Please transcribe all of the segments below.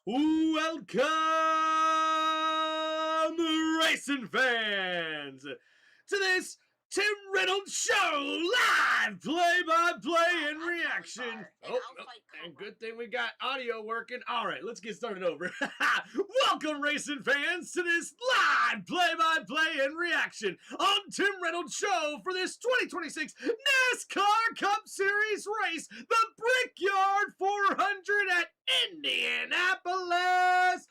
Welcome, racing fans, to this Tim Reynolds Show live play-by-play and reaction. And good thing we got audio working. All right, let's get started over. Welcome, racing fans, to this live play-by-play and reaction on Tim Reynolds Show for this 2026 NASCAR Cup Series race, the Brickyard 400 at Indianapolis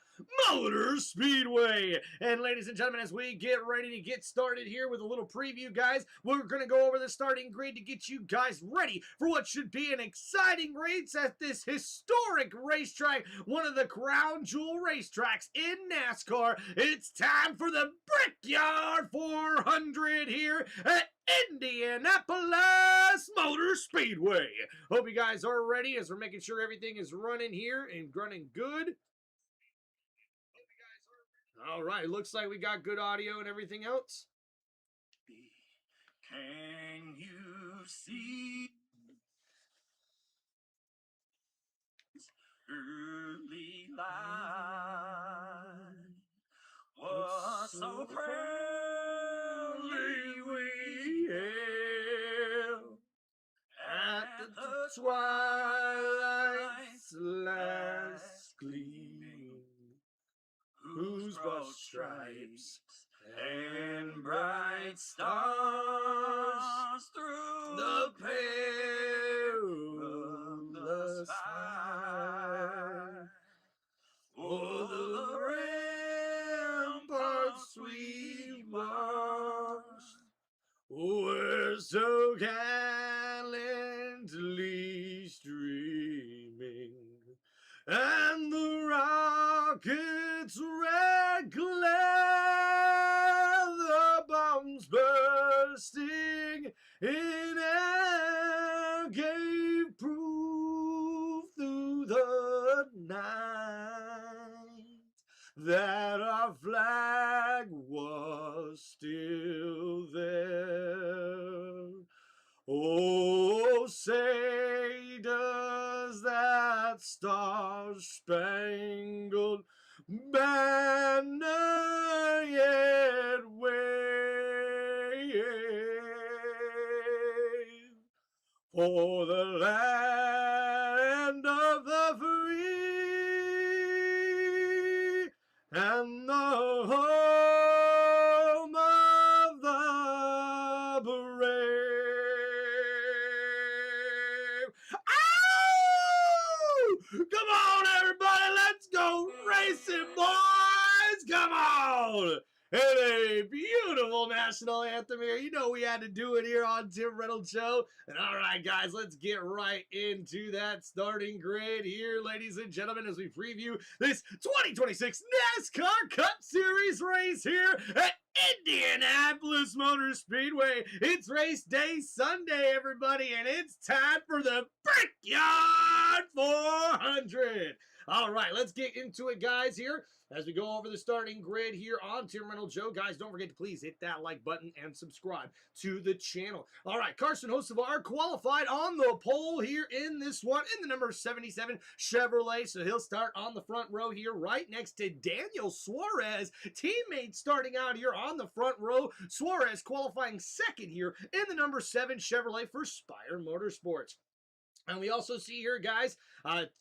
Motor Speedway. And ladies and gentlemen, as we get ready to get started here with a little preview, guys, we're going to go over the starting grid to get you guys ready for what should be an exciting race at this historic racetrack, one of the crown jewel racetracks in NASCAR. It's time for the Brickyard 400 here at Indianapolis Motor Speedway. Hope you guys are ready as we're making sure everything is running here and running good. All right, looks like we got good audio and everything else. Can you see early light was so proudly we hailed At the twilight's last gleam, whose broad stripes and bright stars through the perilous perilous fight. o'er the ramparts we watched were so gallantly streaming, and the rockets' red glare, the bombs bursting in air, gave proof through the night that our flag was still there. Oh, say does that star-spangled banner yet wave for the land of the free and the home of the brave? Come on, everybody, let's go racing, boys! Come on! And a beautiful national anthem here. You know we had to do it here on Tim Reynolds Show. And all right, guys, let's get right into that starting grid here, ladies and gentlemen, as we preview this 2026 NASCAR Cup Series race here at Indianapolis Motor Speedway. It's race day Sunday, everybody, and it's time for the Brickyard 400. All right, let's get into it, guys, here as we go over the starting grid here on Tim Reynolds Show. Guys, don't forget to please hit that like button and subscribe to the channel. All right, Carson Hocevar qualified on the pole here in this one in the number 77 Chevrolet. So he'll start on the front row here right next to Daniel Suarez. Teammate starting out here on the front row. Suarez qualifying second here in the number 7 Chevrolet for Spire Motorsports. And we also see here, guys,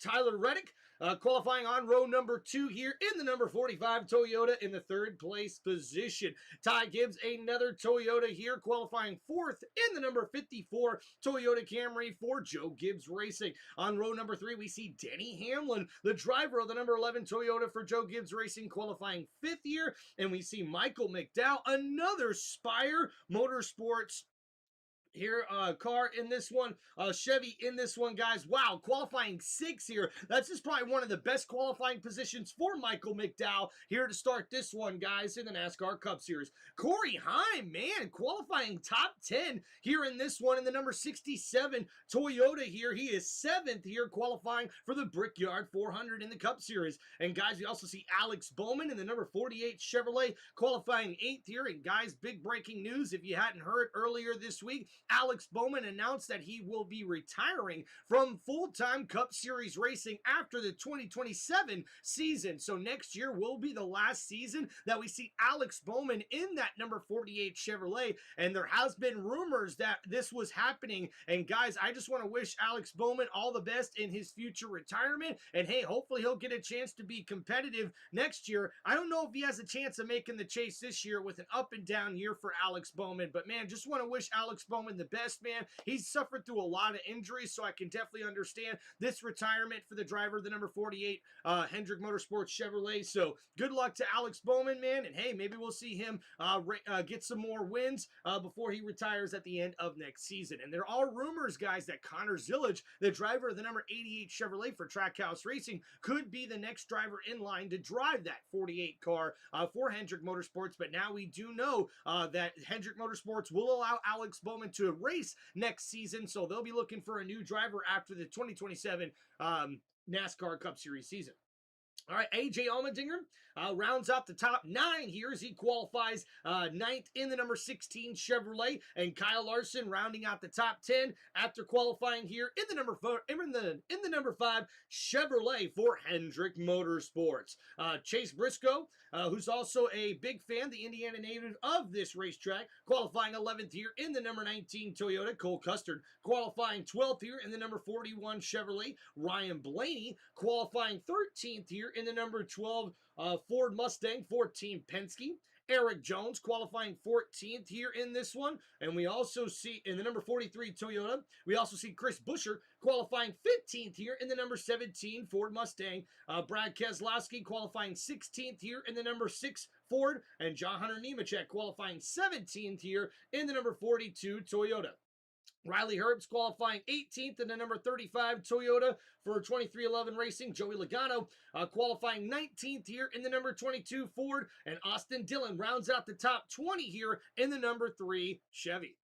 Tyler Reddick qualifying on row number 2 here in the number 45 Toyota in the third place position. Ty Gibbs, another Toyota here, qualifying 4th in the number 54 Toyota Camry for Joe Gibbs Racing. On row number 3, we see Denny Hamlin, the driver of the number 11 Toyota for Joe Gibbs Racing, qualifying 5th here. And we see Michael McDowell, another Spire Motorsports here, car in this one, Chevy in this one, guys. Wow, qualifying 6 here. That's just probably one of the best qualifying positions for Michael McDowell here to start this one, guys, in the NASCAR Cup Series. Corey Heim, man, qualifying top 10 here in this one in the number 67 Toyota here. He is 7th here, qualifying for the Brickyard 400 in the Cup Series. And, guys, we also see Alex Bowman in the number 48 Chevrolet, qualifying 8th here. And, guys, big breaking news, if you hadn't heard earlier this week, Alex Bowman announced that he will be retiring from full-time Cup Series racing after the 2027 season. So next year will be the last season that we see Alex Bowman in that number 48 Chevrolet, and there has been rumors that this was happening. And guys, I just want to wish Alex Bowman all the best in his future retirement, and hey, hopefully he'll get a chance to be competitive next year. I don't know if he has a chance of making the chase this year with an up and down year for Alex Bowman, but man, just want to wish Alex Bowman the best, man. He's suffered through a lot of injuries, so I can definitely understand this retirement for the driver of the number 48 Hendrick Motorsports Chevrolet. So good luck to Alex Bowman, man, and hey, maybe we'll see him get some more wins before he retires at the end of next season. And there are rumors, guys, that Connor Zillage, the driver of the number 88 Chevrolet for Trackhouse Racing, could be the next driver in line to drive that 48 car for Hendrick Motorsports. But now we do know that Hendrick Motorsports will allow Alex Bowman to race next season, so they'll be looking for a new driver after the 2027 NASCAR Cup Series season. All right, A.J. Allmendinger rounds out the top 9 here as he qualifies 9th in the number 16 Chevrolet, and Kyle Larson rounding out the top 10 after qualifying here in the number 4, in the number 5 Chevrolet for Hendrick Motorsports. Chase Briscoe, who's also a big fan, the Indiana native of this racetrack, qualifying 11th here in the number 19 Toyota. Cole Custard qualifying 12th here in the number 41 Chevrolet. Ryan Blaney qualifying 13th here in the number 12 Ford Mustang for Team Penske. Eric Jones qualifying 14th here in this one. And we also see in the number 43 Toyota, we also see Chris Buescher qualifying 15th here in the number 17 Ford Mustang. Brad Keselowski qualifying 16th here in the number 6 Ford. And John Hunter Nemechek qualifying 17th here in the number 42 Toyota. Riley Herbst qualifying 18th in the number 35 Toyota for 2311 Racing. Joey Logano qualifying 19th here in the number 22 Ford. And Austin Dillon rounds out the top 20 here in the number 3 Chevy.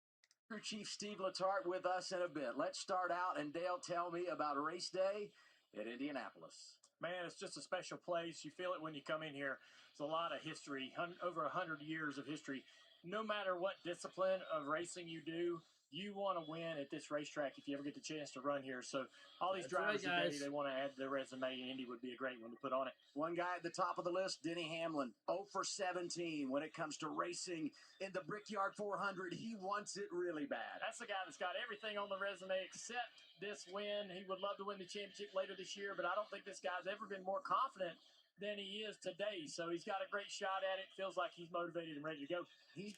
Crew Chief Steve Letarte with us in a bit. Let's start out, and Dale, tell me about race day at Indianapolis. Man, it's just a special place. You feel it when you come in here. It's a lot of history, over 100 years of history. No matter what discipline of racing you do, you want to win at this racetrack if you ever get the chance to run here. So all these drivers today, they want to add their resume, and Indy would be a great one to put on it. One guy at the top of the list, Denny Hamlin, 0 for 17 when it comes to racing in the Brickyard 400. He wants it really bad. That's the guy that's got everything on the resume except this win. He would love to win the championship later this year, but I don't think this guy's ever been more confident than he is today. So he's got a great shot at it. Feels like he's motivated and ready to go.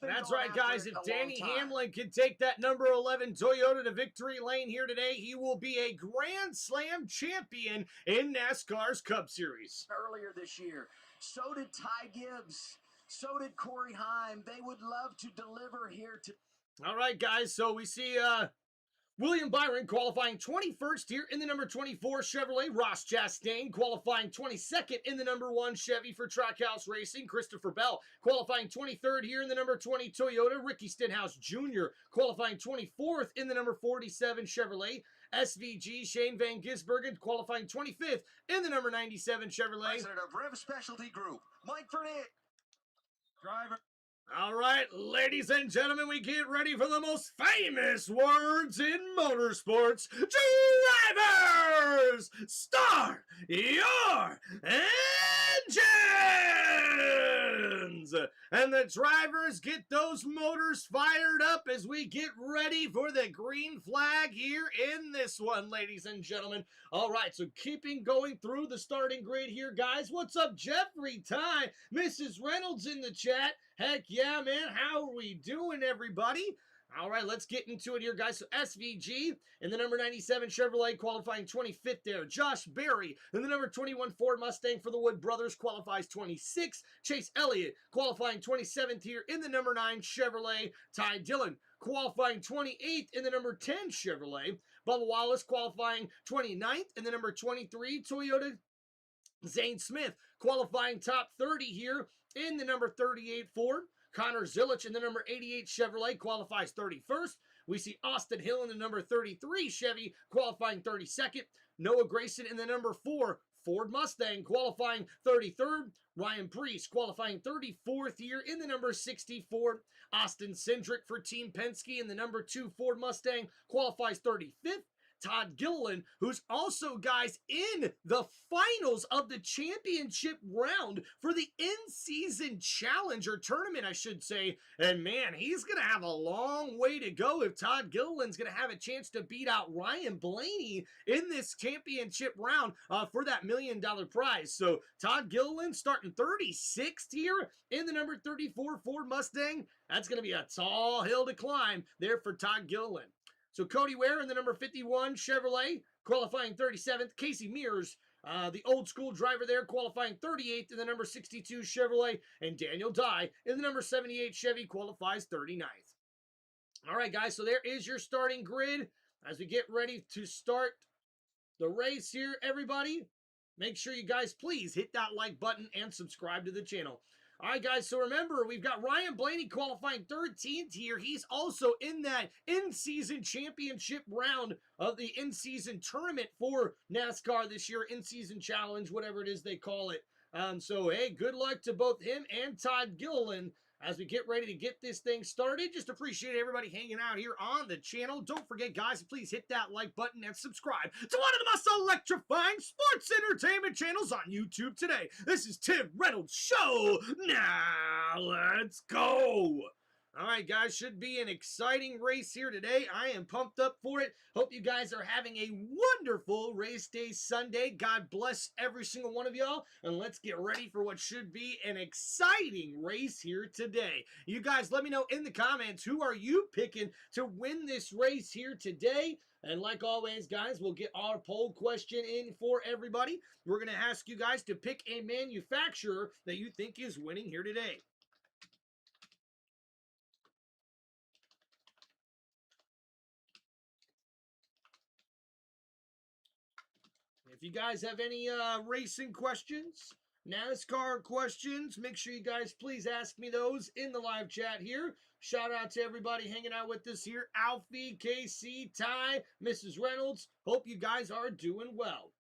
That's right, guys. If Danny Hamlin can take that number 11 Toyota to victory lane here today, he will be a Grand Slam champion in NASCAR's Cup Series. Earlier this year, so did Ty Gibbs. So did Corey Heim. They would love to deliver here to... All right, guys. So we see William Byron qualifying 21st here in the number 24 Chevrolet. Ross Chastain qualifying 22nd in the number 1 Chevy for Trackhouse Racing. Christopher Bell qualifying 23rd here in the number 20 Toyota. Ricky Stenhouse Jr. qualifying 24th in the number 47 Chevrolet. SVG Shane Van Gisbergen qualifying 25th in the number 97 Chevrolet. President of Rev Specialty Group, Mike Fernet. Driver. All right, ladies and gentlemen, we get ready for the most famous words in motorsports. Drivers, start your engines! And the drivers get those motors fired up as we get ready for the green flag here in this one, ladies and gentlemen. All right, so keeping going through the starting grid here, guys. What's up, Jeffrey Ty? Mrs. Reynolds in the chat. Heck yeah, man. How are we doing, everybody? All right, let's get into it here, guys. So SVG in the number 97 Chevrolet qualifying 25th there. Josh Berry in the number 21 Ford Mustang for the Wood Brothers qualifies 26th. Chase Elliott qualifying 27th here in the number 9 Chevrolet. Ty Dillon qualifying 28th in the number 10 Chevrolet. Bubba Wallace qualifying 29th in the number 23 Toyota. Zane Smith qualifying top 30 here in the number 38 Ford. Connor Zillage in the number 88 Chevrolet qualifies 31st. We see Austin Hill in the number 33 Chevy qualifying 32nd. Noah Grayson in the number 4 Ford Mustang qualifying 33rd. Ryan Preece qualifying 34th here in the number 64. Austin Cindric for Team Penske in the number 2 Ford Mustang qualifies 35th. Todd Gilliland, who's also, guys, in the finals of the championship round for the in-season challenger tournament, I should say. And man, he's going to have a long way to go if Todd Gilliland's going to have a chance to beat out Ryan Blaney in this championship round for that $1 million prize. So Todd Gilliland starting 36th here in the number 34 Ford Mustang. That's going to be a tall hill to climb there for Todd Gilliland. So Cody Ware in the number 51 Chevrolet, qualifying 37th. Casey Mears, the old school driver there, qualifying 38th in the number 62 Chevrolet. And Daniel Dye in the number 78 Chevy qualifies 39th. All right, guys, so there is your starting grid. As we get ready to start the race here, everybody, make sure you guys please hit that like button and subscribe to the channel. All right, guys, so remember, we've got Ryan Blaney qualifying 13th here. He's also in that in-season championship round of the in-season tournament for NASCAR this year, in-season challenge, whatever it is they call it. So, hey, good luck to both him and Todd Gilliland as we get ready to get this thing started. Just appreciate everybody hanging out here on the channel. Don't forget, guys, please hit that like button and subscribe to one of the most electrifying sports entertainment channels on YouTube today. This is Tim Reynolds Show. Now, let's go. All right, guys, should be an exciting race here today. I am pumped up for it. Hope you guys are having a wonderful race day Sunday. God bless every single one of y'all, and let's get ready for what should be an exciting race here today. You guys, let me know in the comments, who are you picking to win this race here today? And like always, guys, we'll get our poll question in for everybody. We're going to ask you guys to pick a manufacturer that you think is winning here today. If you guys have any racing questions, NASCAR questions, make sure you guys please ask me those in the live chat here. Shout out to everybody hanging out with us here. Alfie, KC, Ty, Mrs. Reynolds. Hope you guys are doing well.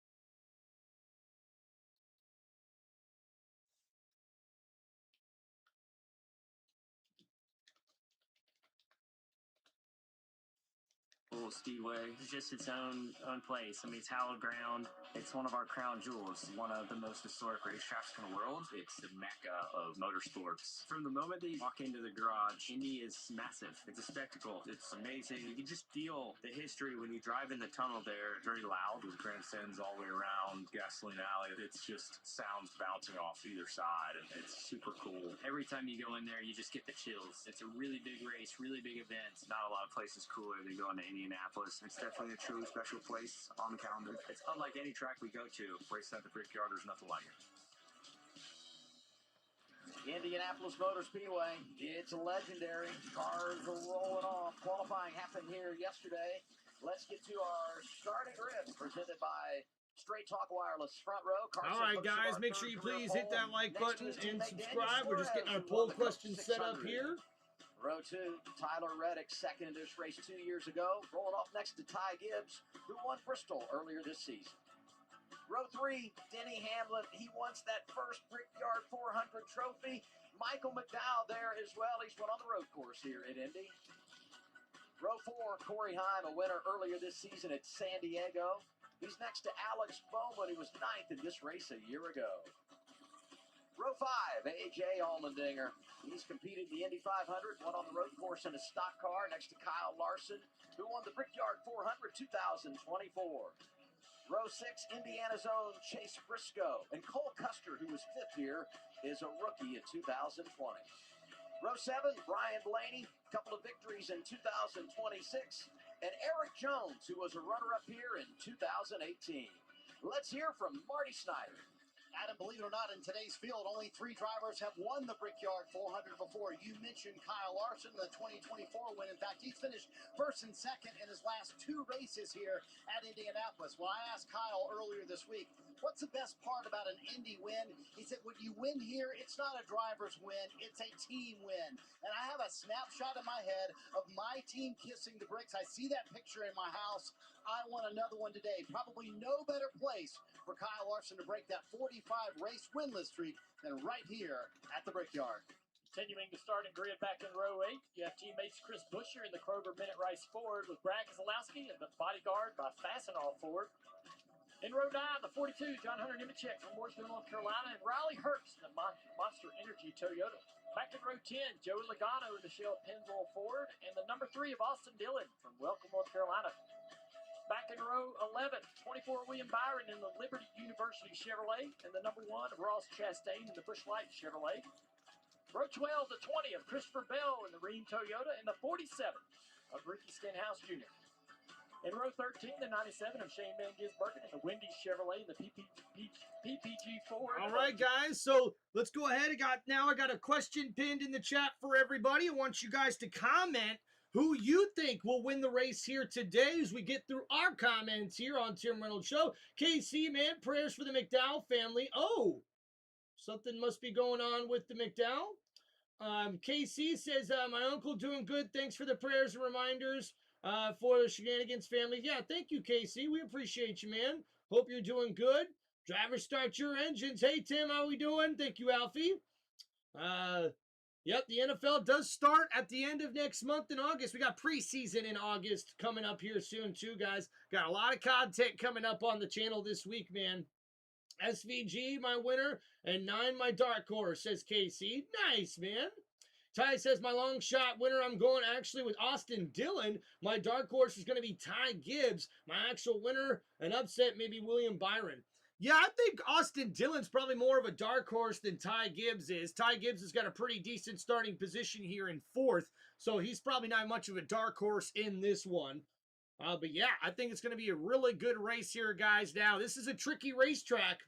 Speedway is just its own place. I mean, it's hallowed ground. It's one of our crown jewels, one of the most historic racetracks in the world. It's the mecca of motorsports. From the moment that you walk into the garage, Indy is massive. It's a spectacle. It's amazing. You can just feel the history when you drive in the tunnel there. Very loud with grandstands all the way around, gasoline alley. It's just sounds bouncing off either side, and it's super cool. Every time you go in there, you just get the chills. It's a really big race, really big event. Not a lot of places cooler than going to Indianapolis. It's definitely a truly special place on the calendar. It's unlike any track we go to. Racing at the Brickyard, there's nothing like it. Indianapolis Motor Speedway, it's legendary. Cars are rolling off. Qualifying happened here yesterday. Let's get to our starting grid presented by Straight Talk Wireless Front Row. All right, guys, make sure you please hit that like button and subscribe. We're just getting our poll questions set up here. Row 2, Tyler Reddick, second in this race 2 years ago. Rolling off next to Ty Gibbs, who won Bristol earlier this season. Row 3, Denny Hamlin. He wants that first Brickyard 400 trophy. Michael McDowell there as well. He's won on the road course here at Indy. Row 4, Corey Heim, a winner earlier this season at San Diego. He's next to Alex Bowman, who was 9th in this race a year ago. Row 5, A.J. Allmendinger. He's competed in the Indy 500, won on the road course in a stock car next to Kyle Larson, who won the Brickyard 400 2024. Row 6, Indiana's own Chase Briscoe. And Cole Custer, who was 5th here, is a rookie in 2020. Row 7, Ryan Blaney, a couple of victories in 2026. And Eric Jones, who was a runner-up here in 2018. Let's hear from Marty Snyder. Adam, believe it or not, in today's field, only 3 drivers have won the Brickyard 400 before. You mentioned Kyle Larson, the 2024 win. In fact, he's finished first and second in his last 2 races here at Indianapolis. When I asked Kyle earlier this week, what's the best part about an Indy win? He said, when you win here, it's not a driver's win, it's a team win. And I have a snapshot in my head of my team kissing the bricks. I see that picture in my house. I want another one today. Probably no better place for Kyle Larson to break that 45-race winless streak, then right here at the Brickyard. Continuing the starting grid back in row 8, you have teammates Chris Buescher in the Kroger Minute Rice Ford with Brad Keselowski and the bodyguard by Fastenal Ford. In row 9, the 42, John Hunter Nemechek from Mooresville, North Carolina, and Riley Herbst in the Monster Energy Toyota. Back in row 10, Joey Logano in the Shell Pennzoil Ford, and the number 3 of Austin Dillon from Welcome, North Carolina. Back in row 11, 24 William Byron in the Liberty University Chevrolet, and the number 1 of Ross Chastain in the Busch Light Chevrolet. Row 12, the 20 of Christopher Bell in the Rheem Toyota, and the 47 of Ricky Stenhouse Jr. In row 13, the 97 of Shane Van Gisbergen in the Wendy's Chevrolet and the PPG Ford. All right, guys, so let's go ahead. I got a question pinned in the chat for everybody. I want you guys to comment who you think will win the race here today as we get through our comments here on Tim Reynolds Show. KC, man, prayers for the McDowell family. Oh, something must be going on with the McDowell. KC says, my uncle doing good. Thanks for the prayers and reminders for the Shenanigans family. Yeah, thank you, KC. We appreciate you, man. Hope you're doing good. Drivers, start your engines. Hey, Tim, how we doing? Thank you, Alfie. Yep, the NFL does start at the end of next month in August. We got preseason in August coming up here soon, too, guys. Got a lot of content coming up on the channel this week, man. SVG, my winner, and 9, my dark horse, says KC. Nice, man. Ty says, my long shot winner, I'm going actually with Austin Dillon. My dark horse is going to be Ty Gibbs. My actual winner, an upset, maybe William Byron. Yeah, I think Austin Dillon's probably more of a dark horse than Ty Gibbs is. Ty Gibbs has got a pretty decent starting position here in 4th, so he's probably not much of a dark horse in this one. But yeah, I think it's going to be a really good race here, guys. Now, this is a tricky racetrack,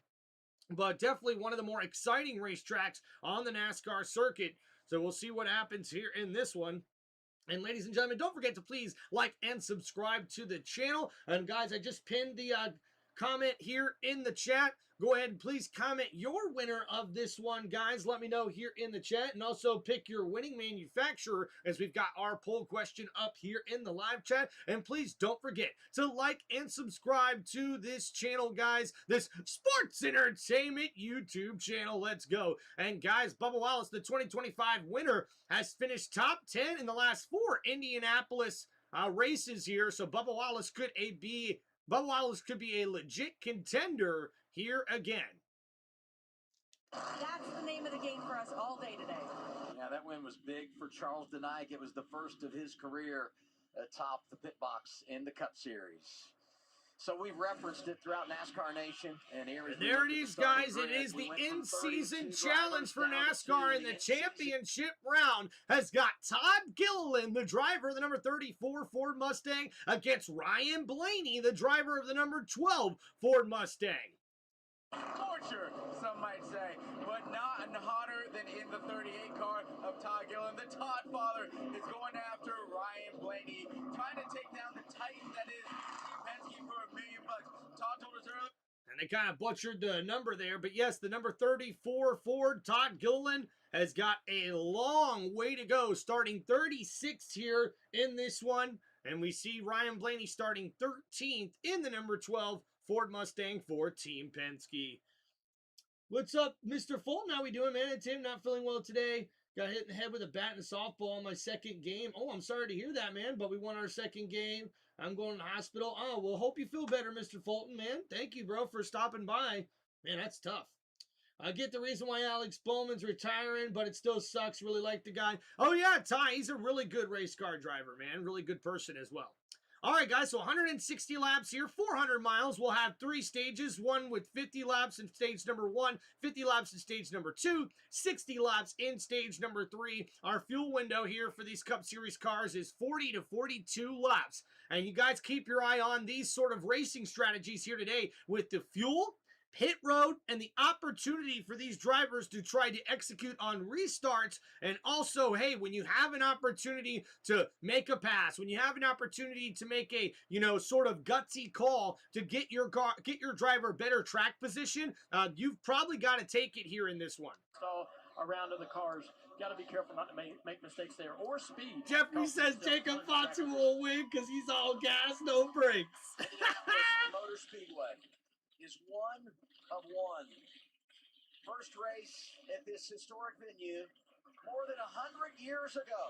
but definitely one of the more exciting racetracks on the NASCAR circuit. So we'll see what happens here in this one. And ladies and gentlemen, don't forget to please like and subscribe to the channel. And guys, I just pinned the comment here in the chat. Go ahead and please comment your winner of this one, guys. Let me know here in the chat, and also pick your winning manufacturer as we've got our poll question up here in the live chat. And please don't forget to like and subscribe to this channel, guys, this sports entertainment YouTube channel. Let's go. And guys, Bubba Wallace, the 2025 winner, has finished top 10 in the last 4 Indianapolis races here. So Bubba Wallace could be a legit contender here again. That's the name of the game for us all day today. Yeah, that win was big for Charles Denike. It was the first of his career atop the pit box in the Cup Series. So we've referenced it throughout NASCAR Nation. And there it is, guys. It is the in-season challenge for NASCAR, and the championship round has got Todd Gilliland, the driver of the number 34 Ford Mustang, against Ryan Blaney, the driver of the number 12 Ford Mustang. Torture, some might say, but not hotter than in the 38 car of Todd Gilliland. The Todd father is going after Ryan Blaney, trying to take down the titan that is Team Penske for $1 million. Todd told us earlier. And they kind of butchered the number there, but yes, the number 34 Ford, Todd Gilliland, has got a long way to go, starting 36th here in this one. And we see Ryan Blaney starting 13th in the number 12 Ford Mustang for Team Penske. What's up, Mr. Fulton? How we doing, man? Tim, not feeling well today. Got hit in the head with a bat and softball in my second game. Oh, I'm sorry to hear that, man, but we won our second game. I'm going to the hospital. Oh, well, hope you feel better, Mr. Fulton, man. Thank you, bro, for stopping by. Man, that's tough. I get the reason why Alex Bowman's retiring, but it still sucks. Really like the guy. Oh, yeah, Ty, he's a really good race car driver, man. Really good person as well. All right, guys, so 160 laps here, 400 miles. We'll have 3 stages, one with 50 laps in stage number 1, 50 laps in stage number 2, 60 laps in stage number 3. Our fuel window here for these Cup Series cars is 40 to 42 laps. And you guys keep your eye on these sort of racing strategies here today with the fuel, pit road, and the opportunity for these drivers to try to execute on restarts. And also, hey, when you have an opportunity to make a pass, when you have an opportunity to make a, sort of gutsy call to get your driver better track position, you've probably got to take it here in this one. So around in the cars, got to be careful not to make mistakes there or speed. Jeffrey says Jacob Fatu will win because he's all gas, no brakes. Motor Speedway. is one of one. First race at this historic venue more than 100 years ago.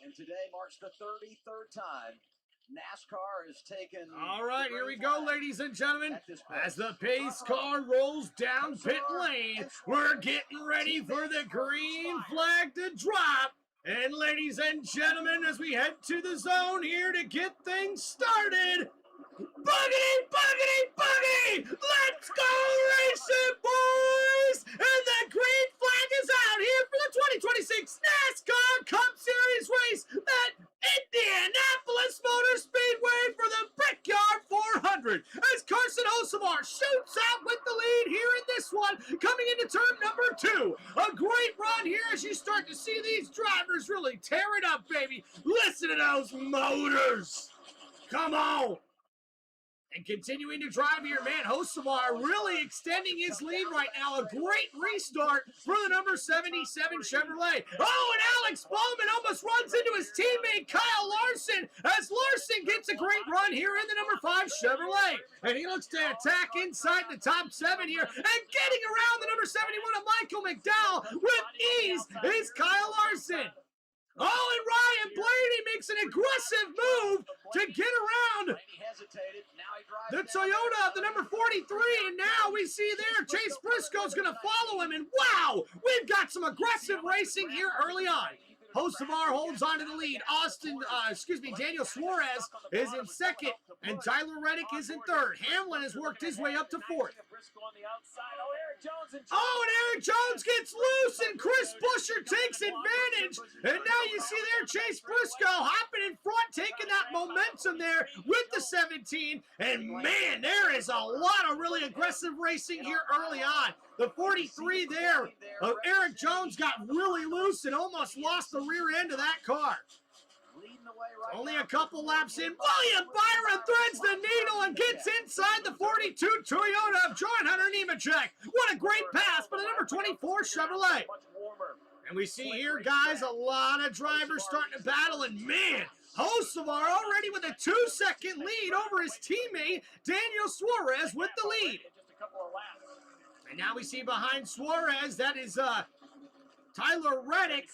And today marks the 33rd time NASCAR has taken. All right, here we go, ladies and gentlemen. As the pace car rolls down pit lane, we're getting ready for the green flag to drop. And ladies and gentlemen, as we head to the zone here to get things started, boogity, boogity, boogie! Let's go racing, boys! And the green flag is out here for the 2026 NASCAR Cup Series race at Indianapolis Motor Speedway for the Brickyard 400. As Carson Hocevar shoots out with the lead here in this one, coming into turn number 2. A great run here as you start to see these drivers really tear it up, baby. Listen to those motors. Come on. And continuing to drive here, man, Hocevar really extending his lead right now. A great restart for the number 77 Chevrolet. Oh, and Alex Bowman almost runs into his teammate Kyle Larson as Larson gets a great run here in the number 5 Chevrolet. And he looks to attack inside the top 7 here. And getting around the number 71 of Michael McDowell with ease is Kyle Larson. Oh, and Ryan Blaney makes an aggressive move to get around the Toyota of the number 43, and now we see there Chase Briscoe's going to follow him, and wow, we've got some aggressive racing here early on. Hocevar holds on to the lead. Daniel Suarez is in second, and Tyler Reddick is in third. Hamlin has worked his way up to fourth. Oh, and Eric Jones gets loose, and Chris Buescher takes advantage. And now you see there Chase Briscoe hopping in front, taking that momentum there with the 17. And man, there is a lot of really aggressive racing here early on. The 43 there of Eric Jones got really loose and almost lost the rear end of that car. Only a couple laps in. William Byron threads the needle and gets inside the 42 Toyota of John Hunter Nemechek. What a great pass by the number 24 Chevrolet. And we see here, guys, a lot of drivers starting to battle. And man, Hocevar already with a 2-second lead over his teammate, Daniel Suarez, with the lead. And now we see behind Suarez, that is Tyler Reddick,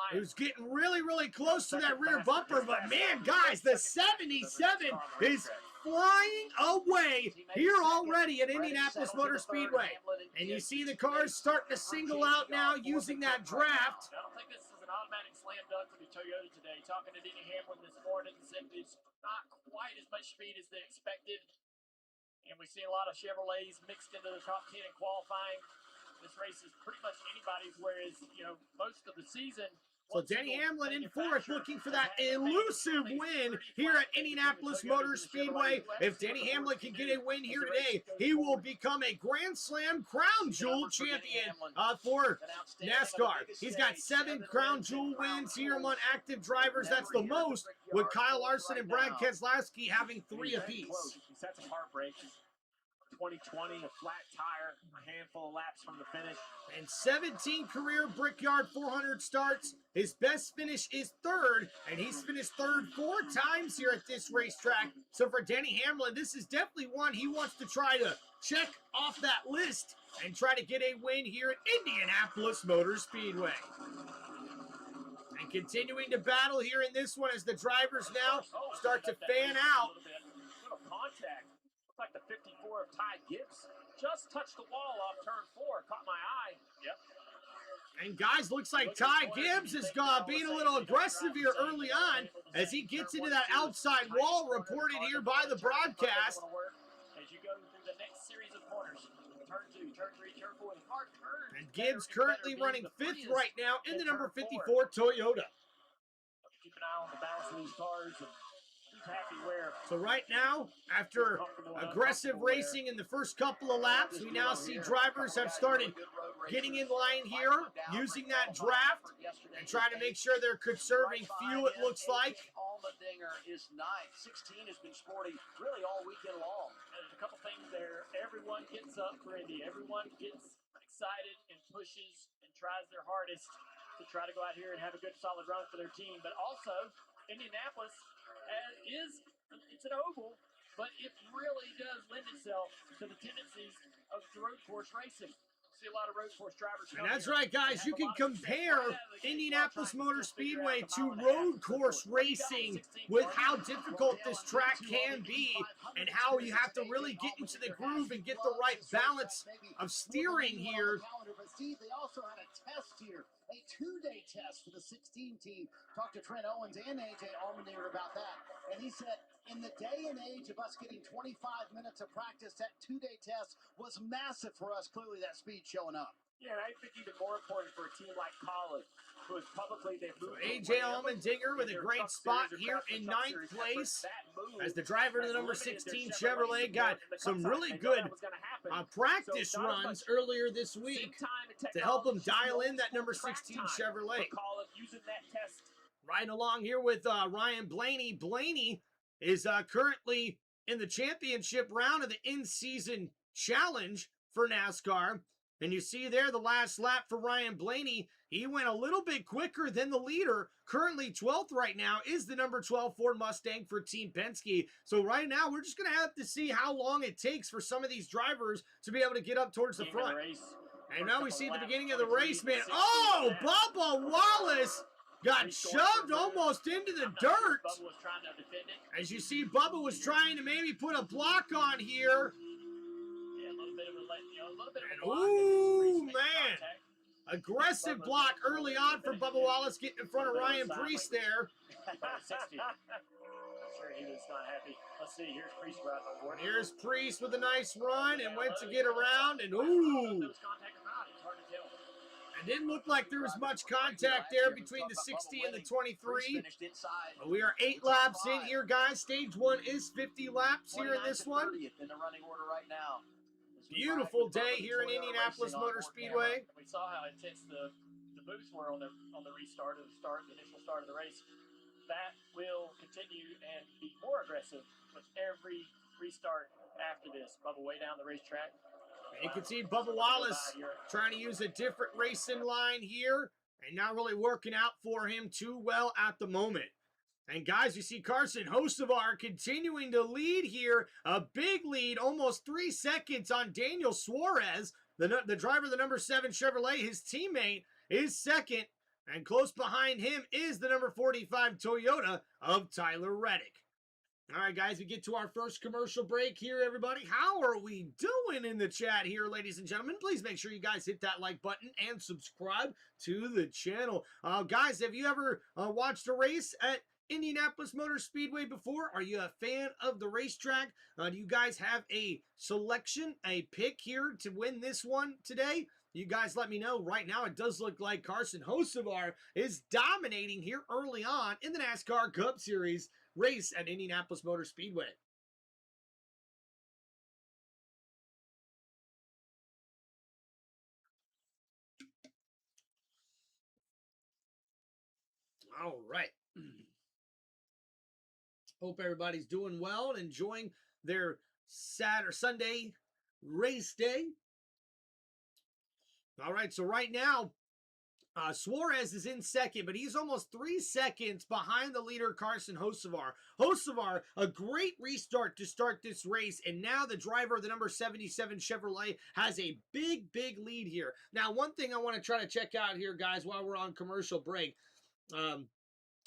who's getting really, really close to that rear bumper. But man, guys, the 77 is flying away here already at Indianapolis Motor Speedway. And you see the cars starting to single out now using that draft. I don't think this is an automatic slam dunk for the Toyota today. Talking to Denny Hamlin this morning, said it's not quite as much speed as they expected. And we see a lot of Chevrolets mixed into the top 10 in qualifying. This race is pretty much anybody's, whereas, most of the season. So Denny Hamlin in fourth, looking for that elusive win here at Indianapolis Motor Speedway. If Denny Hamlin can get a win here today, he will become a Grand Slam Crown Jewel champion for NASCAR. He's got 7 Crown Jewel wins here among active drivers. That's the most, with Kyle Larson and Brad Keselowski having 3 apiece. He's had some heartbreaks. 2020, a flat tire, a handful of laps from the finish. And 17 career Brickyard 400 starts. His best finish is 3rd, and he's finished 3rd 4 times here at this racetrack. So for Denny Hamlin, this is definitely one he wants to try to check off that list and try to get a win here at Indianapolis Motor Speedway. And continuing to battle here in this one as the drivers now start to fan out. Little contact. Like the 54 of Ty Gibbs just touched the wall off turn 4. Caught my eye. Yep. And guys, looks like Ty Gibbs is being a little aggressive here early on as he gets into that outside wall reported here by the broadcast. As you go through the next series of corners, turn 2, turn 3, turn 4, the car turns. And Gibbs currently running 5th right now in the number 54 Toyota. Keep an eye on the balance of these cars. So right now, after aggressive racing in the first couple of laps, we now see drivers have started getting in line here, using that draft, and trying to make sure they're conserving fuel, it looks like. Allmendinger is 9th. 16 has been sporty really all weekend long. There's a couple things there. Everyone gets up for Indy. Everyone gets excited and pushes and tries their hardest to try to go out here and have a good, solid run for their team. But also, Indianapolis it's an oval, but it really does lend itself to the tendencies of road course racing. See a lot of road course drivers. And that's right, guys. You can compare Indianapolis Motor Speedway to road course racing with how difficult this track can be and how you have to really get into the groove and get the right balance of steering here. But Steve, they also had a test here, a 2-day test for the 16 team. Talked to Trent Owens and AJ Allmendinger about that, and he said, in the day and age of us getting 25 minutes of practice, that 2-day test was massive for us. Clearly, that speed showing up. Yeah, and I think even more important for a team like College, who is publicly they've moved. AJ Allmendinger with a great spot here in 9th place as the driver of the number 16 Chevrolet got some really good practice runs earlier this week to help him dial in that number 16 Chevrolet. Riding along here with Ryan Blaney. Blaney is currently in the championship round of the in-season challenge for NASCAR. And you see there the last lap for Ryan Blaney. He went a little bit quicker than the leader. Currently 12th right now is the number 12 Ford Mustang for Team Penske. So right now we're just going to have to see how long it takes for some of these drivers to be able to get up towards the front. And now we see the beginning of the race, man. Oh, Bubba Wallace got shoved almost into the dirt. As you see, Bubba was trying to maybe put a block on here. Ooh, man. Aggressive block early on for Bubba Wallace, getting in front of Ryan Preece there. He was not happy. Let's see, here's Preece right on board. Here's Preece with a nice run and went to get around, and ooh. It didn't look like there was much contact there between the 60 and the 23. But we are 8 laps in here, guys. Stage 1 is 50 laps here in this one. Beautiful day here in Indianapolis Motor Speedway. We saw how intense the boosts were on the restart of the initial start of the race. That will continue and be more aggressive with every restart after this. Bubba way down the racetrack. You can see Bubba Wallace trying to use a different racing line here and not really working out for him too well at the moment. And guys, you see Carson Hocevar continuing to lead here. A big lead, almost 3 seconds on Daniel Suarez, the driver of the number 7 Chevrolet. His teammate is second, and close behind him is the number 45 Toyota of Tyler Reddick. All right, guys, we get to our first commercial break here, everybody. How are we doing in the chat here, ladies and gentlemen? Please make sure you guys hit that like button and subscribe to the channel. Guys, have you ever watched a race at Indianapolis Motor Speedway before? Are you a fan of the racetrack? Do you guys have a selection, a pick here to win this one today? You guys let me know. Right now, it does look like Carson Hocevar is dominating here early on in the NASCAR Cup Series race at Indianapolis Motor Speedway. All right. Hope everybody's doing well and enjoying their Sunday race day. All right, so right now, Suarez is in second, but he's almost 3 seconds behind the leader, Carson Hocevar. Hocevar, a great restart to start this race, and now the driver of the number 77 Chevrolet has a big, big lead here. Now, one thing I want to try to check out here, guys, while we're on commercial break,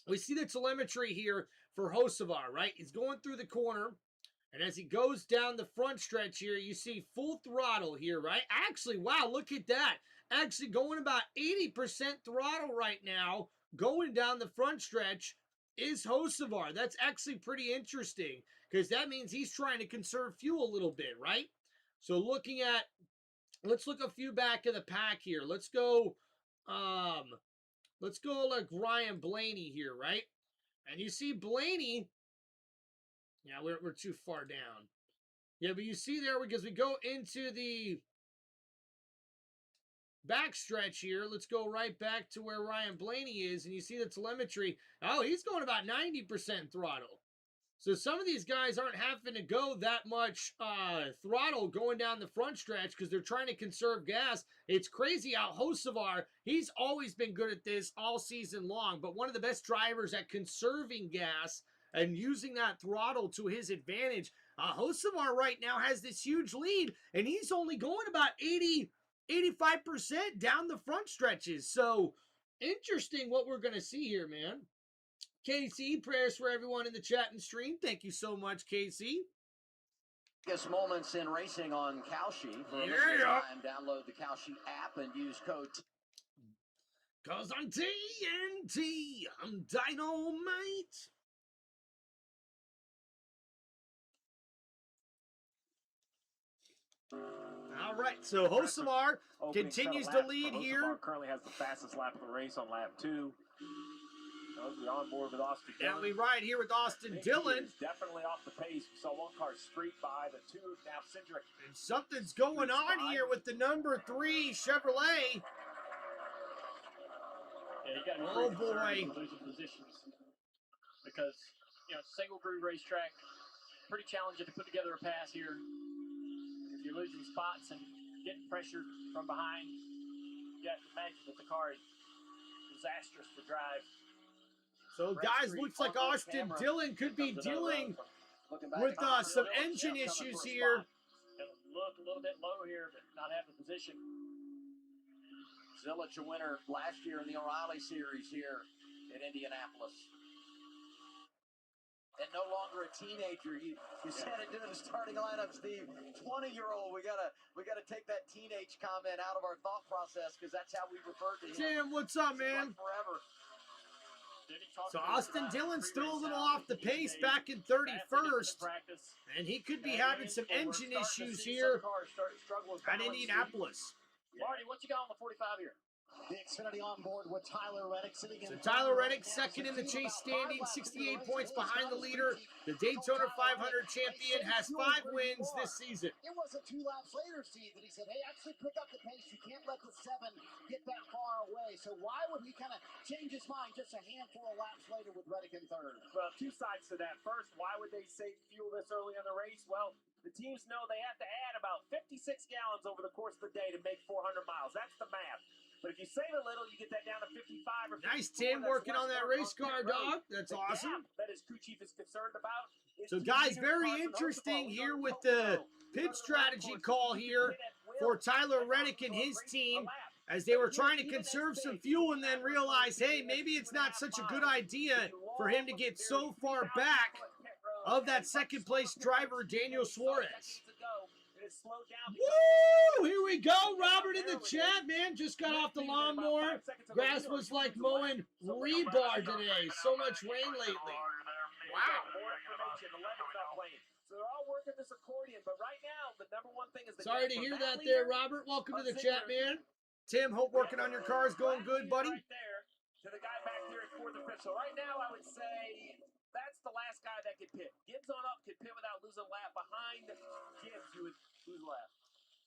we see the telemetry here for Hocevar, right? He's going through the corner, and as he goes down the front stretch here, you see full throttle here, right? Actually, wow, look at that. Actually going about 80% throttle right now, going down the front stretch is Hocevar. That's actually pretty interesting because that means he's trying to conserve fuel a little bit, right? So looking at, let's look a few back of the pack here. Let's go like Ryan Blaney here, right? And you see Blaney, yeah, we're too far down. Yeah, but you see there, because we go into the backstretch here. Let's go right back to where Ryan Blaney is, and you see the telemetry. Oh, he's going about 90% throttle. So some of these guys aren't having to go that much throttle going down the front stretch because they're trying to conserve gas. It's crazy how Hocevar, he's always been good at this all season long, but one of the best drivers at conserving gas and using that throttle to his advantage. Hocevar right now has this huge lead, and he's only going about 85% down the front stretches. So interesting what we're going to see here, man. Casey, prayers for everyone in the chat and stream. Thank you so much, Casey. Biggest moments in racing on Kalshi. For a limited time, download the Kalshi app and use code. Cause I'm TNT, I'm Dynamite. All right, so Hocevar continues to lead here. Currently has the fastest lap of the race on lap 2. We're on board with Austin Dillon. And we ride here with Austin Dillon. He's definitely off the pace. We saw one car streak by the 2 now Cindric. And something's going on here with the number 3 Chevrolet. Yeah, you got to oh boy, losing positions because single groove racetrack, pretty challenging to put together a pass here. If you're losing spots and getting pressured from behind, you have to imagine that the car is disastrous to drive. So guys, looks like Austin Dillon could be dealing with some engine issues here. Look a little bit low here, but not have the position. Zilich, a winner last year in the O'Reilly Series here in Indianapolis. And no longer a teenager. You said it during the starting lineup, Steve. 20-year-old. We gotta take that teenage comment out of our thought process because that's how we refer to him. Tim, what's up, man? Forever. So Austin Dillon's still a little off the pace back in 31st, and he could be having some engine issues here at Indianapolis. Marty, what you got on the 45 here? The Xfinity on board with Tyler Reddick sitting in. So Tyler Reddick second in the chase standing, 68 points behind the leader. The Daytona 500 champion has 5 wins this season. It wasn't 2 laps later, Steve, that he said, hey, actually pick up the pace. You can't let the 7 get that far away. So why would he kind of change his mind just a handful of laps later with Reddick in 3rd? Well, 2 sides to that. First, why would they save fuel this early in the race? Well, the teams know they have to add about 56 gallons over the course of the day to make 400 miles. That's the math. But if you save a little, you get that down to 55 or 54. Nice, Tim, working on that race car, dog. That's awesome. That his crew chief is concerned about. So, guys, very interesting here with the pit strategy call here for Tyler Reddick and his team as they were trying to conserve some fuel and then realize, hey, maybe it's not such a good idea for him to get so far back of that second-place driver, Daniel Suarez. Woo! Here we go. Robert in the chat, man. Just got off the lawnmower. Grass was like mowing rebar today. So much rain lately. Wow. So they're all working this accordion, but right now, the number one thing is the sorry to hear that there, Robert. Welcome to the chat, man. Tim, hope working on your car is going good, buddy. Right there to the guy back there at 4th or 5th. So right now, I would say that's the last guy that could pit. Gibbs on up could pit without losing a lap. Behind Gibbs, you would lose a lap.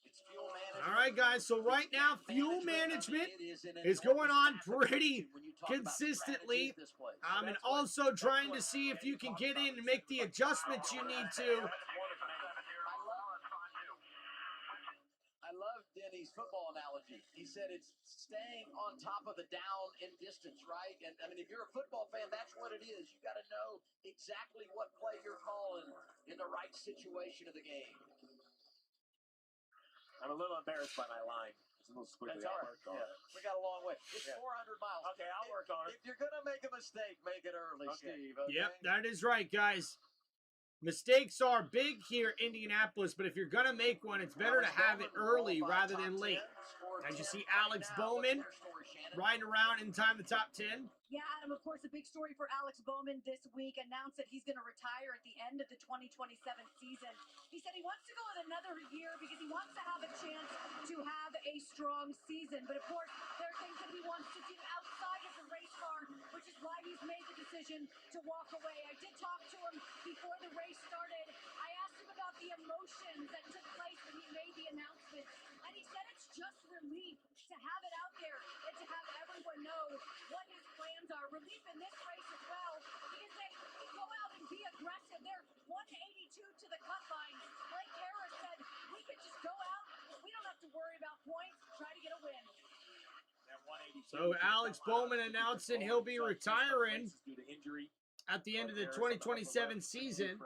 It's fuel management. All right, guys. So right now, fuel management is going on pretty consistently. And also trying to see if you can get in and make the adjustments you need to. I love Denny's football analogy. He said it's staying on top of the down and distance, right? And I mean, if you're a football fan, that's what it is. You got to know exactly what play you're calling in the right situation of the game. I'm a little embarrassed by my line. It's a little squiggly. That's all right. Yeah. We got a long way. It's 400 miles. Okay, I'll work on it. If you're going to make a mistake, make it early, Steve. Okay? Yep, that is right, guys. Mistakes are big here in Indianapolis, but if you're going to make one, it's better to have it early rather than late. As you see Alex Bowman riding around in time the top 10. Yeah, Adam, of course, a big story for Alex Bowman this week. Announced that he's going to retire at the end of the 2027 season. He said he wants to go in another year because he wants to have a chance to have a strong season. But, of course, there are things that he wants to do outside of the race car, which is why he's made the decision to walk away. I did talk to him before the race started. I asked him about the emotions that took place when he made the announcement. And he said it's just relief to have it out there and to have everyone know what his plans are. Relief in this race as well because they go out and be aggressive. They're 182 to the cut line. Like Harris said, we could just go out. We don't have to worry about points. Try to get a win. So Alex Bowman announcing he'll be retiring at the end of the 2027 season.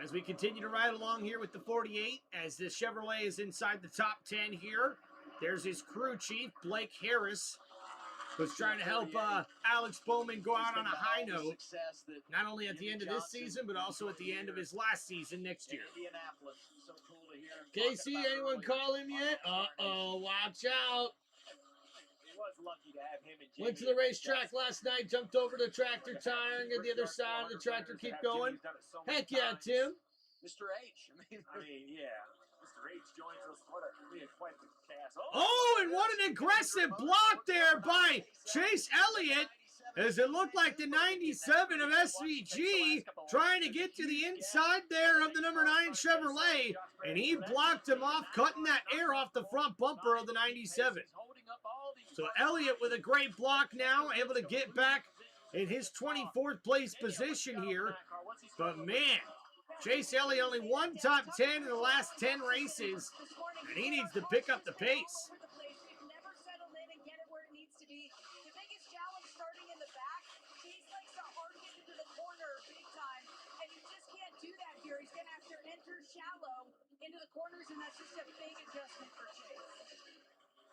As we continue to ride along here with the 48, as the Chevrolet is inside the top 10 here. There's his crew chief, Blake Harris, who's trying to help Alex Bowman go out on a high note, not only at the end of this season, but also at the end of his last season next year. Indianapolis, so cool to hear him Casey, anyone call him yet? Uh-oh, watch out. He was lucky to have him and Jimmy. Went to the racetrack last night, jumped over the tractor tire, and get the other side of the tractor, keep going. Heck yeah, Tim. Mr. H. I mean, yeah. Mr. H joins us. We had quite the cast. Oh, and what an aggressive block there by Chase Elliott, as it looked like the 97 of SVG trying to get to the inside there of the number 9 Chevrolet, and he blocked him off, cutting that air off the front bumper of the 97. So Elliott with a great block now, able to get back in his 24th place position here. But man, Chase Elliott only one top 10 in the last 10 races, and he needs to pick up the pace. He's going to have to enter shallow into the corners, and that's just a big adjustment for Chase.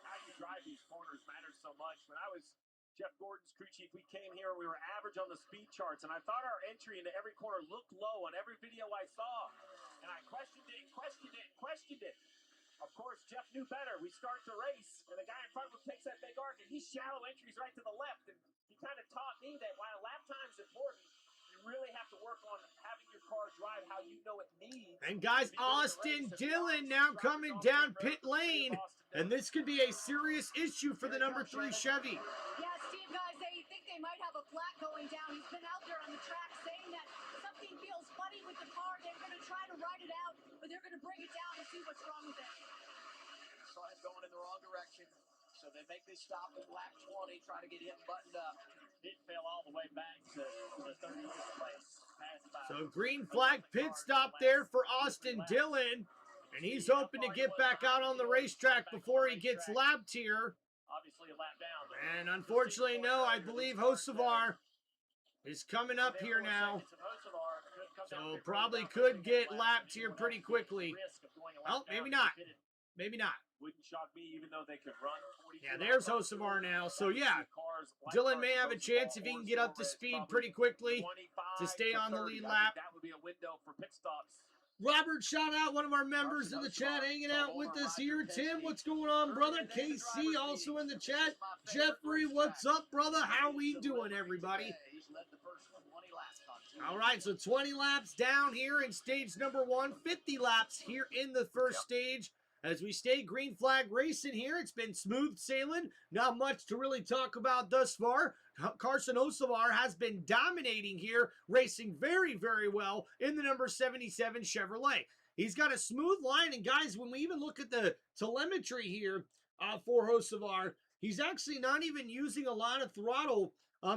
How you drive these corners matters so much. When I was Jeff Gordon's crew chief, we came here and we were average on the speed charts, and I thought our entry into every corner looked low on every video I saw, and I questioned it. Of course, Jeff knew better. We start the race, and the guy in front of him takes that big arc, and he's shallow entries right to the left, and he kind of taught me that while lap time is important, you really have to work on having your car drive how you know it needs. And guys, Austin Dillon now coming down pit lane, and this could be a serious issue for the number 3 Chevy. Yeah, Steve, guys, they think they might have a flat going down. He's been out there on the track saying that something feels funny with the car. They're going to try to ride it out, but they're going to bring it down and see what's wrong with it. Saw him going in the wrong direction, so they make this stop in lap 20, trying to get him buttoned up. It fell all the way back to the 30th place. So green flag pit stop there for Austin Dillon, and he's hoping to get back out on the racetrack before he gets lapped here. Obviously a lap down. And unfortunately, no, I believe Hocevar is coming up here now. So probably could get lapped here pretty quickly. Oh, maybe not. Maybe not. Wouldn't shock me, even though they could run. Yeah, there's Hocevar now. So yeah, Dillon may have a chance if he can get up to speed pretty quickly to stay on the lead lap. That would be a window for pit stops. Robert, shout out, one of our members in the chat hanging out with us here. Tim, what's going on, brother? KC also in the chat. Jeffrey, what's up, brother? How we doing, everybody? All right, so 20 laps down here in stage number 1, 50 laps here in the first stage. As we stay green flag racing here, it's been smooth sailing. Not much to really talk about thus far. Carson Hocevar has been dominating here, racing very, very well in the number 77 Chevrolet. He's got a smooth line, and guys, when we even look at the telemetry here for Hocevar, he's actually not even using a lot of throttle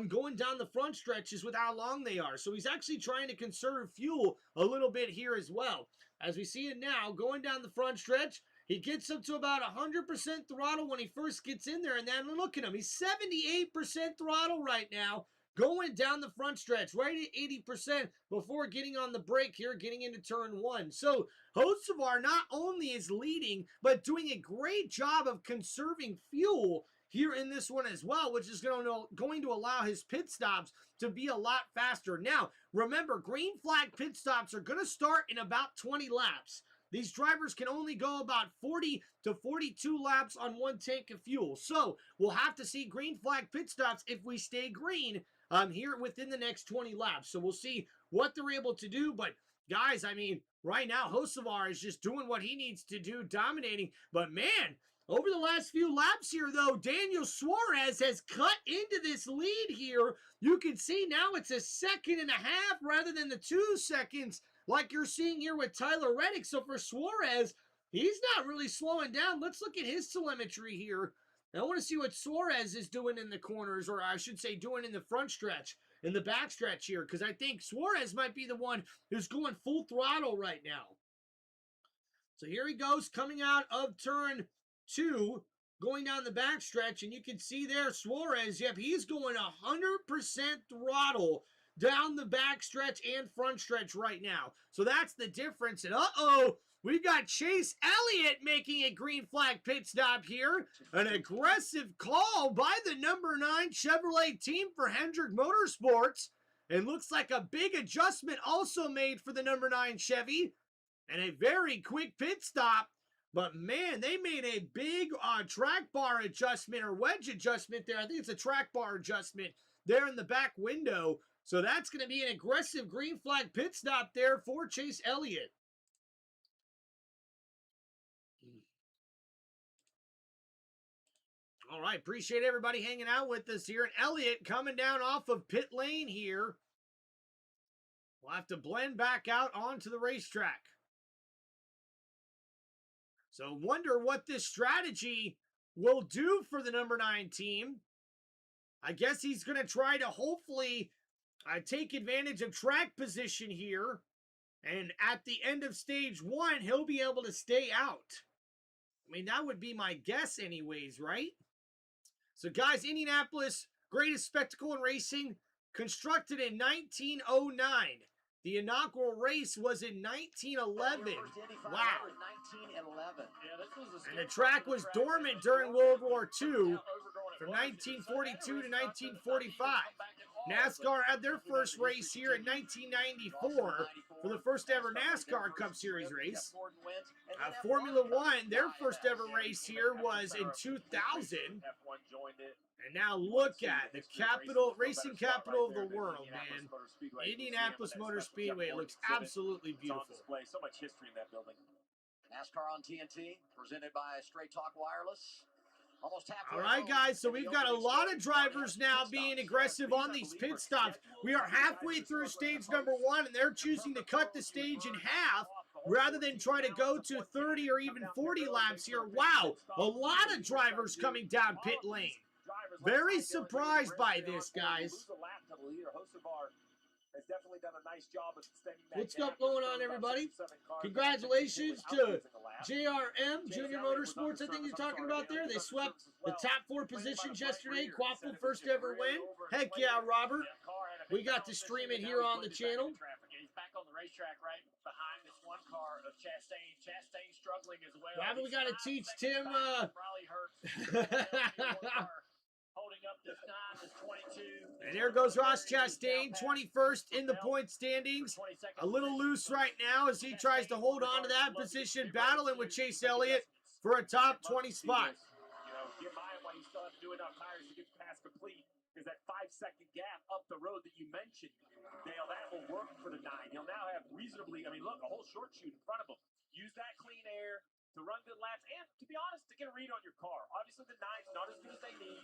going down the front stretches with how long they are. So he's actually trying to conserve fuel a little bit here as well. As we see it now, going down the front stretch, he gets up to about 100% throttle when he first gets in there, and then look at him. He's 78% throttle right now, going down the front stretch, right at 80% before getting on the brake here, getting into turn 1. So Hocevar not only is leading, but doing a great job of conserving fuel here in this one as well, which is going to allow his pit stops to be a lot faster. Now, remember, green flag pit stops are going to start in about 20 laps. These drivers can only go about 40 to 42 laps on one tank of fuel. So we'll have to see green flag pit stops if we stay green here within the next 20 laps. So we'll see what they're able to do. But guys, I mean, right now, Hocevar is just doing what he needs to do, dominating. But man, over the last few laps here, though, Daniel Suarez has cut into this lead here. You can see now it's a 1.5 seconds rather than the 2 seconds like you're seeing here with Tyler Reddick. So for Suarez, he's not really slowing down. Let's look at his telemetry here. I want to see what Suarez is doing in the corners, or I should say doing in the front stretch, in the back stretch here, because I think Suarez might be the one who's going full throttle right now. So here he goes, coming out of turn 2, going down the back stretch, and you can see there Suarez, yep, he's going 100% throttle down the back stretch and front stretch right now. So that's the difference. And we've got Chase Elliott making a green flag pit stop here. An aggressive call by the number 9 Chevrolet team for Hendrick Motorsports. And looks like a big adjustment also made for the number 9 Chevy. And a very quick pit stop. But man, they made a big track bar adjustment or wedge adjustment there. I think it's a track bar adjustment there in the back window. So that's going to be an aggressive green flag pit stop there for Chase Elliott. All right, appreciate everybody hanging out with us here. And Elliott coming down off of pit lane here. We'll have to blend back out onto the racetrack. So wonder what this strategy will do for the number 9 team. I guess he's going to try to hopefully take advantage of track position here. And at the end of stage 1, he'll be able to stay out. I mean, that would be my guess anyways, right? So guys, Indianapolis, greatest spectacle in racing, constructed in 1909. The inaugural race was in 1911. Wow. And the track was dormant during World War II from 1942 to 1945. NASCAR had their first race here in 1994 for the first ever NASCAR Cup Series race. Formula One, their first ever race here was in 2000. And now look at the racing capital of the world, man. Indianapolis Motor Speedway. It looks absolutely beautiful. So much history in that building. NASCAR on TNT, presented by Straight Talk Wireless. All right, guys, so we've got a lot of drivers now being aggressive on these pit stops. We are halfway through stage number 1, and they're choosing to cut the stage in half rather than try to go to 30 or even 40 laps here. Wow, a lot of drivers coming down pit lane. Very surprised by this, guys. Has definitely done a nice job of extending that. What's going on, everybody? Congratulations to JRM, Junior Motorsports, I think you're talking about there. They swept the top 4 positions yesterday. Quaffle first ever win. Heck yeah, Robert. We got to stream it here on the channel. He's back on the racetrack right behind this one car of Chastain. Chastain struggling as well. Robert, we got to teach Tim. Probably hurts. Holding up this 9 is 22. And there goes Ross Chastain, 21st in the point standings. A little loose right now as he tries to hold on to that position, battling with Chase Elliott for a top 20 spot. Give Maya why you still have to do enough tires to get past complete. Because that 5-second gap up the road that you mentioned, Dale, that will work for the 9. He'll now have reasonably, I mean, look, a whole short shoot in front of him. Use that clean air to run good laps and, to be honest, to get a read on your car. Obviously, the 9's not as good as they need.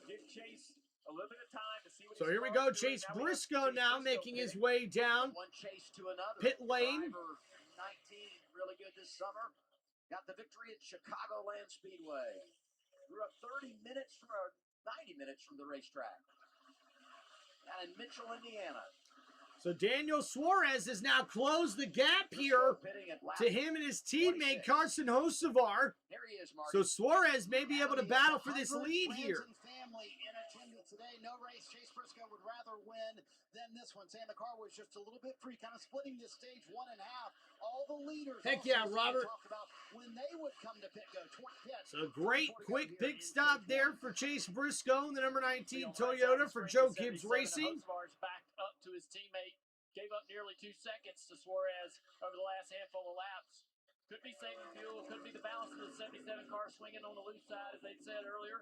Give Chase a little bit of time to see what. So here we go, Chase Briscoe now making his way down pit lane. 19, really good this summer. Got the victory at Chicagoland Speedway. We're up 90 minutes from the racetrack. Down in Mitchell, Indiana. So Daniel Suarez has now closed the gap here to him and his teammate Carson Hocevar. So Suarez may be able to battle for this lead here. Today, no race. Chase Briscoe would rather win than this one. Saying the car was just a little bit free, kind of splitting this stage 1 in half. All the leaders. Heck yeah, Robert. Talk about when they would come to pit go. So great quick pit stop there for Chase Briscoe in the number 19 Toyota for Joe Gibbs Racing. Backed up to his teammate, gave up nearly 2 seconds to Suarez over the last handful of laps. Could be saving fuel, could be the balance of the 77 car swinging on the loose side, as they said earlier.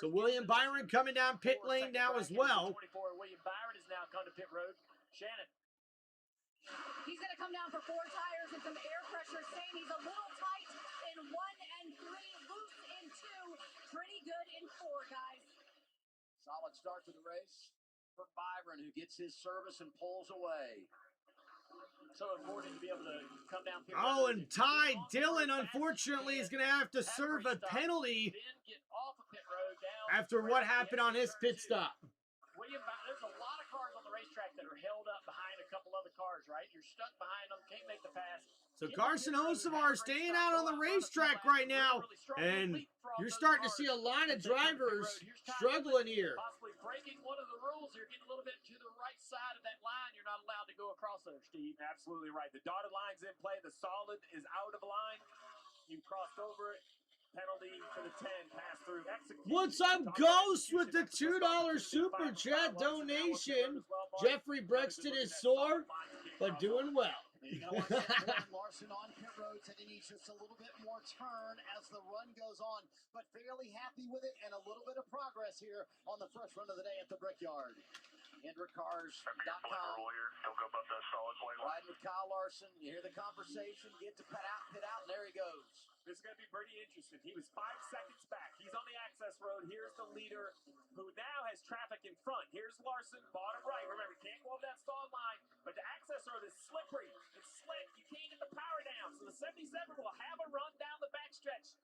So William Byron coming down pit lane now as well. William Byron has now come to pit road. Shannon. He's going to come down for 4 tires and some air pressure, saying he's a little tight in 1 and 3, loose in 2, pretty good in 4, guys. Solid start to the race for Byron, who gets his service and pulls away. So important to be able to come down pit road. Oh, and Ty Dillon, unfortunately, is going to have to serve a penalty after what happened on his pit stop. There's a lot of cars on the racetrack that are held up behind a couple other cars, right? You're stuck behind them, can't make the pass. So Carson Hocevar staying out on the racetrack right now, and you're starting to see a lot of drivers struggling here. Possibly breaking one of the rules rules here. Getting a little bit to the right side of that line. You're not allowed to go across there, Steve. Absolutely right. The dotted line's in play. The solid is out of line. You crossed over it. Penalty for the 10. Pass through. Execution. What's up, Ghost, with the $2 super chat donation? Jeffrey Brexton is sore, but doing well. You got to watch Larson on pit road, said he needs just a little bit more turn as the run goes on, but fairly happy with it and a little bit of progress here on the first run of the day at the Brickyard. HendrickCars.com. Riding with Kyle Larson. You hear the conversation, get to pit out, and there he goes. This is going to be pretty interesting. He was 5 seconds back. He's on the access road. Here's the leader who now has traffic in front. Here's Larson, bottom right. Remember, you can't go over that stall line, but the access road is slippery. It's slick. You can't get the power down. So the 77 will have a run down the backstretch.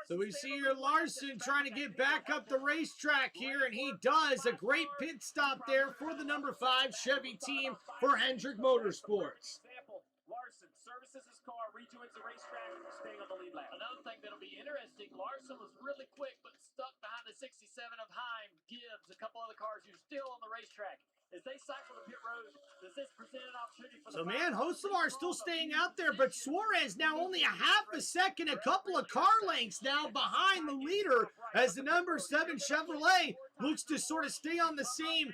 So we see here Larson trying to get back up the racetrack here, and he does. A great pit stop there for the number 5 Chevy team for Hendrick Motorsports. Larson services his car, rejoins the racetrack, staying on the lead lap. Another thing that'll be interesting, Larson was really quick, but stuck behind the 67 of Heim, Gibbs, a couple other cars who's still on the racetrack. As they cycle the pit road, does this present an opportunity for So, man, Hocevar still staying out there, but Suarez now only a half a second, a couple of car lengths now behind the leader as the number 7 Chevrolet looks to sort of stay on the same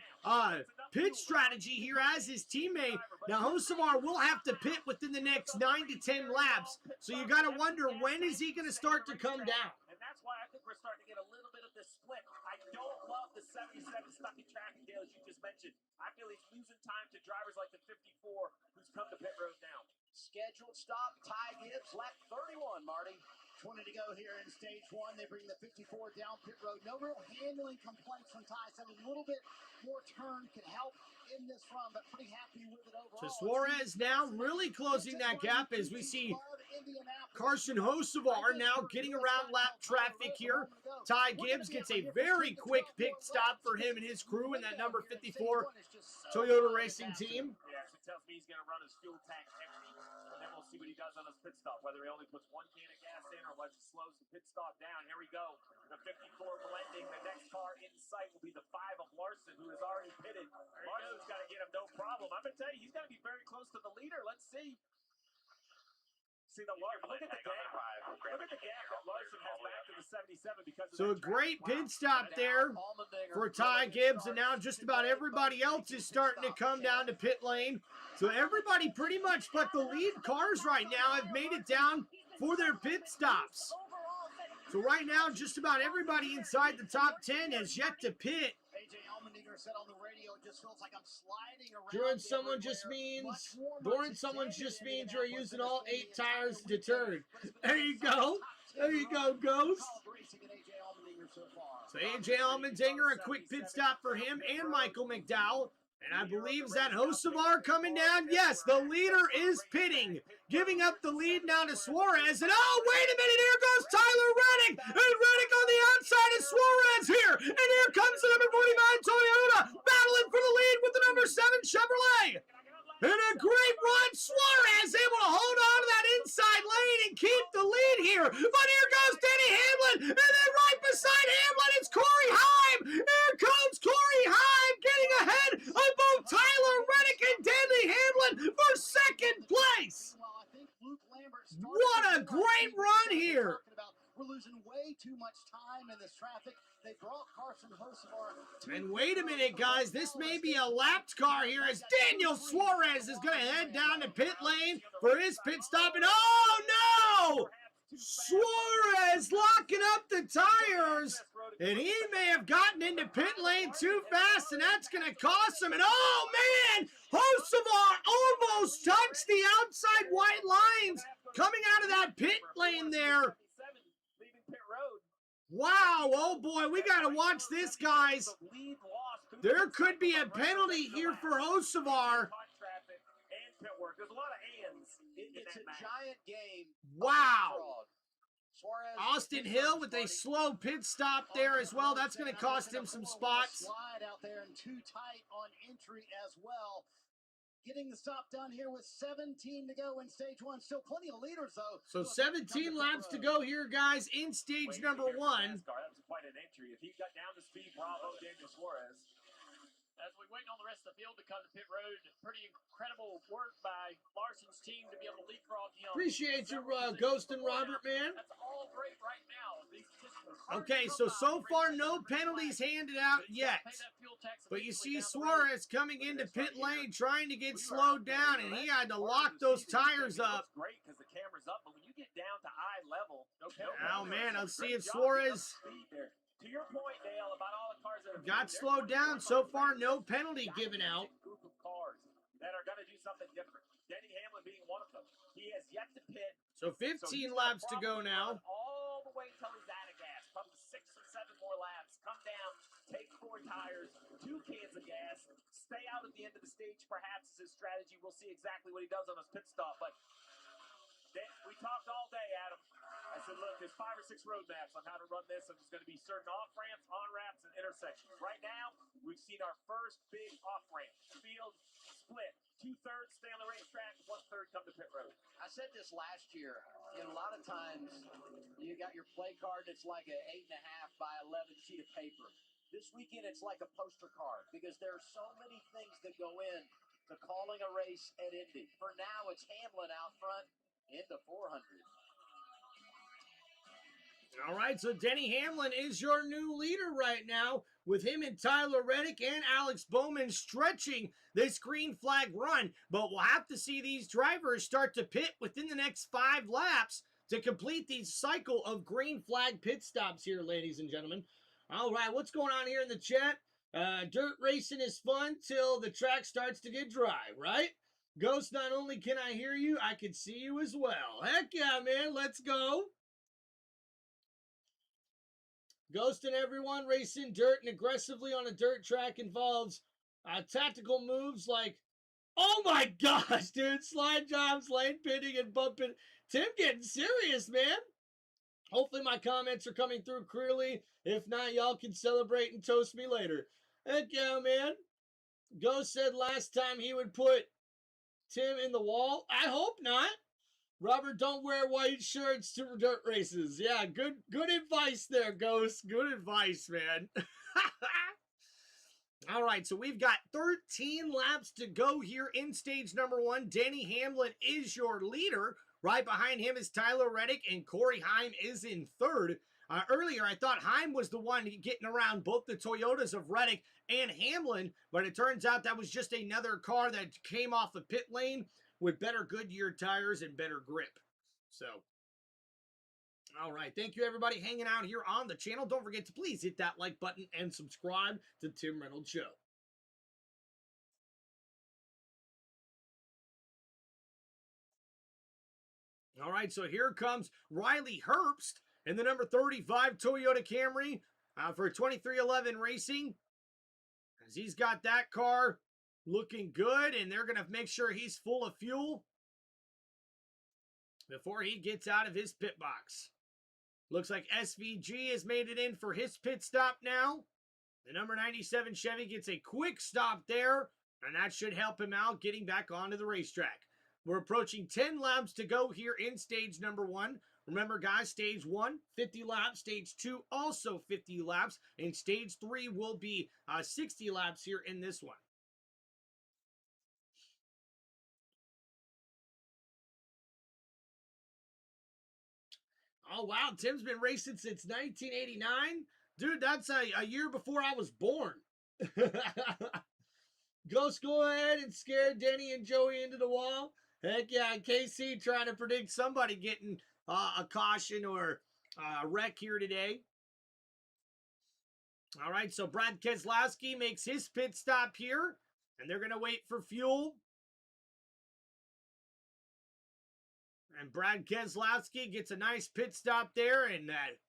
pit strategy here as his teammate. Now, Hocevar will have to pit within the next 9 to 10 laps, so you got to wonder, when is he going to start to come down? And that's why I think we're starting to get a little bit of this split. I don't love the 77 stuck in traffic, Dale, as you just mentioned. I feel he's losing time to drivers like the 54 who's come to pit road now. Scheduled stop, Ty Gibbs, lap 31, Marty. 20 to go here in stage 1. They bring the 54 down pit road. No real handling complaints from Ty. So a little bit more turn can help in this run, but pretty happy with it overall. So Suarez now really closing that gap as we see Carson Hocevar now getting around lap traffic here. Ty Gibbs gets a very quick pit stop for him and his crew in that number 54 Toyota Racing team. He actually tells me he's going to run his fuel tank empty, and then we'll see what he does on his pit stop, whether he only puts 1 can of gas in or whether he slows the pit stop down. Here we go. The 54 blending. The next car in sight will be the 5 of Larson, who is already pitted. Larson's got to get him no problem. I'm going to tell you, he's going to be very close to the leader. Let's see. See the Larson. Look at the gap. Look at the gap that Larson has back to the 77 because of So a great pit stop there for Ty Gibbs, and now just about everybody else is starting to come down to pit lane. So everybody pretty much but the lead cars right now have made it down for their pit stops. So right now, just about everybody inside the top 10 has yet to pit. AJ Allmendinger said on the radio, it just feels like I'm sliding around. During someone just means you're using all 8 tires to turn. There you go. There you go, Ghost. So AJ Allmendinger, a quick pit stop for him and Michael McDowell. And I believe that Hocevar coming down. Yes, the leader is pitting, giving up the lead now to Suarez. And oh, wait a minute, here goes Tyler Reddick. And Reddick on the outside of Suarez here. And here comes the number 49 Toyota, battling for the lead with the number 7 Chevrolet. And a great run. Suarez able to hold on to that inside lane and keep the lead here. But here goes Denny Hamlin. And then right beside Hamlin, it's Corey Heim. Here comes Corey Heim getting ahead of both Tyler Reddick and Denny Hamlin for second place. What a great run here. We're losing way too much time in this traffic. They brought Carson Hocevar. And wait a minute, guys. This may be a lapped car here as Daniel Suarez is going to head down to pit lane for his pit stop. And oh, no! Suarez locking up the tires. And he may have gotten into pit lane too fast, and that's going to cost him. And oh, man! Hocevar almost touched the outside white lines coming out of that pit lane there. Wow, oh boy, we got to watch this, guys. There could be a penalty here for Hocevar. There's a lot of hands. It's a giant game. Wow. Austin Hill with a slow pit stop there as well. That's going to cost him some spots. Slide out there and too tight on entry as well. Getting the stop done here with 17 to go in stage 1. Still plenty of leaders, though. So 17 laps to go here, guys, in stage number 1. That was quite an entry. If he got down to speed, bravo, Daniel Suarez. as we wait on the rest of the field to come to pit road, pretty incredible work by Larson's team to be able to leapfrog him. Appreciate you, Ghost and Robert, man. That's all great right now. Okay, so far no penalties handed out yet. But you see Suarez coming into pit lane trying to get slowed down, and he had to lock those tires up. Great because the camera's up, but when you get down to eye level, Oh man, I'll see if Suarez to your point, Dale, about all the cars that have got slowed down. So far, no penalty given out. Group of cars that are going to do something different. Denny Hamlin being one of them. He has yet to pit. So 15 laps to go now. All the way until he's out of gas. Come 6 or 7 more laps. Come down, take 4 tires, 2 cans of gas, stay out at the end of the stage. Perhaps is his strategy. We'll see exactly what he does on his pit stop. But we talked all day, Adam. I said, look, there's 5 or 6 road maps on how to run this, and there's going to be certain off-ramps, on-ramps, and intersections. Right now, we've seen our first big off-ramp. Field split. 2/3 stay on the racetrack, 1/3 come to pit road. I said this last year. A lot of times, you got your play card that's like an 8.5 by 11 sheet of paper. This weekend, it's like a poster card because there are so many things that go in to calling a race at Indy. For now, it's Hamlin out front in the 400. All right, so Denny Hamlin is your new leader right now, with him and Tyler Reddick and Alex Bowman stretching this green flag run. But we'll have to see these drivers start to pit within the next 5 laps to complete the cycle of green flag pit stops here, ladies and gentlemen. All right, what's going on here in the chat? Dirt racing is fun till the track starts to get dry, right? Ghost, not only can I hear you, I can see you as well. Heck yeah, man, let's go. Ghost and everyone, racing dirt and aggressively on a dirt track involves tactical moves like, oh my gosh, dude, slide jobs, lane pitting, and bumping. Tim getting serious, man. Hopefully my comments are coming through clearly. If not, y'all can celebrate and toast me later. Heck yeah, man. Ghost said last time he would put Tim in the wall. I hope not. Robert, don't wear white shirts to dirt races. Yeah, good advice there, Ghost. Good advice, man. All right, so we've got 13 laps to go here in stage number 1. Denny Hamlin is your leader. Right behind him is Tyler Reddick, and Corey Heim is in 3rd. Earlier, I thought Heim was the one getting around both the Toyotas of Reddick and Hamlin, but it turns out that was just another car that came off the pit lane with better Goodyear tires and better grip. So, all right. Thank you, everybody, hanging out here on the channel. Don't forget to please hit that like button and subscribe to Tim Reynolds Show. All right, so here comes Riley Herbst in the number 35 Toyota Camry for 2311 Racing. As he's got that car looking good, and they're going to make sure he's full of fuel before he gets out of his pit box. Looks like SVG has made it in for his pit stop now. The number 97 Chevy gets a quick stop there, and that should help him out getting back onto the racetrack. We're approaching 10 laps to go here in stage number 1. Remember, guys, stage 1, 50 laps. Stage 2, also 50 laps. And stage 3 will be 60 laps here in this one. Oh, wow. Tim's been racing since 1989. Dude, that's a year before I was born. Ghost, go ahead and scare Denny and Joey into the wall. Heck yeah, KC trying to predict somebody getting a caution or a wreck here today. All right, so Brad Keselowski makes his pit stop here, and they're going to wait for fuel. And Brad Keselowski gets a nice pit stop there, and that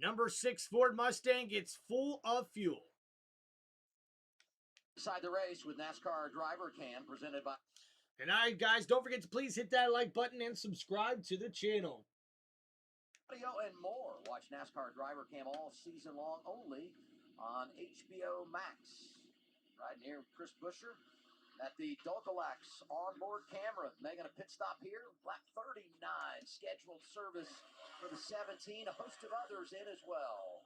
number 6 Ford Mustang gets full of fuel. Inside the race with NASCAR Driver Cam presented by... And all right, guys, don't forget to please hit that like button and subscribe to the channel. Audio and more. Watch NASCAR Driver Cam all season long only on HBO Max. Right near Chris Buescher at the Dulcolax onboard camera. Making a pit stop here. Lap 39. Scheduled service for the 17. A host of others in as well.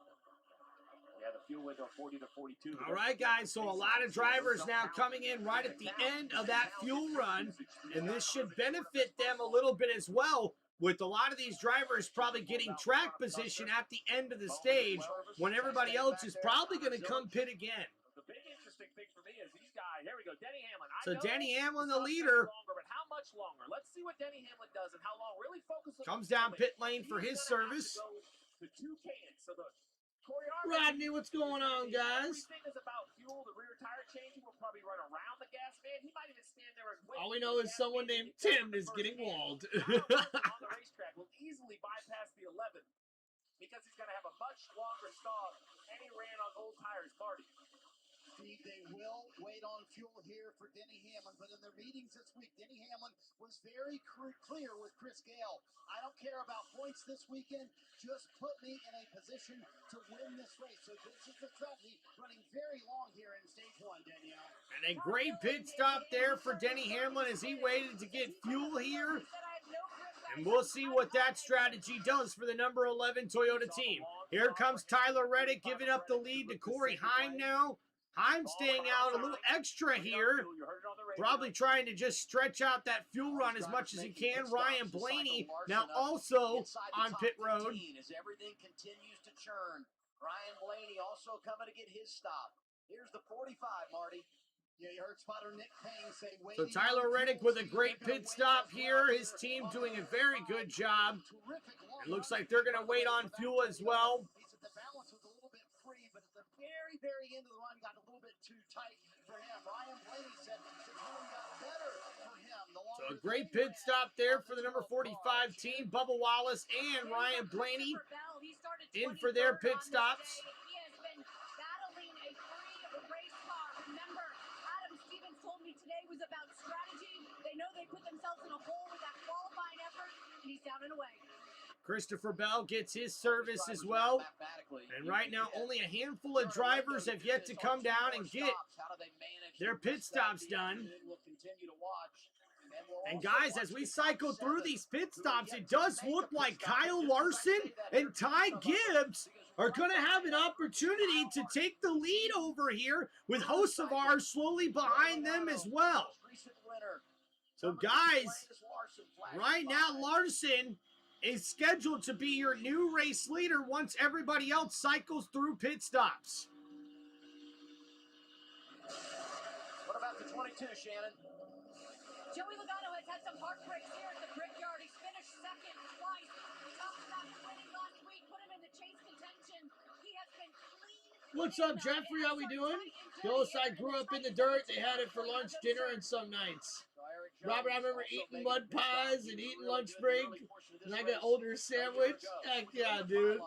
Yeah, the fuel window 40 to 42. All right, guys, so a lot of drivers now coming in right at the end of that fuel run, and this should benefit them a little bit as well, with a lot of these drivers probably getting track position at the end of the stage when everybody else is probably going to come pit again. The big interesting thing for me is these guys. Here we go, Denny Hamlin. So Denny Hamlin, the leader, longer, but how much longer? Let's see what Denny Hamlin does and how long. Really focus on comes down pit lane for his service. The 2 cans. So the Corey Rodney, what's going on, guys? Everything is about fuel. The rear tire changing will probably run around the gas fan. He might even stand there and wait. All we know is someone named Tim is getting walled. On the racetrack will easily bypass the 11 because he's going to have a much longer stall, and he ran on old tires, Marty. Steve, they will wait on fuel here for Denny Hamlin, but in their meetings this week, Denny Hamlin was very clear with Chris Gale. I don't care about points this weekend. Just put me in a position to win this race. So this is the strategy, running very long here in stage 1, Danielle. And a great pit stop there for Denny Hamlin as he waited to get fuel here. And we'll see what that strategy does for the number 11 Toyota team. Here comes Tyler Reddick giving up the lead to Corey Heim now. Heim staying out a little extra here, probably trying to just stretch out that fuel run as much as he can. Ryan Blaney now also on pit road. As everything continues to churn, Ryan Blaney also coming to get his stop. Here's the 45, Marty. Yeah, you heard spotter Nick Payne say, so Tyler Reddick with a great pit stop here. His team doing a very good job. It looks like they're going to wait on fuel as well. He said the balance was a little bit free, but at the very end of the run got a little bit too tight for him. Ryan Blaney said the time got better for him. So a great pit stop there for the number 45 team. Bubba Wallace and Ryan Blaney in for their pit stops. He has been battling a free race car. Remember, Adam Stevens told me today was about strategy. They know they put themselves in a hole with that qualifying effort, and he's down and away. Christopher Bell gets his service as well. And right now, only a handful of drivers have yet to come down and get their pit stops done. And guys, as we cycle through these pit stops, it does look like Kyle Larson and Ty Gibbs are going to have an opportunity to take the lead over here, with Hocevar slowly behind them as well. So guys, right now Larson is scheduled to be your new race leader once everybody else cycles through pit stops. What about the 22, Shannon? Joey Logano has had some heartbreaks here at the Brickyard. He's finished second twice. We talked about his winning last week, put him in the chase contention. He has been clean. What's up, Jeffrey? How we doing? Ghost, I grew up in the dirt. They had it for lunch, dinner, and some nights. Robert, I remember eating mud pies and eating lunch break, and I got older sandwich. Heck yeah, dude.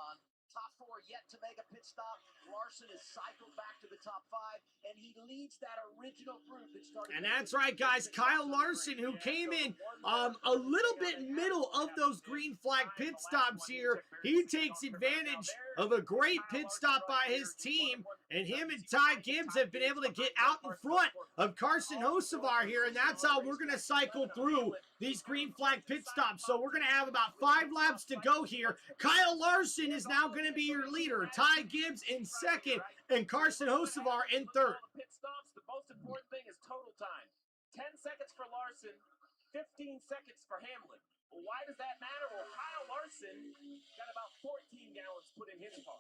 Top 4 yet to make a pit stop. Larson has cycled back to the top 5, and he leads that original group that started. And that's right, guys. Kyle Larson, who came in a little bit middle of those green flag pit stops here, he takes advantage of a great pit stop by his team, and him and Ty Gibbs have been able to get out in front of Carson Hocevar here, and that's how we're going to cycle through these green flag pit stops. So we're going to have about 5 laps to go here. Kyle Larson is now going to be your leader. Ty Gibbs in second, and Carson Hocevar in third. Pit stops, the most important thing is total time. 10 seconds for Larson, 15 seconds for Hamlin. Well, why does that matter? Well, Kyle Larson got about 14 gallons put in his car.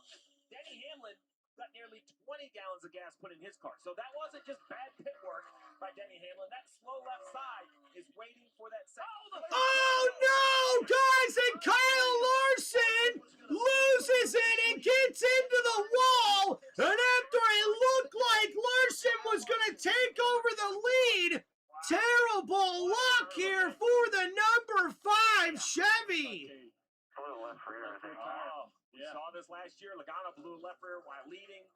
Denny Hamlin got nearly 20 gallons of gas put in his car. So that wasn't just bad pit work by Denny Hamlin. That slow left side is waiting for that second. Oh no, guys, and Kyle Larson loses it and gets into the wall. And after it looked like Larson was going to take over the lead, terrible luck here for the number 5 Chevy. We saw this last year. Logano blew a left rear while leading.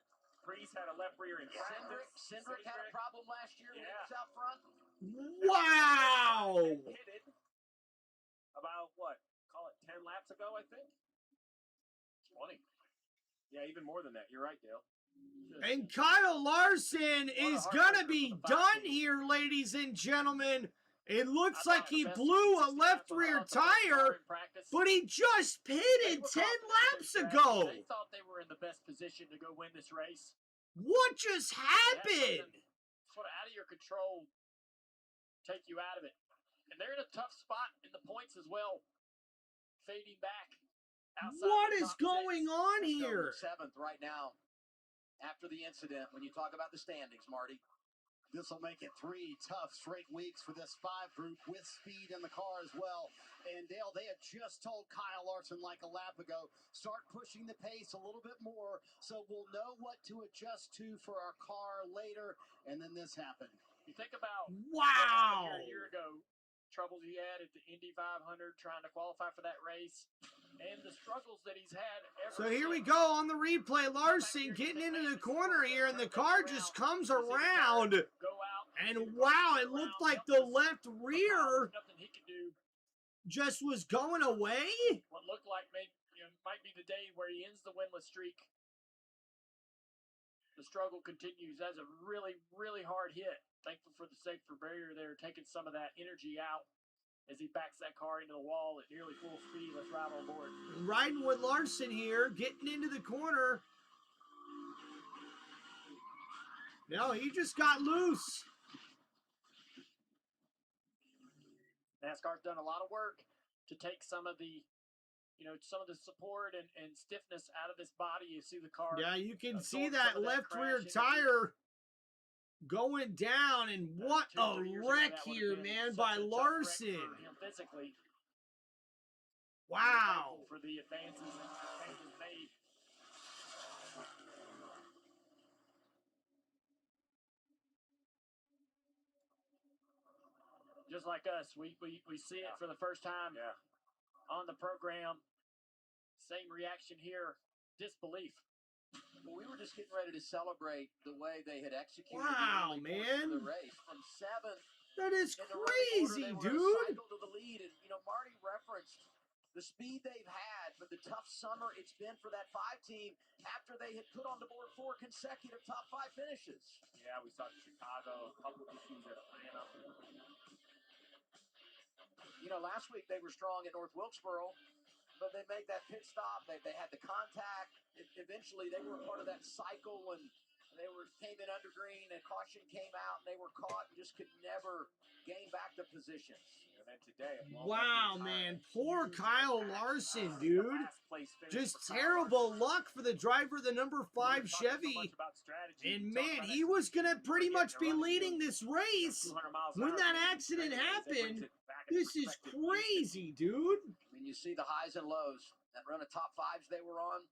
Priest had a left rear in practice. Cindric had a problem last year when he was out front. Wow. Hit it about, what, call it 10 laps ago, I think? 20. Yeah, even more than that. You're right, Dale. And Kyle Larson is going to be done here, ladies and gentlemen. It looks I like thought he the best blew a consistent left lap rear on the best car tire, in practice. but he just They pitted were 10 confident laps in their strategy. ago. They thought they were in the best position to go win this race. What just They had happened? something sort of out of your control take you out of it. And they're in a tough spot in the points as well, fading back. What is going on Let's go here? to 7th right now after the incident when you talk about the standings, Marty. This will make it 3 tough straight weeks for this 5 group with speed in the car as well. And Dale, they had just told Kyle Larson like a lap ago, start pushing the pace a little bit more so we'll know what to adjust to for our car later. And then this happened. You think about Wow. what happened here a year ago, troubles he had at the Indy 500 trying to qualify for that race, and the struggles that he's had ever So here we since. go on the replay. Larson getting into the corner here, and the car just comes around. Go out, And wow, it looked like the left rear nothing he could do. just was going away. What looked like might be the day where he ends the winless streak. The struggle continues. That's a really, really hard hit. Thankful for the safety barrier there, taking some of that energy out as he backs that car into the wall at nearly full speed. Let's ride on board. Riding with Larson here, getting into the corner. No, he just got loose. NASCAR's done a lot of work to take some of the support and stiffness out of this body. You see the car. Yeah, you can see absorb that some of that left rear crash energy. tire going down, and what 2 a 3 years ago, wreck that would've here, been man, such by a tough wreck Larson. for him physically. Wow. Thankful for the advances and changes made. Just like us, we see it for the first time on the program. Same reaction here, disbelief. Well, we were just getting ready to celebrate the way they had executed Wow, the early portion of man. the race. From 7th That is in the running crazy, order, they were dude. cycle to the lead. And, Marty referenced the speed they've had, but the tough summer it's been for that 5 team after they had put on the board 4 consecutive top 5 finishes. Yeah, we saw Chicago, a couple of issues at Atlanta. Last week they were strong at North Wilkesboro, but they made that pit stop. They had the contact. Eventually, they were a part of that cycle when they came in under green and caution came out, and they were caught and just could never gain back the positions. And then today, Wow, man. Poor Kyle Larson, dude. Just terrible luck for the driver of the number 5 Chevy. And man, he was going to pretty much be leading this race when that accident happened. This is crazy, dude. You see the highs and lows. That run of top 5s they were on.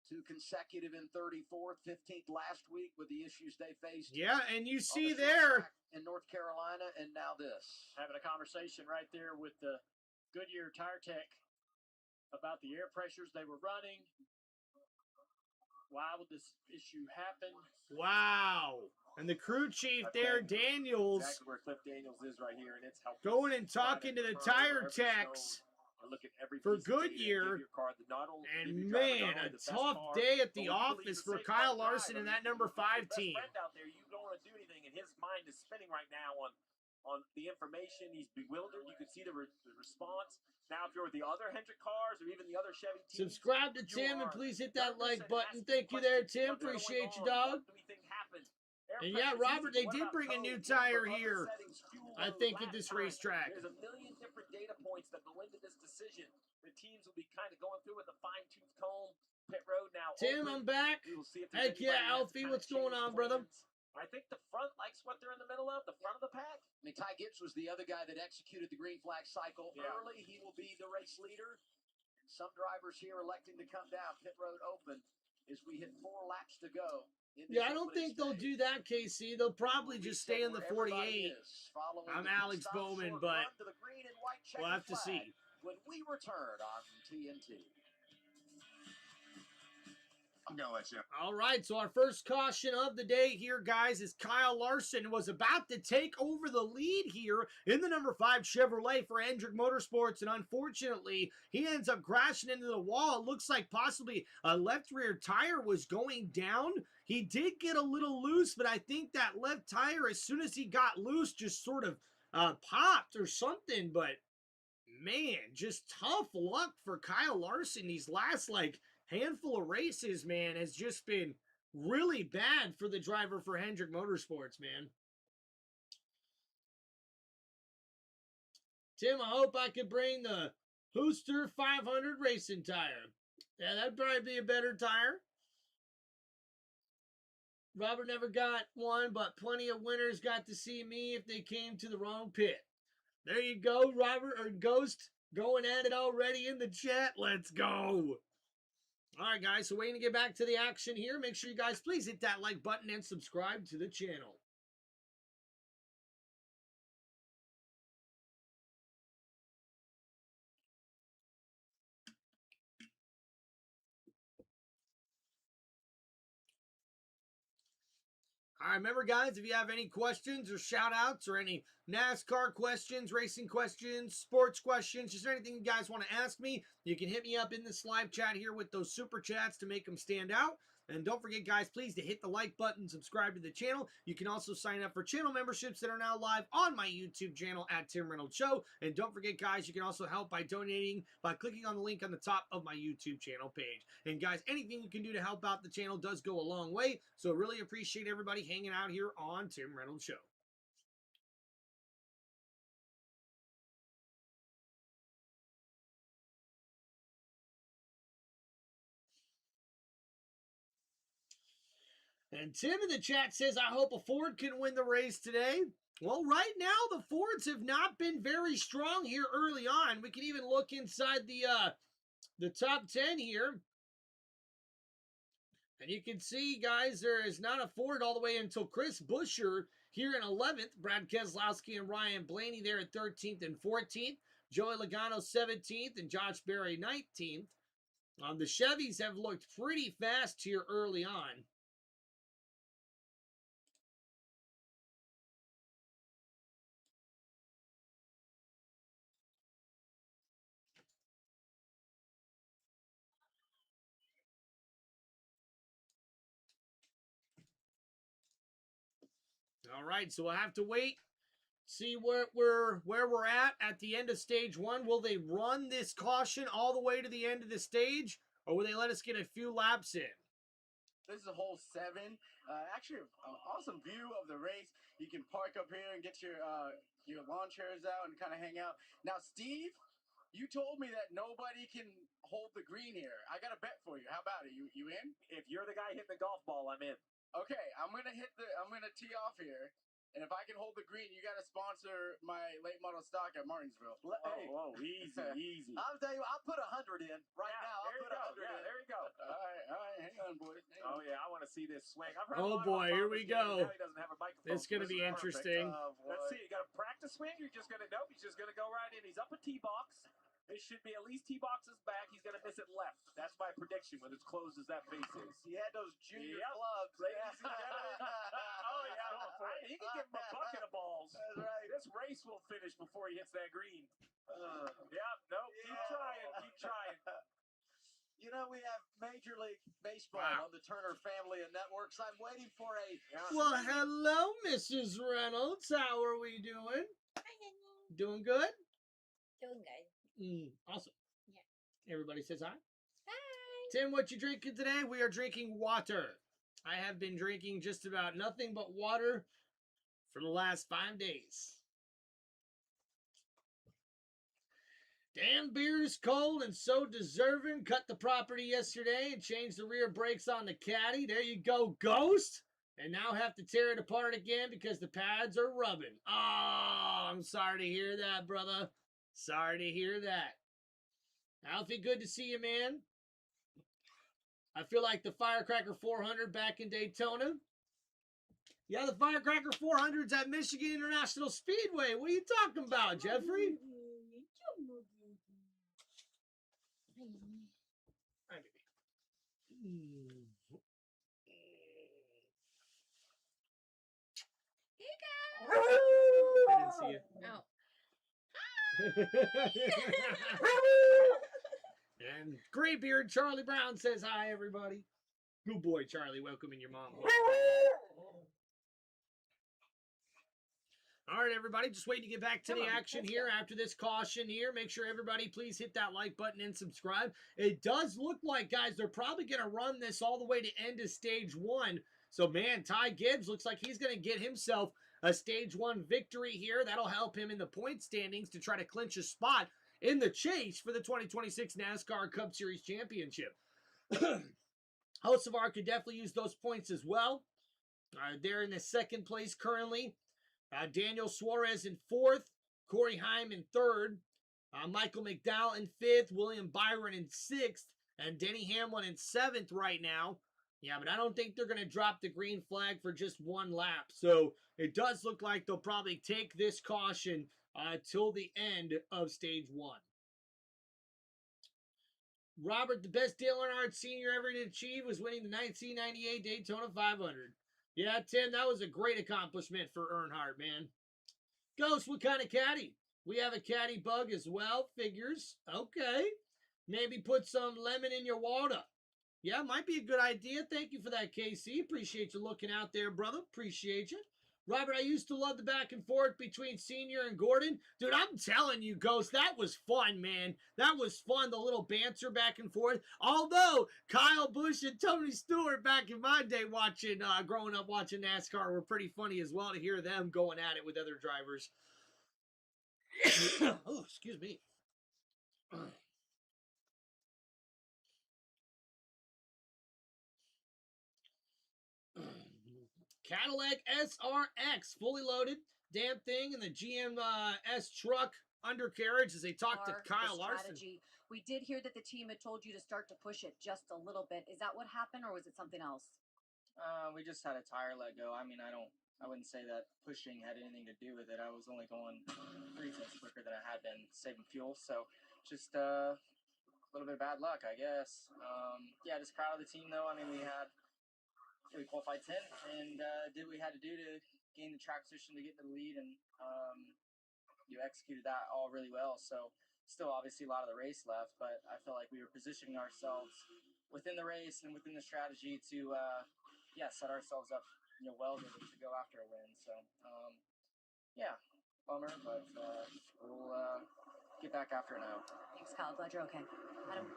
2 consecutive in 34th, 15th last week with the issues they faced. Yeah, and you see the there. in North Carolina, and now this. Having a conversation right there with the Goodyear Tire Tech about the air pressures they were running. Why would this issue happen? Wow. And the crew chief there, Daniels, exactly where Cliff Daniels is right here, and it's helping. going and talking to the tire techs for Goodyear. And man, a tough day at the office for Kyle Larson and that number 5 team. Out there, you don't want to do anything, and his mind is spinning right now on the information. He's bewildered. You can see the response. Now, if you're with the other Hendrick cars or even the other Chevy teams, Subscribe to Tim and please hit that like button. Thank you there, Tim. Appreciate you, dog. What do we think happened? And yeah, Robert, they did bring a new tire here, I think, at this racetrack. There's a million different data points that go into this decision. The teams will be kind of going through with a fine-tooth comb. Pit road now. Tim, I'm back. We will see if Heck yeah, Alfie, what's going on, brother? I think the front likes what they're in the middle of, the front of the pack. Ty Gibbs was the other guy that executed the green flag cycle early. He will be the race leader. Some drivers here electing to come down. Pit road open as we hit 4 laps to go. Yeah, I don't think they'll do that, KC. They'll probably just stay in the 48. I'm Alex Bowman, but we'll have to see. When we return on TNT. I'm going to let you. All right, so our first caution of the day here, guys, is Kyle Larson was about to take over the lead here in the number 5 Chevrolet for Hendrick Motorsports, and unfortunately, he ends up crashing into the wall. It looks like possibly a left rear tire was going down. He did get a little loose, but I think that left tire, as soon as he got loose, just sort of popped or something, but man, just tough luck for Kyle Larson. These last like handful of races, man, has just been really bad for the driver for Hendrick Motorsports, man. Tim, I hope I could bring the Hooster 500 racing tire. Yeah, that'd probably be a better tire. Robert never got one, but plenty of winners got to see me if they came to the wrong pit. There you go, Robert, or Ghost, going at it already in the chat. Let's go. All right, guys, so waiting to get back to the action here. Make sure you guys please hit that like button and subscribe to the channel. All right, remember, guys, if you have any questions or shout-outs or any NASCAR questions, racing questions, sports questions, just anything you guys want to ask me, you can hit me up in this live chat here with those super chats to make them stand out. And don't forget, guys, please to hit the like button, subscribe to the channel. You can also sign up for channel memberships that are now live on my YouTube channel at Tim Reynolds Show. And don't forget, guys, you can also help by donating by clicking on the link on the top of my YouTube channel page. And guys, anything you can do to help out the channel does go a long way. So really appreciate everybody hanging out here on Tim Reynolds Show. And Tim in the chat says, I hope a Ford can win the race today. Well, right now, the Fords have not been very strong here early on. We can even look inside the top 10 here. And you can see, guys, there is not a Ford all the way until Chris Buescher here in 11th. Brad Keselowski and Ryan Blaney there at 13th and 14th. Joey Logano 17th and Josh Berry 19th. The Chevys have looked pretty fast here early on. All right, so we'll have to wait, see where we're at the end of stage one. Will they run this caution all the way to the end of the stage, or will they let us get a few laps in? This is hole 7. Actually, an awesome view of the race. You can park up here and get your lawn chairs out and kind of hang out. Now, Steve, you told me that nobody can hold the green here. I got a bet for you. How about it? You in? If you're the guy hitting the golf ball, I'm in. Okay, I'm gonna tee off here, and if I can hold the green, you gotta sponsor my late model stock at Martinsville. Hey. Whoa, easy, easy. I'll tell you, I'll put 100 in right now. I'll put 100 in. There you go. All right, hang on, boys. Oh yeah, I want to see this swing. I've heard Oh boy, here we go. Now he doesn't have a microphone. It's gonna be interesting. Let's see. You got a practice swing. You're just gonna nope. He's just gonna go right in. He's up a tee box. It should be at least tee boxes back. He's gonna miss it left. That's my prediction when it's closed as that face is. He had those junior Yep. clubs. Ladies and gentlemen. Oh yeah. He can give him a bucket of balls. That's right. This race will finish before he hits that green. Keep trying. You know, we have Major League Baseball on the Turner Family of Networks. I'm waiting for a... Well, hello, Mrs. Reynolds. How are we doing? Doing good? Doing good. Awesome. Yeah. Everybody says hi. Hi. Tim, what you drinking today? We are drinking water. I have been drinking just about nothing but water for the last 5 days. Damn beer is cold and so deserving. Cut the property yesterday and changed the rear brakes on the caddy. There you go, Ghost. And now have to tear it apart again because the pads are rubbing. Oh, I'm sorry to hear that, brother. Sorry to hear that. Alfie, good to see you, man. I feel like the Firecracker 400 back in Daytona. Yeah, the Firecracker 400's at Michigan International Speedway. What are you talking about, Jeffrey? Hi, baby. Hey guys. I didn't see it. Oh. And Graybeard Charlie Brown says hi, everybody. Good boy, Charlie. Welcoming your mom. All right, everybody, just waiting to get back to the action here after this caution here. Make sure everybody please hit that like button and subscribe. It does look like, guys, they're probably going to run this all the way to end of stage 1. So, man, Ty Gibbs looks like he's going to get himself a stage 1 victory here. That'll help him in the point standings to try to clinch a spot in the chase for the 2026 NASCAR Cup Series Championship. Hocevar could definitely use those points as well. They're in the second place currently. Daniel Suarez in 4th, Corey Heim in 3rd, Michael McDowell in 5th, William Byron in 6th, and Denny Hamlin in 7th right now. Yeah, but I don't think they're going to drop the green flag for just one lap. So it does look like they'll probably take this caution till the end of stage 1. Robert, the best Dale Earnhardt Sr. ever to achieve was winning the 1998 Daytona 500. Yeah, Tim, that was a great accomplishment for Earnhardt, man. Ghost, what kind of caddy? We have a caddy bug as well. Figures. Okay. Maybe put some lemon in your water. Yeah, might be a good idea. Thank you for that, KC. Appreciate you looking out there, brother. Appreciate you. Robert, I used to love the back and forth between Senior and Gordon. Dude, I'm telling you, Ghost, that was fun, man. That was fun, the little banter back and forth. Although, Kyle Busch and Tony Stewart back in my day growing up watching NASCAR were pretty funny as well to hear them going at it with other drivers. Oh, excuse me. Cadillac SRX, fully loaded. Damn thing, and the GMS truck undercarriage as they talk to Kyle Larson. We did hear that the team had told you to start to push it just a little bit. Is that what happened, or was it something else? We just had a tire let go. I mean, I wouldn't say that pushing had anything to do with it. I was only going 3 tenths quicker than I had been saving fuel. So just a little bit of bad luck, I guess. Yeah, just proud of the team, though. I mean, we qualified 10th and did what we had to do to gain the track position to get to the lead, and you executed that all really well. So still obviously a lot of the race left, but I felt like we were positioning ourselves within the race and within the strategy to set ourselves up well to go after a win. So yeah, bummer, but we'll get back after it now. Thanks, Kyle. Glad you're okay. Adam.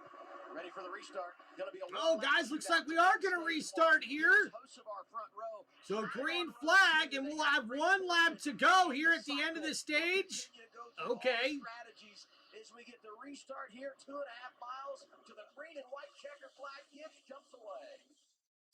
Ready for the restart. Gonna be Oh, guys, looks like we are going to restart here. So green flag, and we'll have 1 lap to go here at the end of the stage. Okay. As we get the restart here, 2.5 miles to the green and white checker flag. Gibbs jumps away.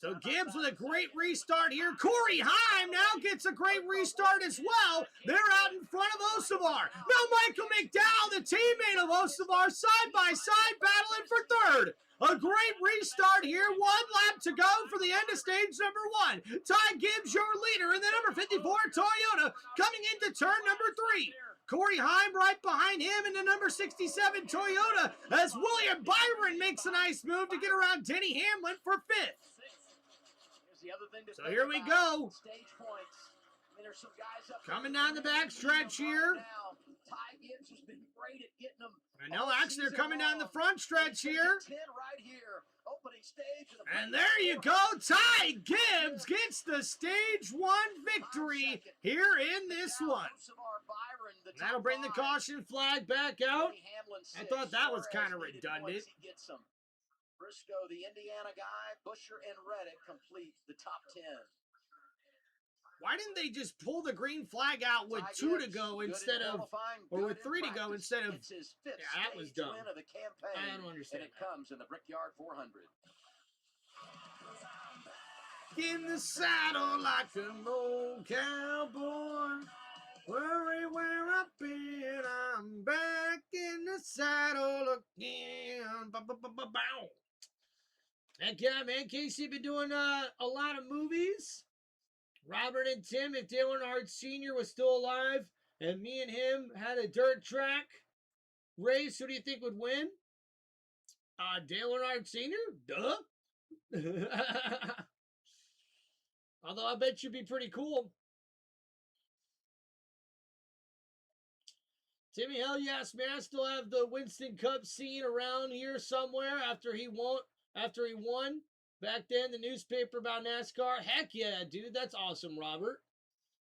So Gibbs with a great restart here. Corey Heim now gets a great restart as well. They're out in front of Osavar. Now Michael McDowell, the teammate of Osavar, side by side battling for 3rd. A great restart here. 1 lap to go for the end of stage number 1. Ty Gibbs, your leader in the number 54 Toyota, coming into turn number 3. Corey Heim right behind him in the number 67 Toyota as William Byron makes a nice move to get around Denny Hamlin for 5th. So here we go. Coming down the back stretch here. And no, actually, they're coming down the front stretch here. And there you go. Ty Gibbs gets the stage 1 victory here in this one. That'll bring the caution flag back out. I thought that was kind of redundant. Briscoe, the Indiana guy, Busher, and Reddick complete the top 10. Why didn't they just pull the green flag out with 2 to go instead of, or with 3 to go instead of, yeah, that was dumb. I don't understand. And it comes in the Brickyard 400. In the saddle like an old cowboy. Worry where I've been, I'm back in the saddle again. Bow. Heck yeah, man. Casey been doing a lot of movies. Robert and Tim, if Dale Earnhardt Sr. was still alive and me and him had a dirt track race, who do you think would win? Dale Earnhardt Sr.? Duh. Although I bet you'd be pretty cool. Timmy, hell yes, man. I still have the Winston Cup scene around here somewhere after he won back then, the newspaper about NASCAR. Heck yeah, dude. That's awesome, Robert.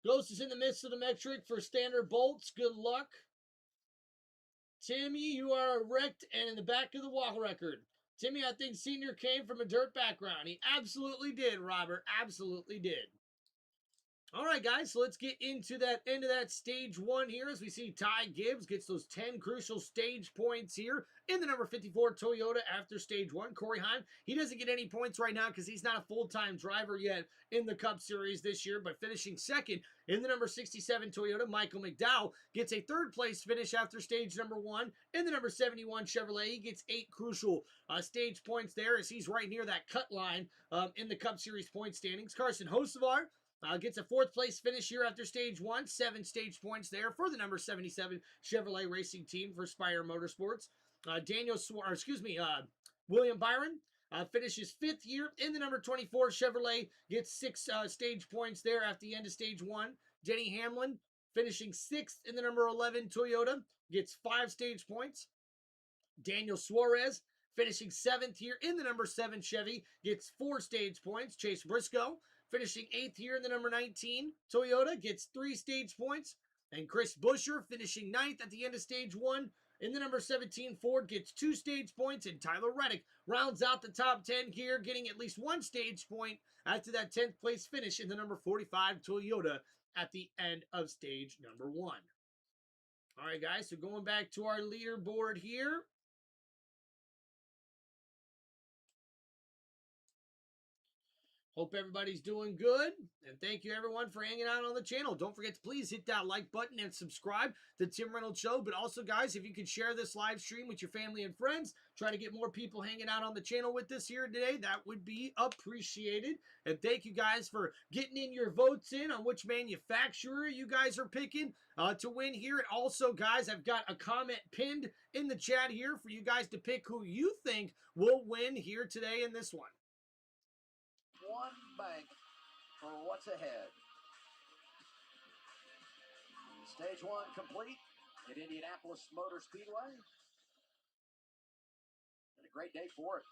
Ghost is in the midst of the metric for standard bolts. Good luck. Timmy, you are wrecked and in the back of the walk record. Timmy, I think Senior came from a dirt background. He absolutely did, Robert. Absolutely did. All right, guys, so let's get into that end of that stage one here as we see Ty Gibbs gets those 10 crucial stage points here in the number 54 Toyota after stage one. Corey Heim, he doesn't get any points right now because he's not a full-time driver yet in the Cup Series this year, but finishing second in the number 67 Toyota, Michael McDowell gets a third-place finish after stage number one. In the number 71 Chevrolet, he gets 8 crucial stage points there as he's right near that cut line in the Cup Series point standings. Carson Hocevar gets a 4th place finish here after stage one. 7 stage points there for the number 77 Chevrolet Racing Team for Spire Motorsports. William Byron finishes 5th here in the number 24 Chevrolet. Gets 6 stage points there at the end of stage one. Denny Hamlin finishing 6th in the number 11 Toyota. Gets 5 stage points. Daniel Suarez finishing 7th here in the number 7 Chevy. Gets 4 stage points. Chase Briscoe finishing 8th here in the number 19 Toyota, gets 3 stage points. And Chris Buescher finishing 9th at the end of stage one in the number 17 Ford, gets 2 stage points. And Tyler Reddick rounds out the top 10 here, getting at least 1 stage point after that 10th place finish in the number 45 Toyota at the end of stage number one. All right, guys, so going back to our leaderboard here. Hope everybody's doing good, and thank you everyone for hanging out on the channel. Don't forget to please hit that like button and subscribe to Tim Reynolds Show. But also, guys, if you could share this live stream with your family and friends, try to get more people hanging out on the channel with us here today, that would be appreciated. And thank you guys for getting in your votes in on which manufacturer you guys are picking to win here. And also, guys, I've got a comment pinned in the chat here for you guys to pick who you think will win here today in this one. One bank for what's ahead. Stage one complete at Indianapolis Motor Speedway. And a great day for it.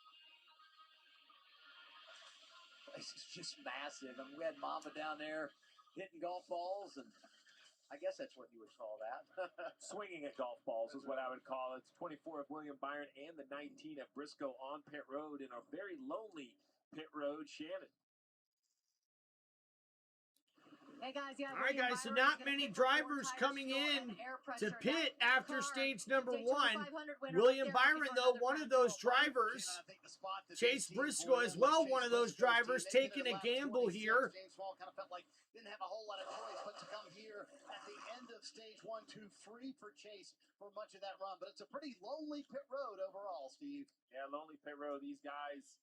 Place is just massive. I mean, we had Mamba down there hitting golf balls, and I guess that's what you would call that. Swinging at golf balls is what I would call it. It's 24 of William Byron and the 19 of Briscoe on pit road in a very lonely pit road. Shannon. Hey guys, yeah. All right, guys, so not many drivers coming in to pit after stage number one. William Byron, though, one of those drivers. Chase Briscoe as well, one of those drivers, taking a gamble here. Kind of felt like didn't have a whole lot of choice but to come here at the end of stage one to free for Chase for much of that run. But it's a pretty lonely pit road overall, Steve. Yeah, lonely pit road. These guys,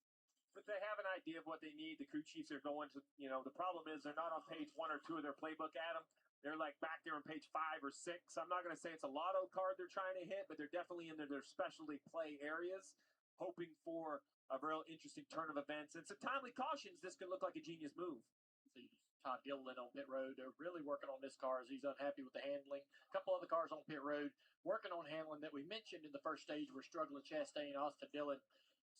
but they have an idea of what they need. The crew chiefs are going to, the problem is they're not on page 1 or 2 of their playbook, Adam. They're like back there on page 5 or 6. I'm not going to say it's a lotto card they're trying to hit, but they're definitely in their specialty play areas, hoping for a real interesting turn of events. And some timely cautions, this could look like a genius move. See Todd Gilliland on pit road. They're really working on this car as he's unhappy with the handling. A couple other cars on pit road working on handling that we mentioned in the first stage were struggling. Chastain, Austin Dillon.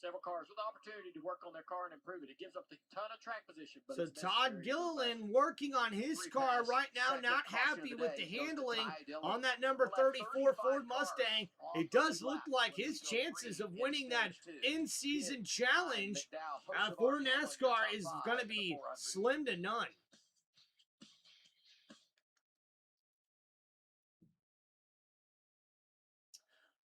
Several cars with the opportunity to work on their car and improve it. It gives up a ton of track position. But so Todd Gilliland working on his car right now, not happy with the handling on that number 34 Ford Mustang. It does look like his chances of winning that in-season challenge for NASCAR is going to be slim to none.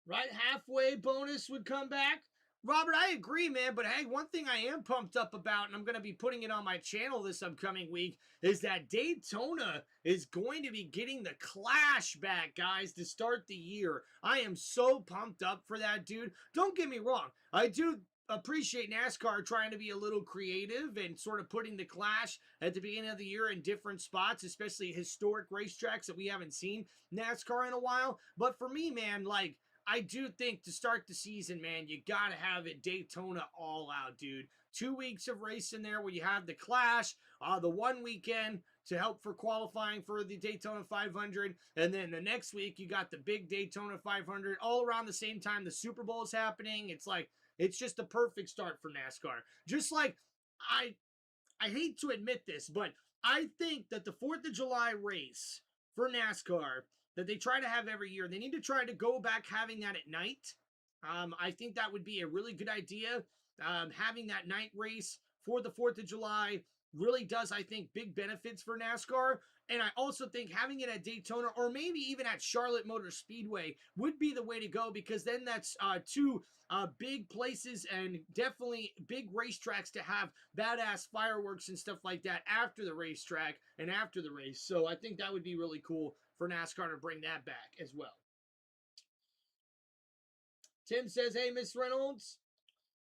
Right halfway bonus would come back. Robert, I agree, man, but hey, one thing I am pumped up about, and I'm going to be putting it on my channel this upcoming week, is that Daytona is going to be getting the Clash back, guys, to start the year. I am so pumped up for that, dude. Don't get me wrong. I do appreciate NASCAR trying to be a little creative and sort of putting the Clash at the beginning of the year in different spots, especially historic racetracks that we haven't seen NASCAR in a while. But for me, man, like, I do think to start the season, man, you got to have it Daytona all out, dude. 2 weeks of racing there where you have the Clash, the one weekend to help for qualifying for the Daytona 500, and then the next week you got the big Daytona 500 all around the same time the Super Bowl is happening. It's like, it's just the perfect start for NASCAR. Just like, I hate to admit this, but I think that the 4th of July race for NASCAR that they try to have every year, they need to try to go back having that at night. I think that would be a really good idea. Having that night race for the 4th of July really does, I think, big benefits for NASCAR. And I also think having it at Daytona or maybe even at Charlotte Motor Speedway would be the way to go, because then that's two big places and definitely big racetracks to have badass fireworks and stuff like that after the racetrack and after the race. So I think that would be really cool for NASCAR to bring that back as well. Tim says, hey, Miss Reynolds,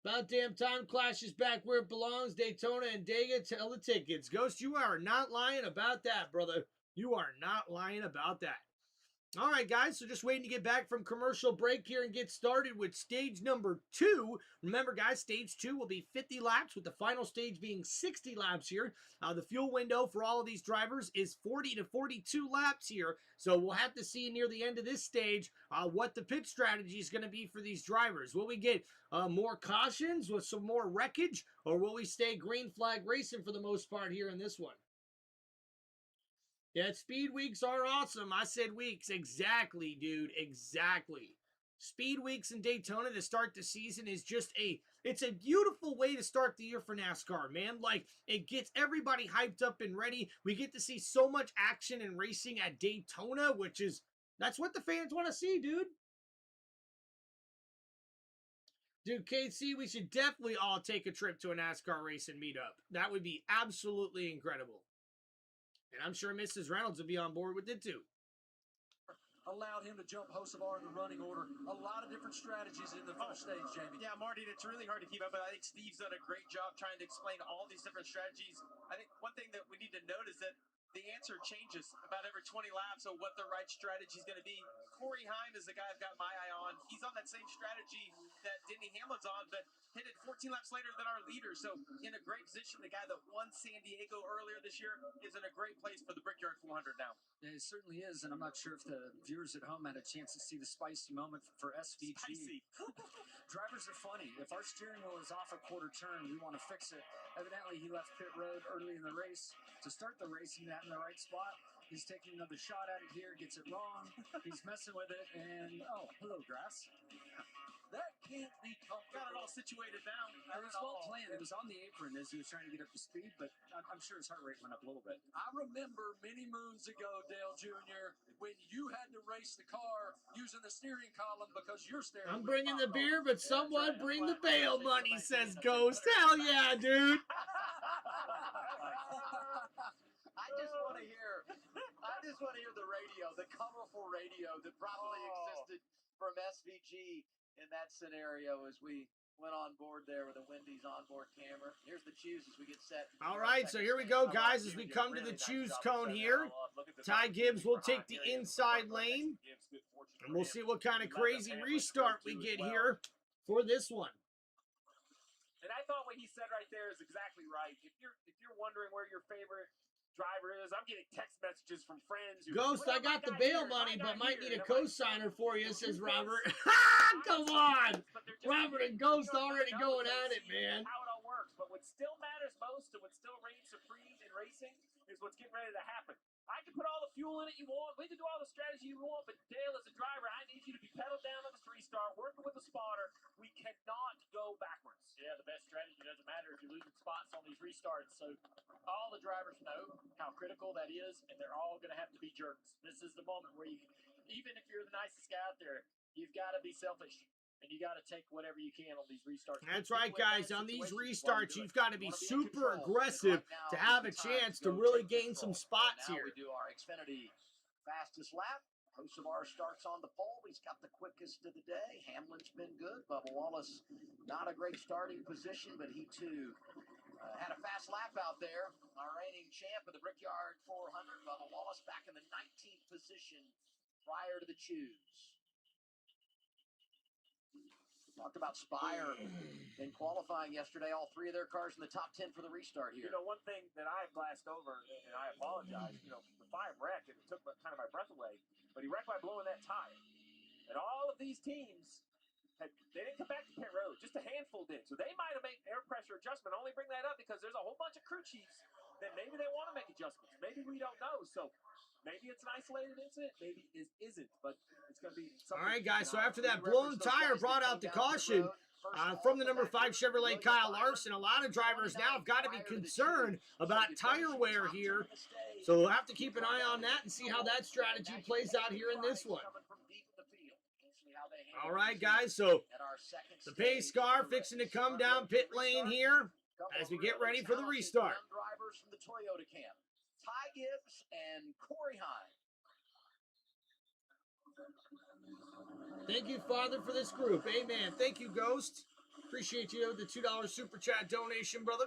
about damn time Clash is back where it belongs. Daytona and Dega, tell the tickets. Ghost, you are not lying about that, brother. You are not lying about that. All right, guys, so just waiting to get back from commercial break here and get started with stage number 2. Remember, guys, stage 2 will be 50 laps, with the final stage being 60 laps here. The fuel window for all of these drivers is 40 to 42 laps here, so we'll have to see near the end of this stage what the pit strategy is going to be for these drivers. Will we get more cautions with some more wreckage, or will we stay green flag racing for the most part here in this one? Yeah, speed weeks are awesome. I said weeks. Exactly, dude. Exactly. Speed weeks in Daytona to start the season is just it's a beautiful way to start the year for NASCAR, man. Like, it gets everybody hyped up and ready. We get to see so much action and racing at Daytona, that's what the fans want to see, dude. Dude, KC, we should definitely all take a trip to a NASCAR race and meet up. That would be absolutely incredible. And I'm sure Mrs. Reynolds would be on board with it too. Allowed him to jump Hocevar in the running order. A lot of different strategies in the first stage, Jamie. Yeah, Marty, it's really hard to keep up, but I think Steve's done a great job trying to explain all these different strategies. I think one thing that we need to note is that the answer changes about every 20 laps of what the right strategy is going to be. Corey Heim is the guy I've got my eye on. He's on that same strategy that Denny Hamlin's on, but hit it 14 laps later than our leader. So in a great position. The guy that won San Diego earlier this year is in a great place for the Brickyard 400 now. It certainly is, and I'm not sure if the viewers at home had a chance to see the spicy moment for SVG. Spicy. Drivers are funny. If our steering wheel is off a quarter turn, we want to fix it. Evidently, he left pit road early in the race to start the race in the right spot. He's taking another shot at it here, gets it wrong. He's messing with it, and oh, hello, grass. That can't be comfortable. Got it all situated now. It was well planned. It was on the apron as he was trying to get up to speed, but I'm sure his heart rate went up a little bit. I remember many moons ago, Dale Jr., when you had to race the car using the steering column because your steering I'm wheel bringing the popped beer, off. but someone bring the bail money, says Ghost. Hell yeah, dude. I just want to hear the radio, the colorful radio that probably existed from SVG in that scenario as we went on board there with a Wendy's onboard camera. Here's the choose as we get set. All right, so here we go, guys, as we come to the choose cone here. Ty Gibbs will take the inside lane, and we'll see what kind of crazy restart we get here for this one. And I thought what he said right there is exactly right. If you're wondering where your favorite driver is, I'm getting text messages from friends. Ghost, I got the bail money, but might need a co-signer for you, says Robert. Come on! Robert and Ghost already going at it, man. How it all works, but what still matters most and what still reigns supreme in racing is what's getting ready to happen. I can put all the fuel in it you want. We can do all the strategy you want, but Dale, as a driver, I need you to be pedaled down on this restart, working with the spotter. We cannot go backwards. Yeah, the best strategy doesn't matter if you're losing spots on these restarts. So all the drivers know how critical that is, and they're all going to have to be jerks. This is the moment where you, even if you're the nicest guy out there, you've got to be selfish. And you got to take whatever you can on these restarts. That's right, guys. On these restarts, you've got to be super aggressive to have a chance to really gain some spots here. We do our Xfinity fastest lap. Hocevar starts on the pole. He's got the quickest of the day. Hamlin's been good. Bubba Wallace, not a great starting position, but he too had a fast lap out there. Our reigning champ of the Brickyard 400, Bubba Wallace, back in the 19th position prior to the choose. Talked about Spire in qualifying yesterday. All three of their cars in the top 10 for the restart here. You know, one thing that I glassed over, and I apologize, you know, the Fire wrecked, and it took kind of my breath away, but he wrecked by blowing that tire. And all of these teams, they didn't come back to pit road. Just a handful did. So they might have made air pressure pressure adjustment. I only bring that up because there's a whole bunch of crew chiefs that maybe they want to make adjustments. Maybe we don't know. So maybe it's an isolated incident. Maybe it isn't. But it's going to be something. All right, guys. So after that blown tire brought out the caution from the number 5 Chevrolet Kyle Larson, a lot of drivers now have got to be concerned about tire wear here. So we'll have to keep an eye on that and see how that strategy plays out here in this one. All right, guys. So the pace car fixing to come down pit lane here as we get ready for the restart. Drivers from the Toyota camp, Ty Gibbs and Corey Hine. Thank you, Father, for this group. Amen. Thank you, Ghost. Appreciate you, the $2 super chat donation, brother.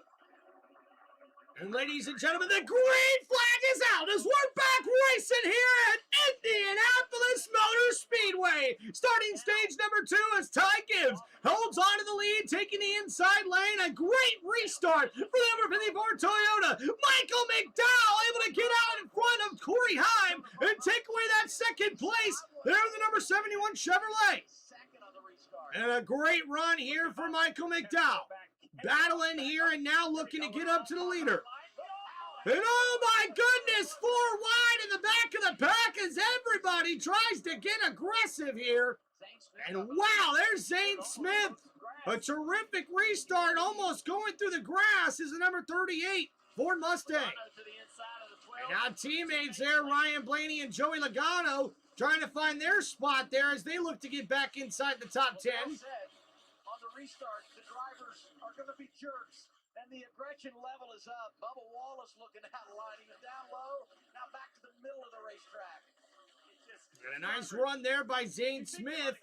And ladies and gentlemen, the green flag is out as we're back racing here at Indianapolis Motor Speedway. Starting stage number 2 as Ty Gibbs holds on to the lead, taking the inside lane. A great restart for the number 54 Toyota. Michael McDowell able to get out in front of Corey Heim and take away that second place there in the number 71 Chevrolet. And a great run here for Michael McDowell. Battling here and now looking to get up to the leader. And oh my goodness, 4 wide in the back of the pack as everybody tries to get aggressive here. And wow, there's Zane Smith. A terrific restart, almost going through the grass is the number 38 Ford Mustang. And now teammates there, Ryan Blaney and Joey Logano, trying to find their spot there as they look to get back inside the top 10. On the restart, the drivers are going to be jerks, and the aggression level is up. Bubba Wallace looking out of line. He was down low, now back to the middle of the racetrack. And a nice run there by Zane Smith.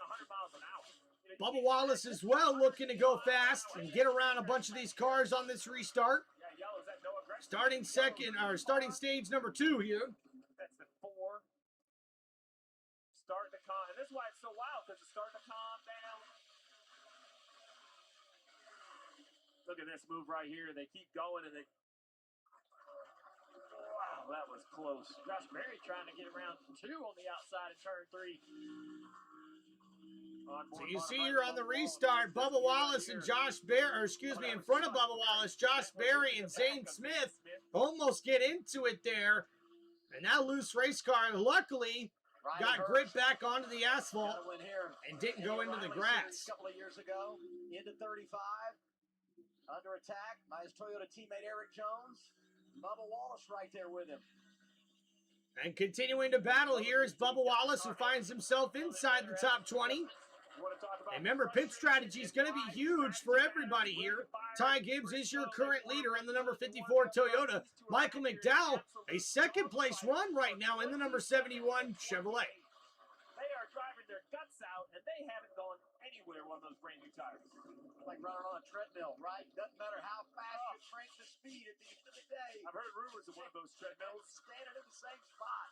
Bubba Wallace as well looking to go fast and get around a bunch of these cars on this restart. Starting stage number 2 here. That's the 4. Starting to calm. And this is why it's so wild, because it's starting to calm down. Look at this move right here. They keep going and they. Wow, that was close. Josh Berry trying to get around 2 on the outside of turn 3. So you see here on the restart, Bubba Wallace and Josh Berry, in front of Bubba Wallace, Josh Berry and Zane Smith almost get into it there. And that loose race car, luckily, got grip back onto the asphalt and didn't go into the grass. A couple of years ago, into 35, under attack by his Toyota teammate Eric Jones. Bubba Wallace right there with him. And continuing to battle here is Bubba Wallace, who finds himself inside the top 20. And remember, pit strategy is going to be huge for everybody here. Ty Gibbs is your current leader in the number 54 Toyota. Michael McDowell, a second place run right now in the number 71 Chevrolet. They are driving their guts out, and they haven't gone anywhere on those brand new tires. Like running on a treadmill, right? Doesn't matter how fast you crank the speed at the end of the day. I've heard rumors of one of those treadmills. Standing in the same spot.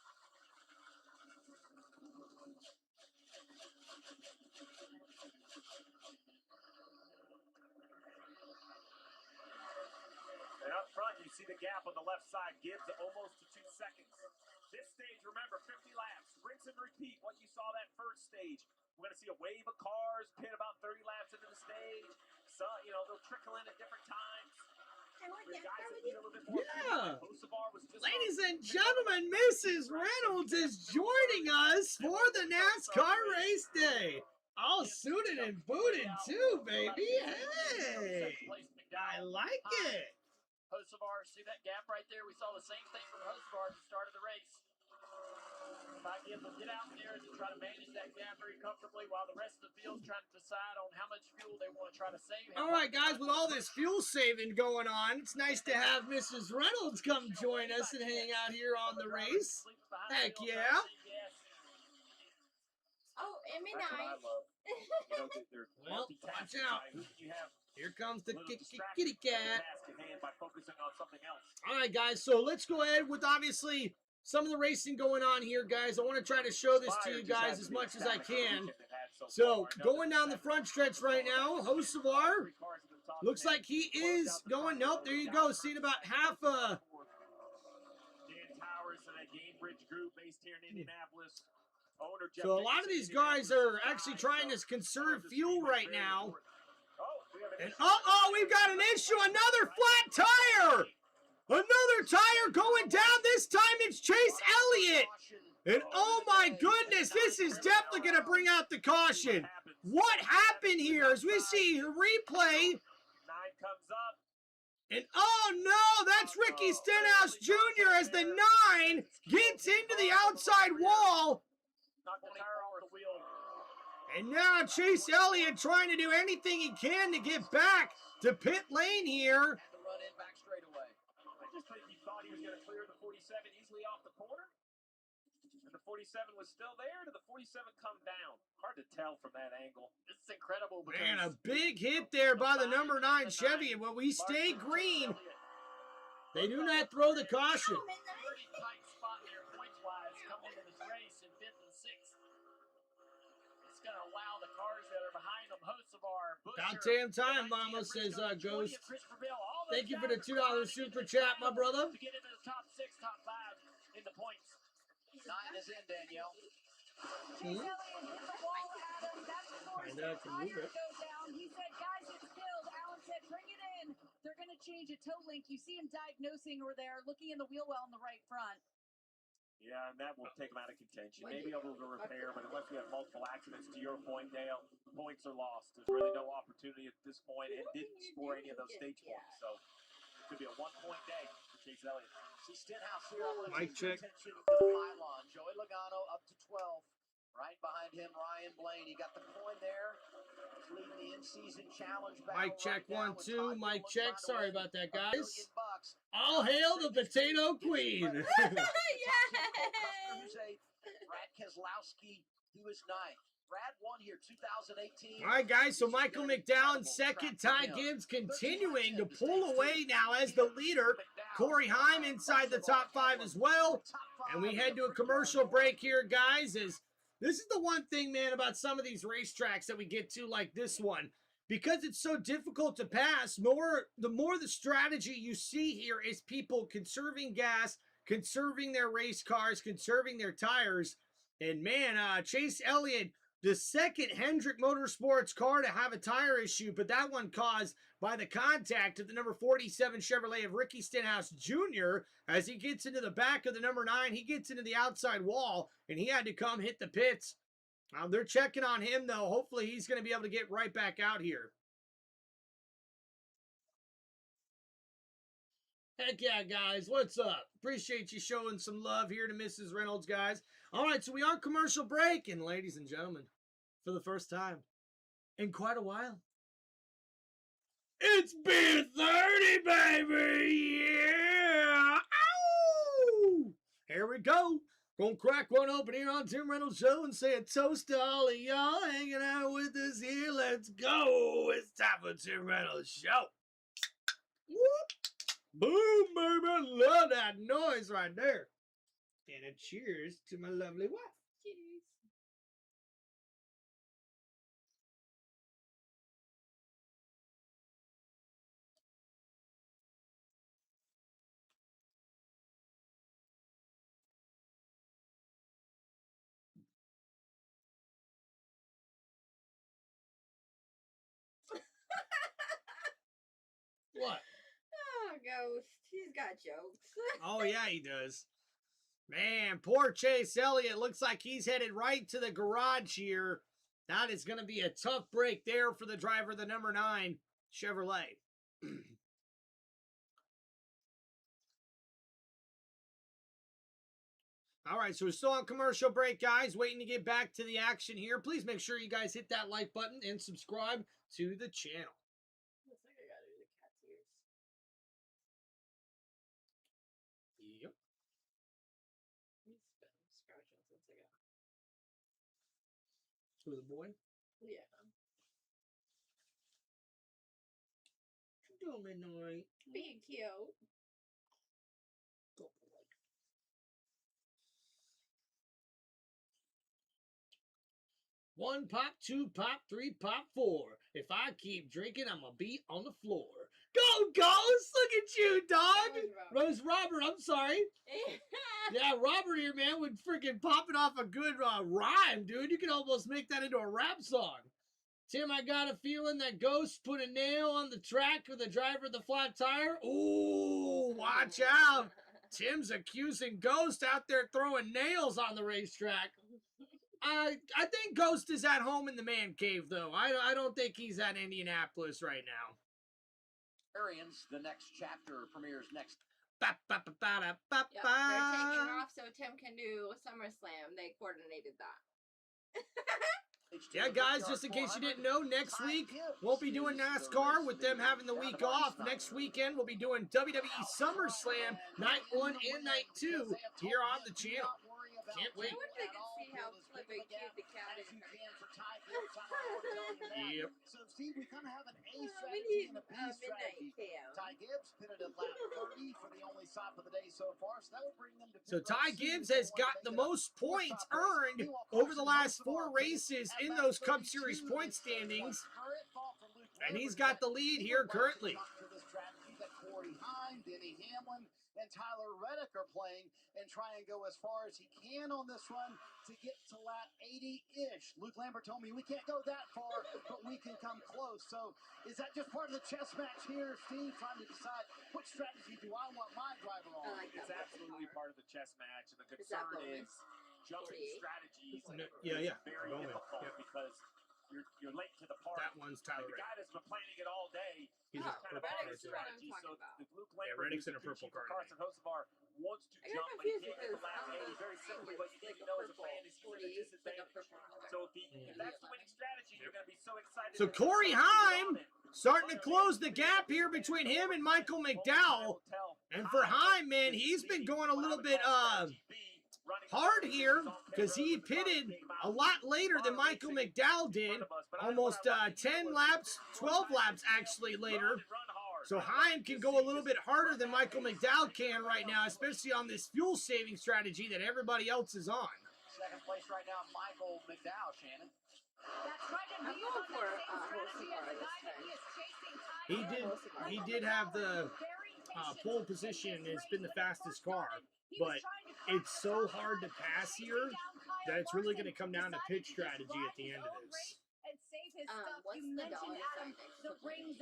And up front, you see the gap on the left side. Gibbs almost to 2 seconds. This stage, remember, 50 laps. Rinse and repeat what you saw that first stage. We're going to see a wave of cars pit about 30 laps into the stage. So, they'll trickle in at different times. Yeah. Ladies and gentlemen, Mrs. Reynolds is joining us for the NASCAR race day. All suited and booted too, baby. Hey, I like it. Hocevar, see that gap right there? We saw the same thing from Hocevar at the start of the race. Ty Gibbs will get out there and try to manage that gap very comfortably while the rest of the field's trying to decide on how much fuel they want to try to save. All right, guys, with all this fuel saving going on, it's nice to have Mrs. Reynolds come join us and hang out here on the race. Heck yeah. Oh, it'd be nice. Well, watch out. Here comes the kitty cat. All right, guys, so let's go ahead with obviously some of the racing going on here, guys. I want to try to show this to you guys as much as I can. So, going down the front stretch right now, Hocevar looks like he is going. Nope, there you go. Seeing about half Dan Towers and that Gamebridge group based here in Indianapolis. So a lot of these guys are actually trying to conserve fuel right now. And we you got an issue. Another flat tire. Another tire going down. This time it's Chase Elliott. And oh my goodness, this is definitely going to bring out the caution. What happened here as we see the replay? 9 comes up. And oh no, that's Ricky Stenhouse Jr. as the 9 gets into the outside wall. Knock the tire off the wheel. And now Chase Elliott trying to do anything he can to get back to pit lane here. Had to run in back straight away. I just think he thought he was going to clear the 47 easily off the corner. And the 47 was still there. Did the 47 come down? Hard to tell from that angle. This is incredible. Because Man, a big hit there by the number 9 Chevy. And when we stay green, they do not throw the caution. pretty tight spot there points-wise coming into this race in 5th and 6th. It's going to allow the cars that are behind them, Hocevar, Buscher, About damn time, Mama, says Ghost. Thank you for the $2 super chat, my brother. To get into the top 6, top 5 in the points. 9 is in, Danielle. Chase Elliott hit the wall, Adam. That's before Find his out if I can move tire it. goes down. He said, guys, it's filled. Allen said, bring it in. They're going to change a toe link. You see him diagnosing over there, looking in the wheel well in the right front. Yeah, and that will take him out of contention. Maybe able to repair, but unless we have multiple accidents, to your point, Dale, points are lost. There's really no opportunity at this point, and didn't score any of those stage points. So it could be a 1-point day for Chase Elliott. See Stenhouse here. I want to Mic take your check. attention to the pylon. Joey Logano up to 12. Right behind him, Ryan Blaney. Got the coin there. He's leading the in-season challenge battle. Mic check, right now 1, with 2. Todd Mic Gilliland check. trying to Sorry win about that, $1 guys. million. All hail the Potato Queen. Who's 8th? Brad Keselowski, who is 9th. Brad won here 2018. All right, guys, so Michael McDowell second. Ty Gibbs continuing to pull away now as the leader. Corey Heim inside the top 5 as well. And we head to a commercial break here, guys. As this is the one thing, man, about some of these racetracks that we get to, like this one. Because it's so difficult to pass, the more the strategy you see here is people conserving gas, conserving their race cars, conserving their tires. And, man, Chase Elliott, the second Hendrick Motorsports car to have a tire issue, but that one caused by the contact of the number 47 Chevrolet of Ricky Stenhouse Jr. As he gets into the back of the number 9, he gets into the outside wall, and he had to come hit the pits. They're checking on him, though. Hopefully he's going to be able to get right back out here. Heck yeah, guys. What's up? Appreciate you showing some love here to Mrs. Reynolds, guys. All right, so we are commercial break, and ladies and gentlemen, for the first time in quite a while, it's beer 30, baby! Yeah! Ow! Here we go. Gonna crack one open here on Tim Reynolds Show and say a toast to all of y'all hanging out with us here. Let's go. It's time for Tim Reynolds Show. Whoop. Boom, baby. Love that noise right there. And a cheers to my lovely wife. Cheers. What? Oh, Ghost. He's got jokes. Oh, yeah, he does. Man, poor Chase Elliott. Looks like he's headed right to the garage here. That is going to be a tough break there for the driver, the number 9 Chevrolet. All right, so we're still on commercial break, guys. Waiting to get back to the action here. Please make sure you guys hit that like button and subscribe to the channel. Looks like I gotta do the cat's ears. Yep. He's been scratching since I got. To the boy. Yeah. Do midnight. Being cute. Go boy. One pop, 2 pop, 3 pop, 4. If I keep drinking, I'm gonna be on the floor. Go, Ghost! Look at you, dog! Rose Robert, I'm sorry. Yeah, Robert here, man, would freaking popping off a good rhyme, dude. You can almost make that into a rap song. Tim, I got a feeling that Ghost put a nail on the track for the driver of the flat tire. Ooh, watch out. Tim's accusing Ghost out there throwing nails on the racetrack. I think Ghost is at home in the man cave, though. I don't think he's at Indianapolis right now. Arians, the next chapter premieres next. Yep, they're taking off so Tim can do SummerSlam. They coordinated that. Yeah, guys, just in case you didn't know, next week we'll be doing NASCAR with them having the week off. Next weekend we'll be doing WWE SummerSlam Night 1 and Night 2 here on the channel. Can't wait. I wonder if they can see how flippin' cute the cat is. Yep. So, Steve, we kind of have an A We strategy need and a B midnight strategy. cam. Ty Gibbs pitted at lap 30 for the only stop of the day so far, so that will bring them to So pit road Ty soon. Gibbs They has want to got make the it a most points four-stop race. earned Meanwhile, over the Carson last Hocevar 4 pitted races at in lap those Cup 32. Series point It's a standings. current thought from Luke And he's Lambert got the that lead he here would like to currently. talk to the strategy that Corey Heim, Denny Hamlin, and Tyler Reddick are playing and try and go as far as he can on this run to get to lap 80-ish. Luke Lambert told me we can't go that far, but we can come close. So is that just part of the chess match here, Steve, trying to decide which strategy do I want my driver on? I like It's that absolutely part of the chess match, and the Is that concern bonus? is jumping 48? strategies. Yeah. Very Bowman, difficult yeah. because you're late to the party. That one's Tyler The guy that's been planning it all day. He's Oh, a kind of purple on card the too. strategy. What I'm So talking about. if Luke Lambert, Reddick's in a who's the purple crew chief for card Carson Hocevar, wants to I got jump, but he confused can't get to because lap on 80. the Very thing simply, it's what you like need to a know as a purple fan is he's at a 48, like a disadvantage. purple card. So if that's the winning strategy, you're going to be so excited. So Corey Heim starting to close the gap here between him and Michael McDowell. And for Heim, man, he's been going a little bit hard here because he pitted a lot later than Michael McDowell did. Almost 10 laps, 12 laps actually later. So Heim can go a little bit harder than Michael McDowell can right now, especially on this fuel saving strategy that everybody else is on. Second place right now, Michael McDowell, Shannon. That's right, and I'm he is going on for that same strategy Hocevar as the this guy that time. he is chasing. He did have the pole position. It's been the fastest car, but it's so hard to pass here that it's really going to come down to pitch strategy at the end of this. What's the dollar sign next to Blaney?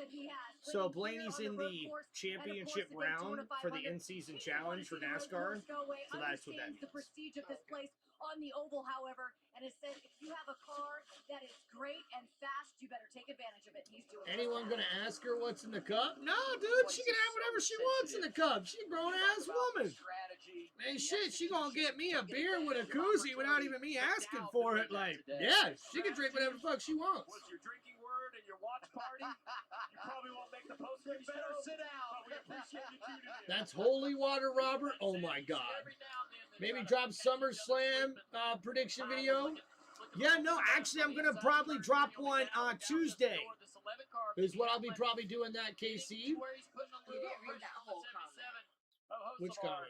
So Blaney's in the championship round for the in-season challenge for NASCAR. So that's what that means. The prestige of this place on the oval, however, and it says if you have a car that is great and fast, you better take advantage of it. He's doing Anyone gonna ask her what's in the cup? No, dude, she can have whatever she wants in the cup. She's a grown-ass woman. Man, shit, she gonna get me a beer with a koozie without even me asking for it. Like, yeah, she can drink whatever the fuck she wants. What's your drinking word and your watch party? You probably won't make the post-game show. Better sit down. But we appreciate you tuning in. That's holy water, Robert. Oh my God. Maybe drop SummerSlam prediction video. Yeah, no, actually, I'm gonna probably drop one on Tuesday. Is what I'll be probably doing that, KC. You didn't read that whole comment. Which comment?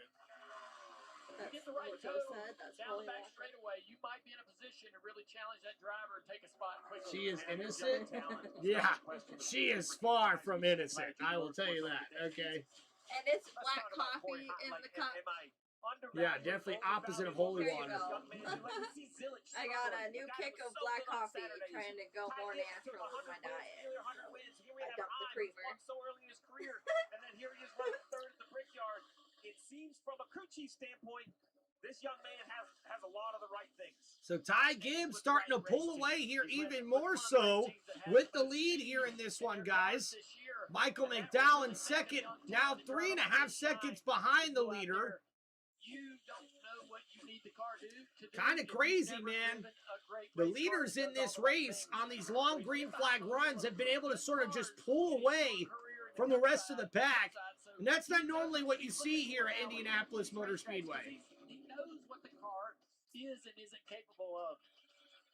That's Get the right what toe Joe said. That's down the holy back water. straightaway. You might be in a position to really challenge that driver and take a spot quickly. She is And your innocent? talent is Yeah, not questionable. she is far from innocent. I will tell you that, okay? And it's Let's black talk about coffee Corey Heim. in Like, the cup. am I undervalued, Yeah, definitely opposite of holy There you water. go. Young man, you like to see Zilic I got a struggling. new The guy kick was of so black good on coffee, Saturdays. trying to go Ty more Gibbs took natural with 100 my wins, diet. nearly 100 wins. Here we I have dumped the Heim, who's creamer. won so early in his career, and then here he is running third at the Brickyard. It seems from a crew chief standpoint, this young man has a lot of the right things. So Ty Gibbs starting to pull away here even more so with the lead here in this one, guys. Michael McDowell in second, now 3.5 seconds behind the leader. You don't know what you need the car to do. Kind of crazy, man. The leaders in this race on these long green flag runs have been able to sort of just pull away from the rest of the pack. And that's not normally what you see here at Indianapolis Motor Speedway. He knows what the car is and isn't capable of.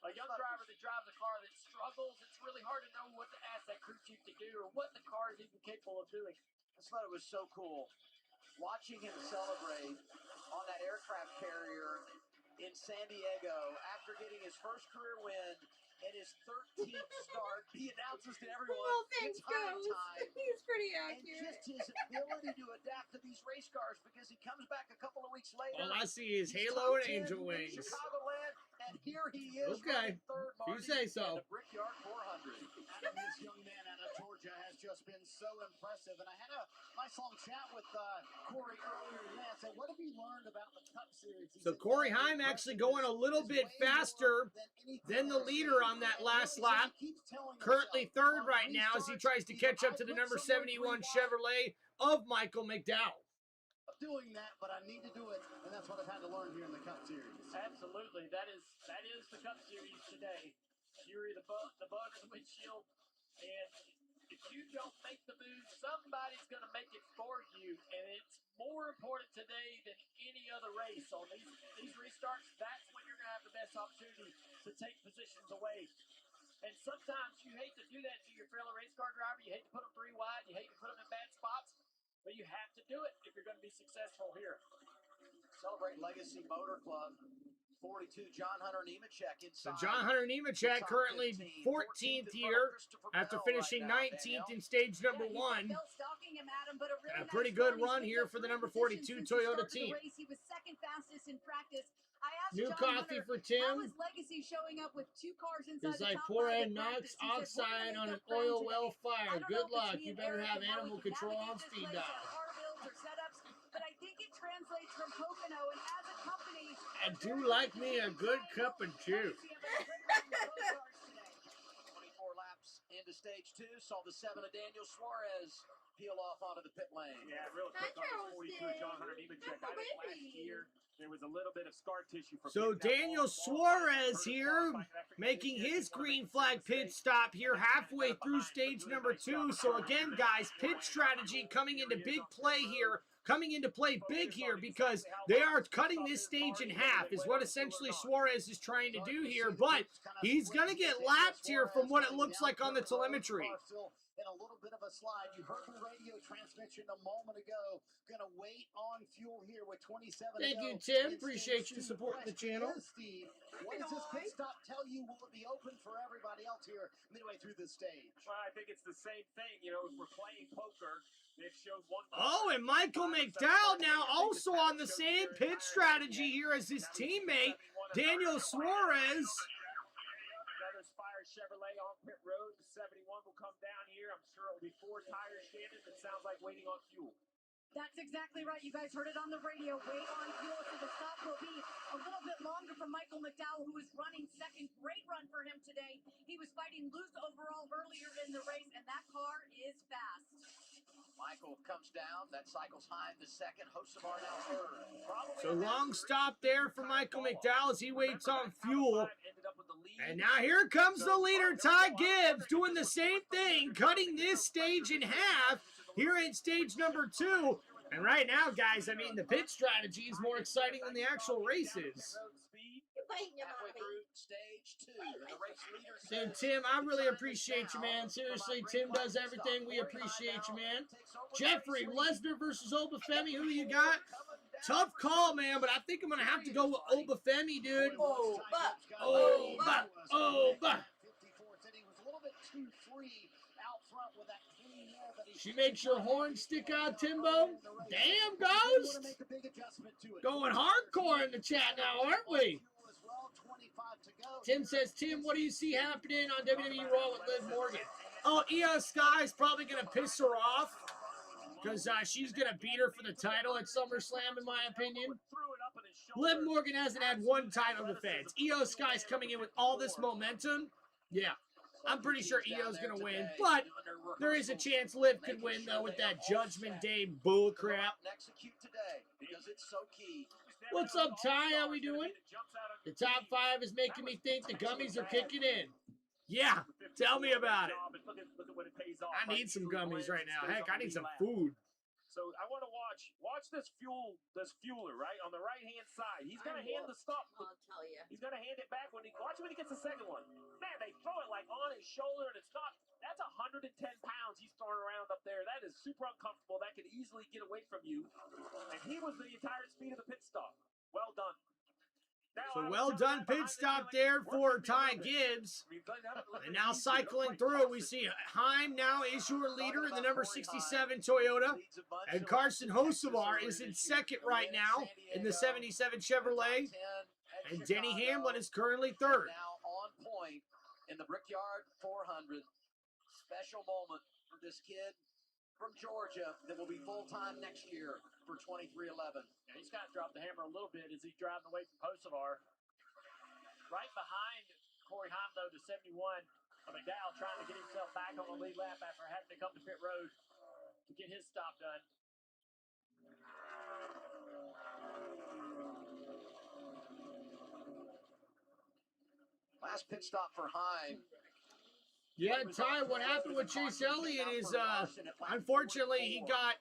A young driver that drives a car that struggles, it's really hard to know what to ask that crew chief to do or what the car is even capable of doing. I just thought it was so cool watching him celebrate on that aircraft carrier in San Diego after getting his first career win and his 13th start. He announces to everyone, Well, thanks, it's Heim Ghost. time. He's pretty And accurate. just his ability to adapt to these race cars because he comes back a couple of weeks later. All I see is he's Halo top and 10 Angel in Wings. Chicagoland, And here he is. Okay. Third, You Marty, say so. in the Brickyard 400. And this young man out of Georgia has just been so impressive. And I had a nice long chat with Corey earlier today. I said, what have you learned about the Cup Series? He So said, Corey "Man, Heim the actually impressiveness going a little is bit way more faster anything than the I've leader seen." on that And last really, he lap. keeps telling Currently himself, third on right now as he restarts, tries to he's catch like, up to "I the put number somewhere 71 3 wide." Chevrolet of Michael McDowell. Doing that, but I need to do it, and that's what I've had to learn here in the Cup Series. Absolutely. That is the Cup Series today. Fury, the bug in the windshield. And if you don't make the move, somebody's going to make it for you. And it's more important today than any other race. On these restarts, that's when you're going to have the best opportunity to take positions away. And sometimes you hate to do that to your fellow race car driver. You hate to put them 3 wide. You hate to put them in bad spots. But you have to do it if you're going to be successful here. Celebrate Legacy Motor Club. 42, John Hunter Nemechek So inside. John Hunter Nemechek currently 14th here after finishing 19th in stage number 1. Bell stalking him, Adam, but a really And a pretty good run here for the number 42 Toyota team. He was second fastest in practice. I asked New John coffee Hunter, for Tim. how is Legacy showing up with 2 cars inside He's the like, top poor 5 Ed at knocks practice? He said, "We're oxide gonna on make an up ground oil today." well I fire. don't Good know if luck. it's me You and better Eric have and how we animal can control navigate on this speed race, dial. our car builds or setups, but I think it translates from Pocono, and as a company, I do like me a good cup of juice. Legacy have a great run with both cars today. 24 laps into stage 2. Saw the 7 of Daniel Suarez peel off onto the pit lane. Yeah, real quick on this 42 John Hunter Nemechek. I think last year there was a little bit of scar tissue from So Daniel Suarez here making his green flag pit stop here halfway through stage number 2. So again, guys, pit strategy coming into big play here. Coming into play big here because they are cutting this stage in half is what essentially Suarez is trying to do here. But he's going to get lapped here from what it looks like on the telemetry. In a little bit of a slide. You heard the radio transmission a moment ago. Gonna wait on fuel here with 27 Thank to go you, Tim. in Appreciate you stage 2. supporting the Question channel. is, Steve, what does this pit stop tell you? Will it be open for everybody else here midway through this stage? Well, I think it's the same thing. You know, if we're playing poker, it shows one. Oh, and Michael McDowell now also on the same pit strategy here as his teammate, Daniel Suarez. Another Spire Chevrolet on pit road. The 71 will come down here. I'm sure it'll be 4 tires, Shannon. It sounds like waiting on fuel. That's exactly right. You guys heard it on the radio. Wait on fuel, so the stop will be a little bit longer for Michael McDowell, who is running second. Great run for him today. He was fighting loose overall earlier in the race, and that car is fast. Michael comes down. That cycles Heim the second. Hocevar now third. So long stop there for Michael McDowell as he waits on fuel. And now here comes the leader, Ty Gibbs, doing the same thing, cutting this stage in half here in stage number 2. And right now, guys, I mean, the pit strategy is more exciting than the actual races. Halfway through stage 2. The race leader Dude, Tim, I really appreciate you, man. Seriously, Tim does everything. We appreciate you, man. Jeffrey, Lesnar versus Obafemi. Who you got? Tough call, man, but I think I'm going to have to go with Obafemi, dude. Oba. 54 said he was a little bit too free out front with that clean air that he She makes your horn stick out, Timbo. Damn, Ghost. Going hardcore in the chat now, aren't we? Tim says, Tim, what do you see happening on WWE Raw with Liv Morgan? Oh, Io Sky's probably going to piss her off because she's going to beat her for the title at SummerSlam, in my opinion. Liv Morgan hasn't had one title defense. Io Sky's coming in with all this momentum. Yeah, I'm pretty sure Io's going to win, but there is a chance Liv could win, though, with that Judgment Day bullcrap. What's up, Ty? How we doing? The top 5 is making me think the gummies are kicking in. Yeah, tell me about it. I need some gummies right now. Heck, I need some food. So I want to watch this fueler, right? On the right-hand side. He's going to hand the stop. I'll tell you. He's going to hand it back watch when he gets the second one. Man, they throw it like on his shoulder, and it's not. That's 110 pounds he's throwing around up there. That is super uncomfortable. That could easily get away from you. And he was the entire speed of the pit stop. Well done. So well done pit stop there for Ty Gibbs. And now cycling through, we see Heim now is your leader in the number 67 Toyota. And Carson Hocevar is in second right now in the 77 Chevrolet. And Denny Chicago. Hamlin is currently third. Now on point in the Brickyard 400. Special moment for this kid from Georgia that will be full-time next year for 2311. Yeah, he's got to drop the hammer a little bit as he's driving away from Kosovar. Right behind Corey Heim, though, to 71. McDowell trying to get himself back on the lead lap after having to come to pit road to get his stop done. Last pit stop for Heim. Yeah, Ty, what happened with Chase Elliott is, unfortunately, he got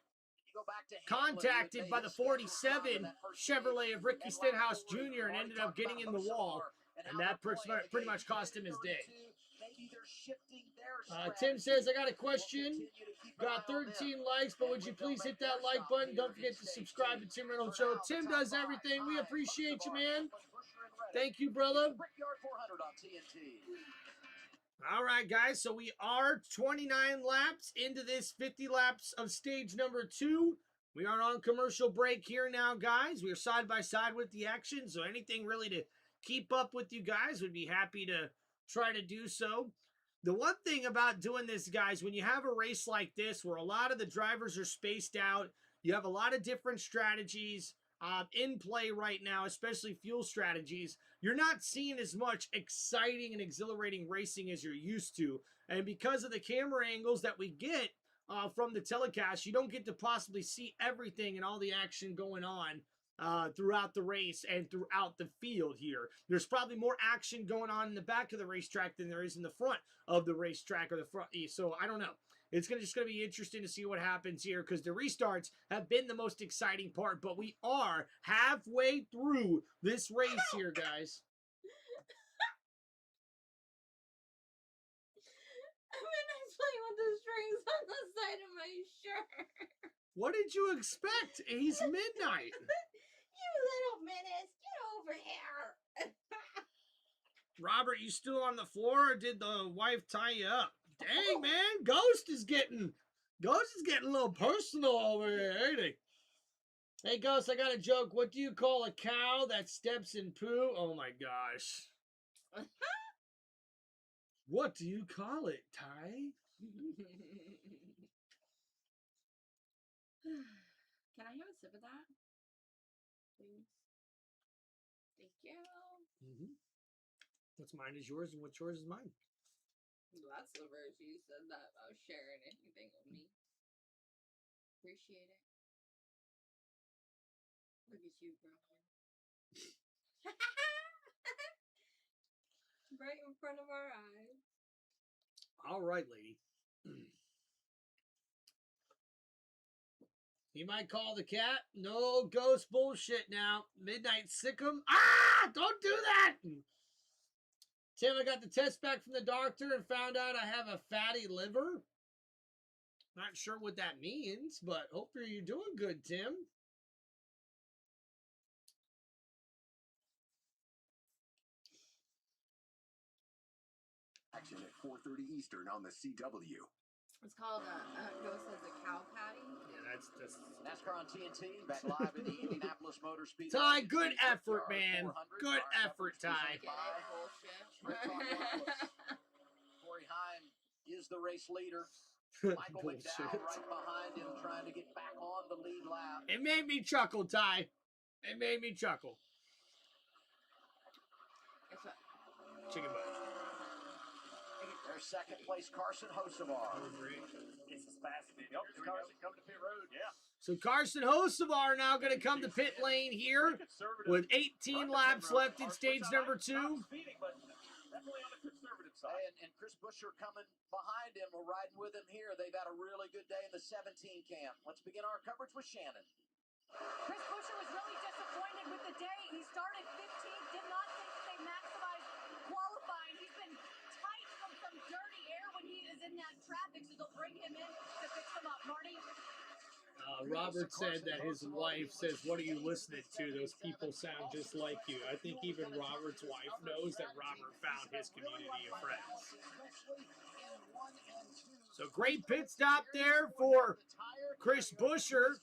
contacted by the 47 Chevrolet of Ricky Stenhouse Jr. and ended up getting in the wall. And that pretty much cost him his day. Tim says, I got a question. Got 13 likes, but would you please hit that like button? Don't forget to subscribe to Tim Reynolds Show. Tim does everything. We appreciate you, man. Thank you, brother. All right, guys. So we are 29 laps into this 50 laps of stage number 2. We are on commercial break here now, guys. We are side by side with the action. So anything really to keep up with you guys, would be happy to try to do so. The one thing about doing this, guys, when you have a race like this where a lot of the drivers are spaced out, you have a lot of different strategies in play right now, especially fuel strategies, you're not seeing as much exciting and exhilarating racing as you're used to. And because of the camera angles that we get from the telecast, you don't get to possibly see everything and all the action going on throughout the race and throughout the field here. There's probably more action going on in the back of the racetrack than there is in the front of the racetrack or the front. So I don't know. It's just going to be interesting to see what happens here because the restarts have been the most exciting part, but we are halfway through this race here, guys. I'm playing with the strings on the side of my shirt. What did you expect? He's midnight. You little menace, get over here. Robert, you still on the floor or did the wife tie you up? Dang, man, Ghost is getting a little personal over here, ain't he? Hey, Ghost, I got a joke. What do you call a cow that steps in poo? Oh, my gosh. What do you call it, Ty? Can I have a sip of that? Please. Thank you. Mm-hmm. What's mine is yours, and what's yours is mine. That's the verse you said that about sharing anything with me. Appreciate it. Look at you, bro. Right in front of our eyes. All right, lady. You might call the cat. No ghost bullshit now. Midnight Sickum. Ah! Don't do that! Tim, I got the test back from the doctor and found out I have a fatty liver. Not sure what that means, but hopefully you're doing good, Tim. Action at 4:30 Eastern on the CW. It's called Ghost has a cow patty. Yeah, that's NASCAR on TNT, back live in the Indianapolis Motor Speedway. Ty, good effort, man. Good effort, Ty. Corey Heim is the race leader. Michael McDowell right behind him, trying to get back on the lead lap. It made me chuckle, Ty. It made me chuckle. Chicken butt. There's second place, Carson Hocevar. This is fascinating. Oh, Carson come to pit road, yeah. So Carson Hocevar now going to come to pit lane here with 18 laps left in stage number 2. Definitely on the conservative side. And Chris Buescher coming behind him. We're riding with him here. They've had a really good day in the 17 cam. Let's begin our coverage with Shannon. Chris Buescher was really disappointed with the day. He started 15th, did not think that they maximized qualifying. He's been tight from some dirty air when he is in that traffic, so they'll bring him in to fix him up. Marty? Robert said that his wife says, "What are you listening to? Those people sound just like you." I think even Robert's wife knows that Robert found his community of friends. So great pit stop there for Chris Buescher.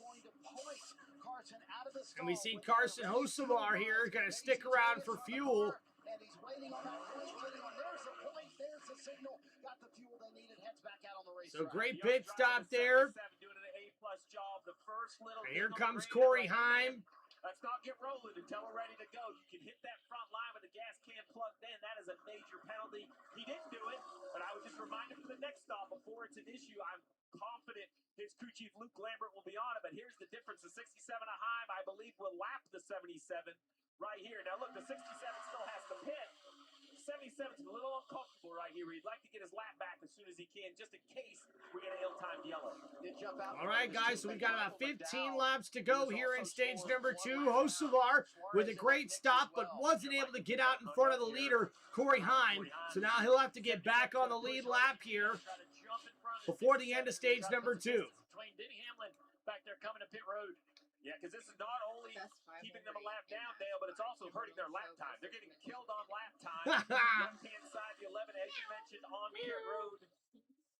And we see Carson Hocevar here going to stick around for fuel. And he's waiting on that point. There's the point. There's the signal. Got the fuel they needed. Heads back out on the racetrack. So great pit stop there. Doing an A+ job. The first little and here comes Corey Heim. Let's not get rolling until we're ready to go. You can hit that front line with the gas can plugged in. That is a major penalty. He didn't do it, but I would just remind him for the next stop before it's an issue. I'm confident his crew chief Luke Lambert will be on it, but here's the difference. The 67 of Heim, I believe, will lap the 77 right here. Now look, the 67 still has to pit. 77's a little uncomfortable right here. He'd like to get his lap back as soon as he can, just in case we get an ill-timed yellow. All right, guys, so we got about 15 laps to go here in stage number 2. Hocevar with a great stop, but wasn't able to get out in front of the leader, Corey Heim. So now he'll have to get back on the lead lap here before the end of stage number 2. Denny Hamlin back there coming to pit road. Yeah, because this is not only keeping them a lap down, Dale, but it's also hurting their lap time. They're getting killed on lap time. Left-hand side, the 11, as you mentioned, on pit road.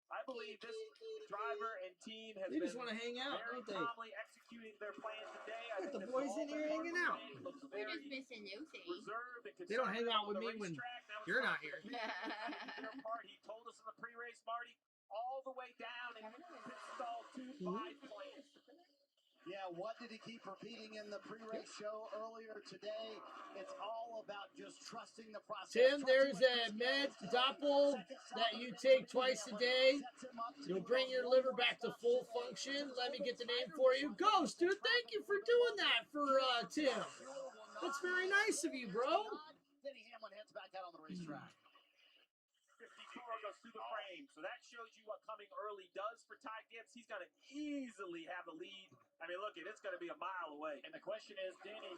I believe this driver and team has They just been want to hang out, very don't they? calmly executing their plan today. I Got think the this boys all in here been hanging part out. of the day. Looks We're very just missing Lucy. reserved and They don't hang out conservative with on me the when racetrack. That was you're not fine here. for their part. He told us in the pre-race, Marty, all the way down in pit stall 2-5 plan. Yeah, what did he keep repeating in the pre-race show earlier today? It's all about just trusting the process. Tim, there's a med doppel that you take twice a day. You'll bring your liver back to full function. Let me get the name for you. Ghost, dude, thank you for doing that for Tim. That's very nice of you, bro. Denny Hamlin heads back out on the racetrack. 54 goes through the frame, so that shows you what coming early does for Ty Gibbs. He's going to easily have the lead. I mean, look, it's going to be a mile away. And the question is, Denny,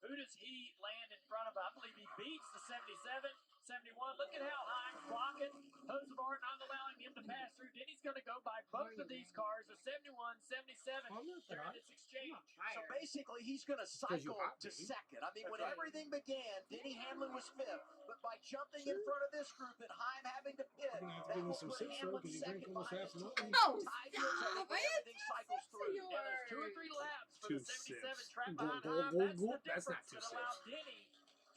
who does he land in front of? I believe he beats the 77, 71. Look at how Heim's blocking. Hocevar not allowing him to pass through. Denny's going to go by both of these cars, the 71, 77, during this exchange. So basically, he's going to cycle to second. I mean, when everything began, Denny Hamlin was 5th, but by jumping in front of this group and Heim having to pit, that will put Hamlin second behind his teammate. Oh, Everything cycles through. Yeah, there's 2 or 3 laps for the 77 track Go, behind go, Heim. go, That's go. the That's not difference that allowed Denny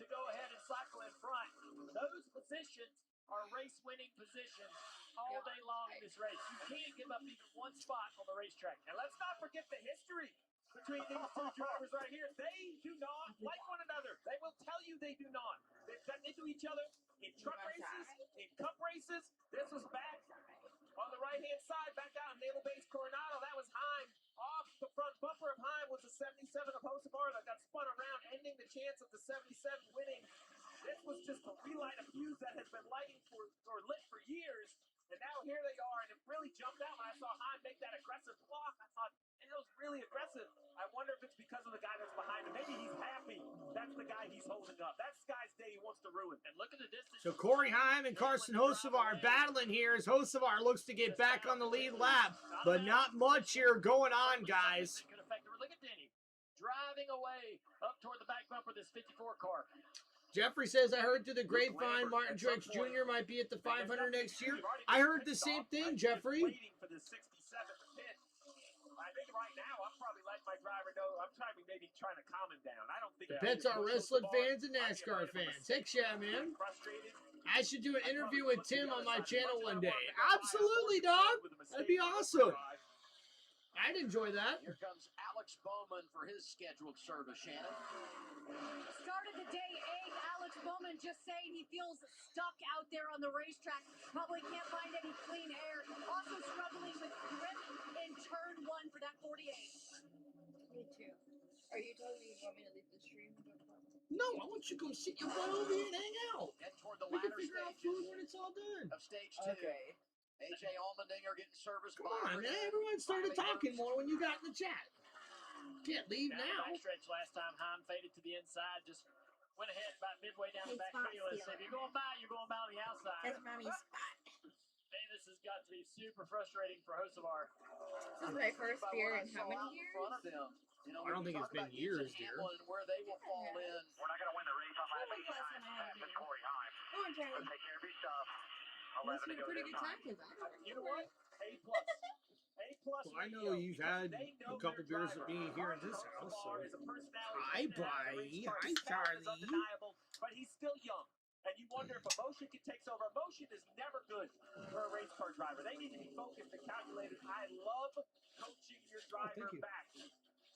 to go ahead and cycle in front. Those positions are race-winning positions all day long in this race. You can't give up even one spot on the racetrack. And let's not forget the history between these two drivers right here. They do not like one another. They will tell you they do not. They've gotten into each other in truck races, in cup races. This was back on the right-hand side, back out in Naval Base Coronado. That was Heim. Off the front bumper of Heim was the 77 of Hocevar that got spun around, ending the chance of the 77 winning. This was just a relight of fuse that has been lighting or lit for years. And now here they are, and it really jumped out when I saw Heim make that aggressive block. I thought, it was really aggressive. I wonder if it's because of the guy that's behind him. Maybe he's happy. That's the guy he's holding up. That's the guy's day he wants to ruin. And look at the distance. So Corey Heim and Carson Hocevar battling here as Hocevar looks to get back on the lead lap, but not much here going on, guys. Look at Denny driving away up toward the back bumper of this 54 car. Jeffrey says, I heard through the grapevine Martin Truex Jr. might be at the 500 next year. I heard the same thing, Jeffrey. Waiting for the 67 to pit. I think right now I'm probably letting my driver know. I'm maybe trying to calm him down. I don't think Pets are wrestling fans and NASCAR fans. Heck yeah, man. I should do an interview with Tim on my channel one day. Absolutely, dog. That'd be awesome. I'd enjoy that. Here comes Alex Bowman for his scheduled service, Shannon. Started the day 8. Alex Bowman just saying he feels stuck out there on the racetrack. Probably can't find any clean air. Also struggling with grip in turn 1 for that 48. Me too. Are you telling me you want me to leave the stream? No, I want you to come sit your butt over here and hang out. Head toward the We can latter figure out stages food when it's all done. of stage 2. Okay. AJ Allmendinger getting service. Come on, man. Everyone started talking more when you got in the chat. Can't leave Down the now. backstretch last time, Heim faded to the inside, just went ahead about midway down the back straightaway. So if you're going by on the outside. That's mommy's spot. Man, this has got to be super frustrating for Hocevar. This is my first beer in how many years? You know, I don't think it's been years, dear. Where they will fall in. We're not going to win the race on lap 89. That's Corey Heim. Oh, I'm trying to Take care of your stuff. must have been a pretty good time because You know what? A+. A+. A+ Well, I know you've had a couple beers with me here in this house. So. Hi, buddy. Hi, Charlie. Undeniable, but he's still young. And you wonder if emotion takes over. Emotion is never good for a race car driver. They need to be focused and calculated. I love coaching your driver back.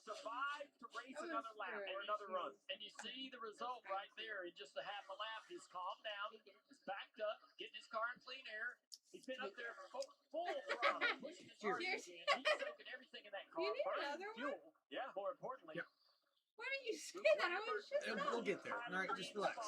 Survive to race another lap or another run. And you see the result right there in just a half a lap. He's calmed down. He's backed up, getting his car in clean air. He's been up there full throttle, pushing his hard as he can. He's soaking everything in that car. You need burning another fuel. one? Yeah, more importantly. Yeah. Why didn't you say that? I was just We'll get there. All right, just relax.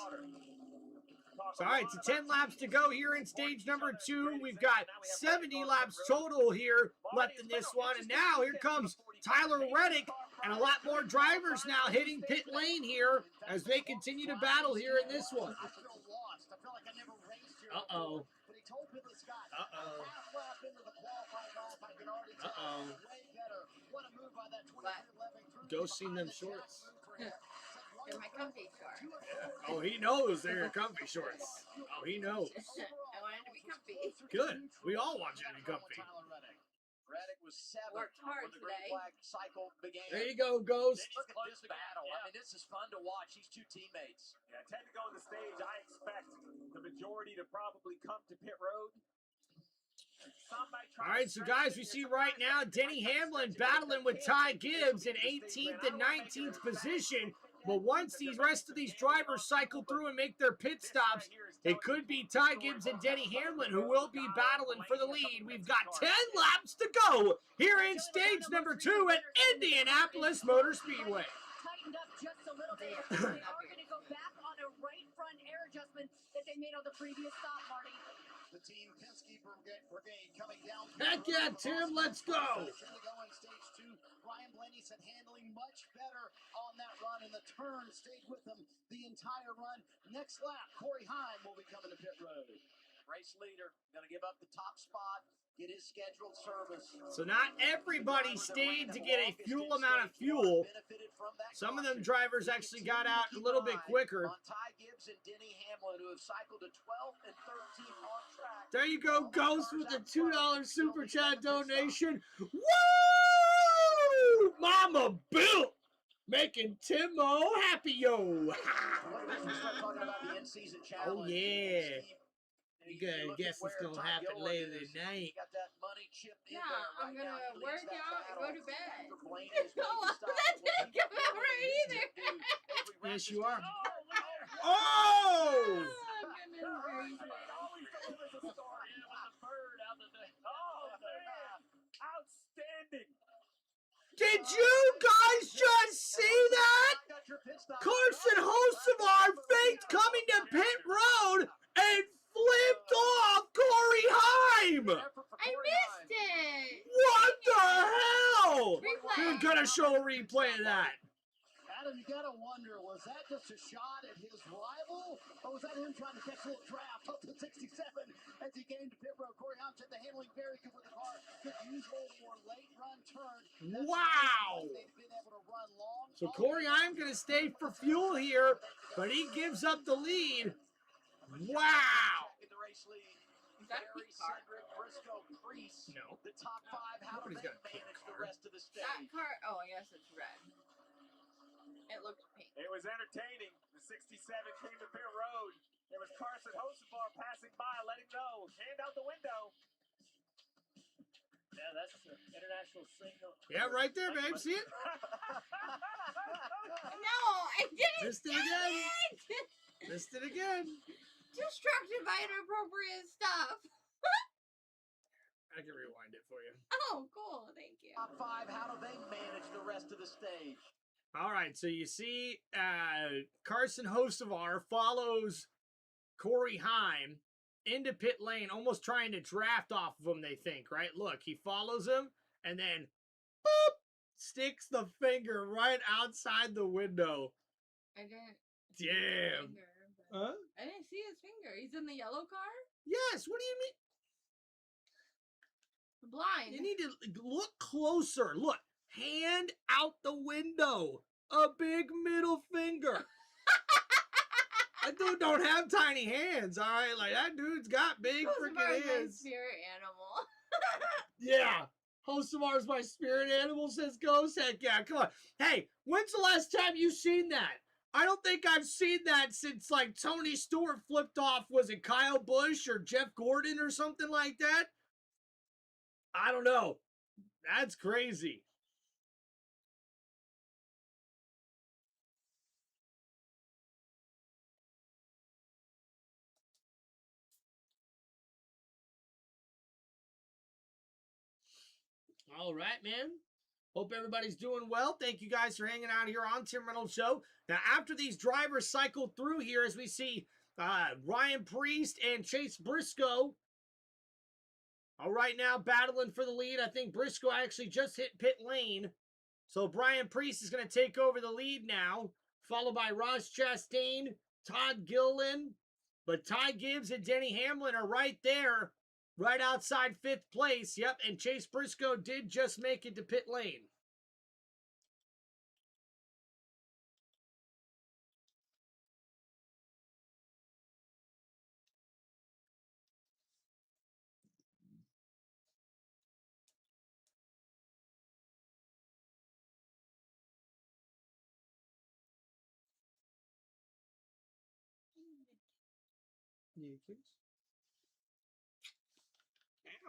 So, all right, so 10 laps to go here in stage number 2. We've got 70 laps total here left in this one. And now here comes Tyler Reddick and a lot more drivers now hitting pit lane here as they continue to battle here in this one. I feel lost. I feel like I never raced here. Uh-oh. But he told Pitley Scott, Uh-oh. half lap into the qualifying lap, I can already tell. Uh-oh. Way better. What a move by that 2311 Go see them shorts. They're my comfy shorts. Oh, he knows they're comfy shorts. Oh, he knows. I wanted to be comfy. Good. We all want you to be comfy. Reddick was 7 Worked hard when the green today. flag cycle began. There you go, Ghost. Look at this battle. I mean, this is fun to watch. These two teammates. Yeah, 10 to go in the stage. I expect the majority to probably come to pit road. All right, so guys, we see right now Denny Hamlin battling with Ty Gibbs in 18th and 19th position. But once the rest of these drivers cycle through and make their pit stops, it could be Ty Gibbs and Denny Hamlin who will be battling for the lead. We've got 10 laps to go here in stage number 2 at Indianapolis Motor Speedway. Tightened up just a little bit. They are going to go back on a right front air adjustment that they made on the previous stop, Marty. The Team Penske Brigade coming down. Heck yeah, Tim, let's go. To go in stage 2. Ryan Blaney said handling much better on that run, and the turn stayed with him the entire run. Next lap, Corey Heim will be coming to pit road. Race leader going to give up the top spot, get his scheduled service. So not everybody stayed to get a fuel amount of fuel. Some of them drivers actually got out a little bit quicker. On Ty Gibbs and Denny Hamlin, who have cycled to 12 and 13 on track. There you go, Ghost, with the $2 super chat donation. Woo! Mama Bill making Timo happy, yo. Oh, yeah. You gotta guess what's gonna happen later tonight. Yeah, I'm gonna work out and go to bed. No, that didn't come out right either. Yes, you are. Oh! Outstanding. Did you guys just see that? Carson Hocevar faked coming to pit road and flipped off Corey Heim. I missed it. What the hell? Replay. We're gonna show a replay of that. Adam, you gotta wonder, was that just a shot at his rival? Or was that him trying to catch a little draft up to 67 as he came to pit road? Corey Heim said the handling very good with the car. Could use a more late run turn. Wow. They've been able to run long. So Corey Heim gonna stay for fuel here, but he gives up the lead. Wow. In the race lead. Is that a Barry, pink car? Cedric, Briscoe, Crease. No. The top 5. How do Nobody's they got a pink manage car. the rest of the stage? That car, oh, I guess it's red. It looked pink. It was entertaining. The 67 came to pit road. It was Carson Hocevar passing by, letting know. Hand out the window. Yeah, that's the international signal. Yeah, right there, babe. See it? No, I didn't. Missed it do again. it. Missed it again. Distracted by inappropriate stuff. I can rewind it for you. Oh, cool. Thank you. Top 5. How do they manage the rest of the stage? All right, so you see Carson Hocevar follows Corey Heim into pit lane, almost trying to draft off of him, they think, right? Look, he follows him and then boop, sticks the finger right outside the window. I didn't. Damn. Finger, Huh? I didn't see his finger. He's in the yellow car? Yes, what do you mean? Blind. You need to look closer. Look, hand out the window. A big middle finger. That dude don't have tiny hands, all right? Like, that dude's got big freaking My hands. spirit animal. Yeah, Host of ours, my spirit animal, says Ghost. Heck yeah, come on. Hey, when's the last time you seen that? I don't think I've seen that since, like, Tony Stewart flipped off, was it Kyle Busch or Jeff Gordon or something like that? I don't know. That's crazy. All right, man. Hope everybody's doing well. Thank you guys for hanging out here on Tim Reynolds Show. Now, after these drivers cycle through here, as we see Ryan Priest and Chase Briscoe, all right now battling for the lead. I think Briscoe actually just hit pit lane. So Brian Priest is going to take over the lead now, followed by Ross Chastain, Todd Gilliland. But Ty Gibbs and Denny Hamlin are right there, right outside 5th place. Yep, and Chase Briscoe did just make it to pit lane.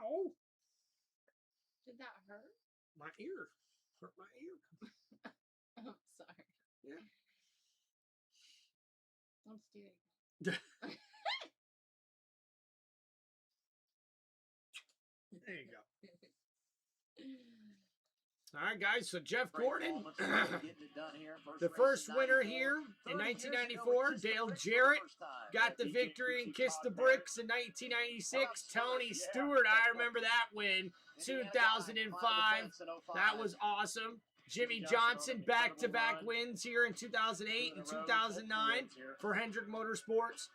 Ow. Did that hurt? My ear. Hurt my ear. I'm sorry. Yeah. I'm steering. There you go. All right, guys. So Jeff Gordon, the first winner here in 1994. Dale Jarrett got the victory and kissed the bricks in 1996. Tony Stewart, I remember that win. 2005. That was awesome. Jimmy Johnson, back-to-back wins here in 2008 and 2009 for Hendrick Motorsports.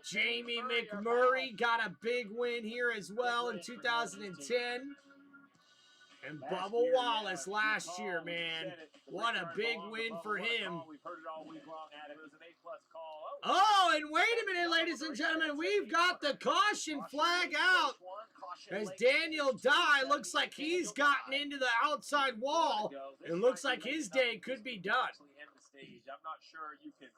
Jamie McMurray got a big win here as well in 2010. And Bubba Wallace last year, man. What a big win for him. Oh, and wait a minute, ladies and gentlemen. We've got the caution flag out. As Daniel Dye looks like he's gotten into the outside wall. It looks like his day could be done. I'm not sure you can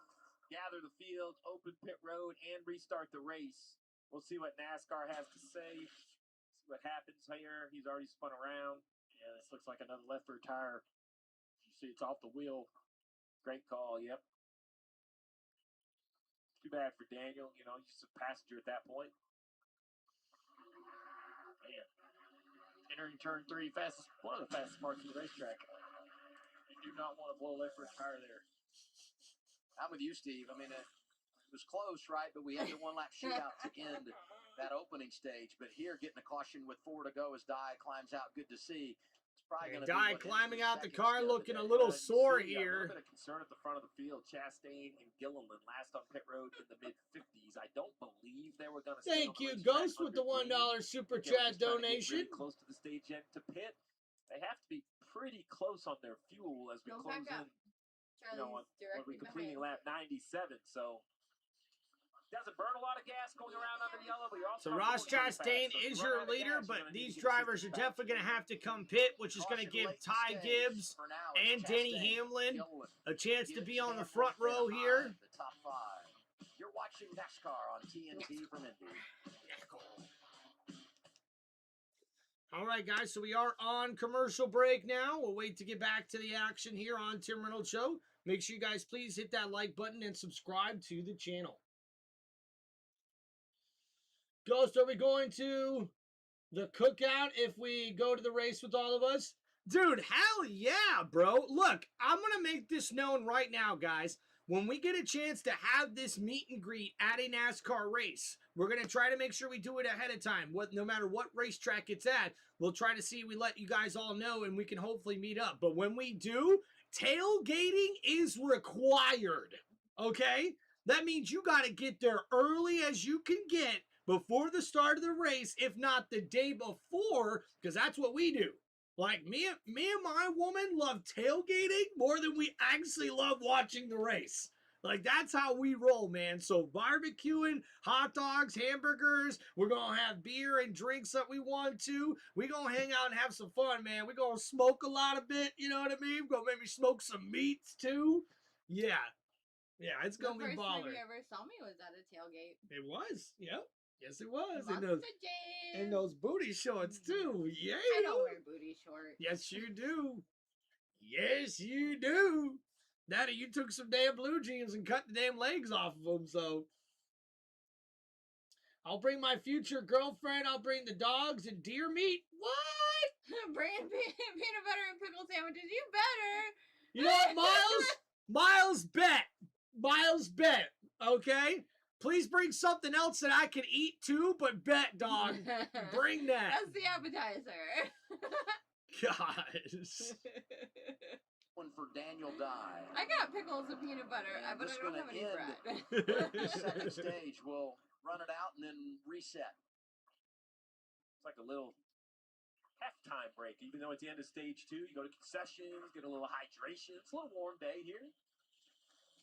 gather the field, open pit road, and restart the race. We'll see what NASCAR has to say. See what happens here. He's already spun around. Yeah, this looks like another left rear tire. You see it's off the wheel. Great call, yep. Too bad for Daniel. You know, he's just a passenger at that point. Man. Entering turn 3, one of the fastest parts of the racetrack. You do not want to blow left rear tire there. I'm with you, Steve. I mean, it was close, right? But we had the one-lap shootout to end that opening stage. But here, getting a caution with 4 to go as Dye climbs out. Good to see. It's probably going to Dye climbing out the car, looking a little sore here. A little bit of concern at the front of the field. Chastain and Gilliland last on pit road in the mid-50s. I don't believe they were going to. Thank you, Ghost, with the $1 super chat donation. Really close to the stage end to pit. They have to be pretty close on their fuel as we close in. You know, when we're completing lap 97, so doesn't burn a lot of gas going around under the yellow. But you're also so Ross Chastain is your leader, but these drivers are definitely going to have to come pit, which is going to give Ty Gibbs and Denny Hamlin a chance to be on the front row here. The top 5. You're watching NASCAR on TNT from Indy. All right, guys, so we are on commercial break now. We'll wait to get back to the action here on Tim Reynolds Show. Make sure you guys please hit that like button and subscribe to the channel. Ghost, are we going to the cookout if we go to the race with all of us? Dude, hell yeah, bro. Look, I'm going to make this known right now, guys. When we get a chance to have this meet and greet at a NASCAR race, we're going to try to make sure we do it ahead of time. No matter what racetrack it's at, we'll try to see we let you guys all know and we can hopefully meet up. But when we do, tailgating is required, okay? That means you got to get there early as you can get before the start of the race, if not the day before, because that's what we do. Like, me and my woman love tailgating more than we actually love watching the race. Like, that's how we roll, man. So barbecuing, hot dogs, hamburgers. We're going to have beer and drinks that we want to. We're going to hang out and have some fun, man. We're going to smoke a lot of bit, you know what I mean? We're going to maybe smoke some meats, too. Yeah. Yeah, it's going to be The first baller. time you ever saw me was at a tailgate. It was. Yep. Yes, it was. And And those booty shorts, too. Yeah. I don't wear booty shorts. Yes, you do. Yes, you do. Daddy, you took some damn blue jeans and cut the damn legs off of them, so. I'll bring my future girlfriend. I'll bring the dogs and deer meat. What? Bring peanut butter and pickle sandwiches. You better. You know what, Miles? Miles bet. Miles bet. Okay? Please bring something else that I can eat too, but bet, dog. Bring that. That's the appetizer. Guys. One for Daniel Dye. I got pickles and peanut butter, but I don't have any bread. The second stage. We'll run it out and then reset. It's like a little halftime break. Even though it's the end of stage 2, you go to concessions, get a little hydration. It's a little warm day here.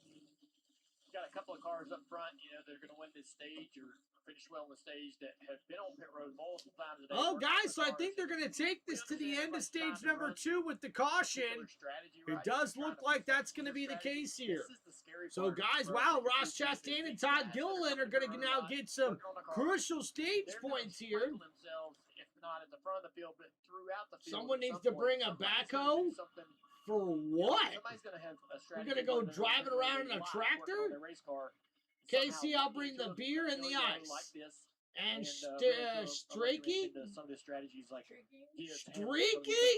You got a couple of cars up front, they're going to win this stage or finish well on the stage that have been on pit road multiple times a day. Oh, guys, so I think they're going to take this to the end of stage number 2 with the caution. It does look like that's going to be the case here. So, guys, wow, Ross Chastain and Todd Gilliland are going to now get some crucial stage points here. If not at the front of the field, but throughout the field. Someone needs to bring a backhoe. For what? We're going to go driving around in a tractor? Casey, I'll bring the beer and the ice. And Streaky? Streaky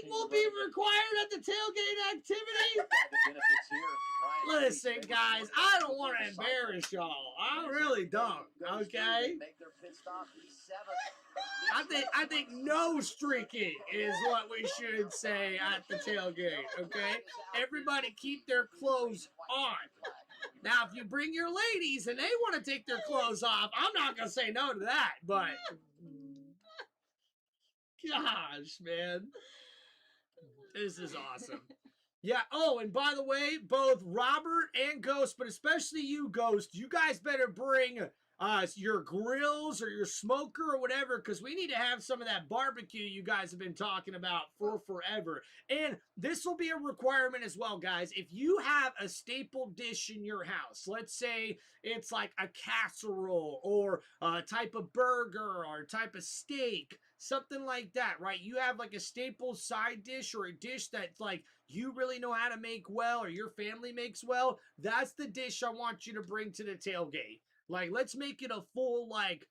will be required at the tailgate activity? Listen, guys, I don't want to embarrass y'all. I really don't, okay? I think no streaky is what we should say at the tailgate, okay? Everybody keep their clothes on. Now, if you bring your ladies and they want to take their clothes off, I'm not going to say no to that, but gosh, man. This is awesome. Yeah, oh, and by the way, both Robert and Ghost, but especially you, Ghost, you guys better bring your grills or your smoker or whatever, because we need to have some of that barbecue you guys have been talking about for forever. And this will be a requirement as well, guys. If you have a staple dish in your house, let's say it's like a casserole or a type of burger or a type of steak, something like that, right? You have like a staple side dish or a dish that's like you really know how to make well or your family makes well, that's the dish I want you to bring to the tailgate. Like, let's make it a full, like,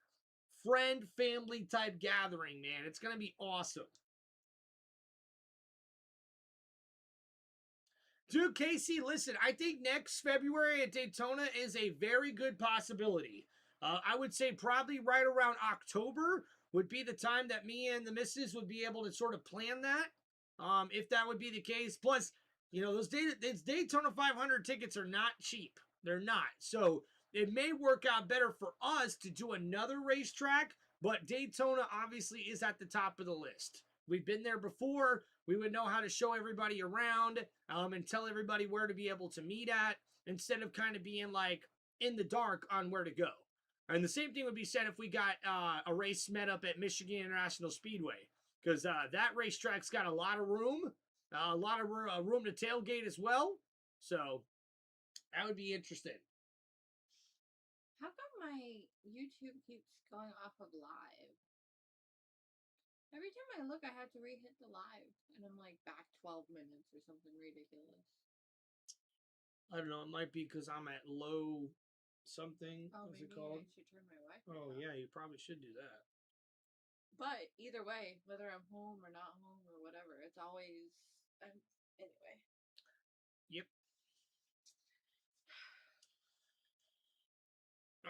friend, family type gathering, man. It's going to be awesome. Dude, Casey, listen, I think next February at Daytona is a very good possibility. I would say probably right around October would be the time that me and the missus would be able to sort of plan that, if that would be the case. Plus, you know, those Daytona 500 tickets are not cheap. They're not. So it may work out better for us to do another racetrack, but Daytona obviously is at the top of the list. We've been there before. We would know how to show everybody around and tell everybody where to be able to meet at instead of kind of being like in the dark on where to go. And the same thing would be said if we got a race met up at Michigan International Speedway, because that racetrack's got a lot of room, room to tailgate as well. So that would be interesting. How come my YouTube keeps going off of live? Every time I look, I have to re-hit the live, and I'm like back 12 minutes or something ridiculous. I don't know. It might be because I'm at low something. Oh, what's maybe it called? I should turn my Wi-Fi Oh, off. yeah, you probably should do that. But either way, whether I'm home or not home or whatever, it's always... anyway. Yep.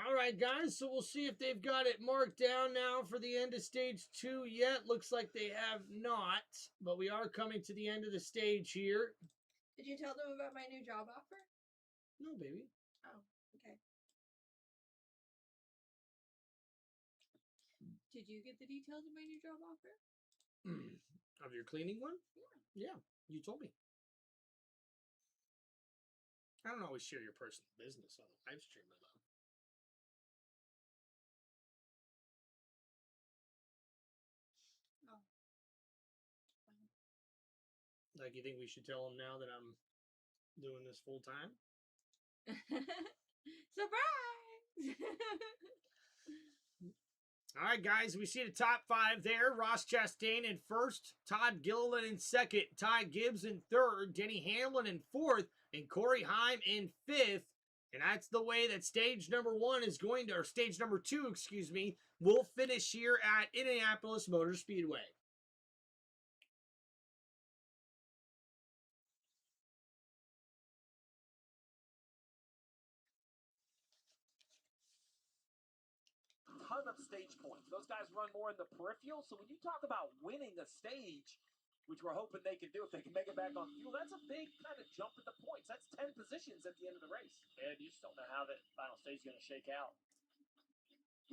All right, guys, so we'll see if they've got it marked down now for the end of stage 2 yet. Looks like they have not, but we are coming to the end of the stage here. Did you tell them about my new job offer? No, baby. Oh, okay. Did you get the details of my new job offer? Of your cleaning one? Yeah. Yeah, you told me. I don't always share your personal business on the live stream, though. Oh. Like, you think we should tell them now that I'm doing this full time? Surprise! All right, guys, we see the top 5 there. Ross Chastain in first, Todd Gilliland in second, Ty Gibbs in third, Denny Hamlin in fourth, and Corey Heim in fifth. And that's the way that stage number 1 is going to, or stage number 2, excuse me, will finish here at Indianapolis Motor Speedway. Ton of stage points. Those guys run more in the peripheral. So when you talk about winning a stage, which we're hoping they can do if they can make it back on fuel, that's a big kind of jump in the points. That's 10 positions at the end of the race. Yeah, you just don't know how that final stage is going to shake out.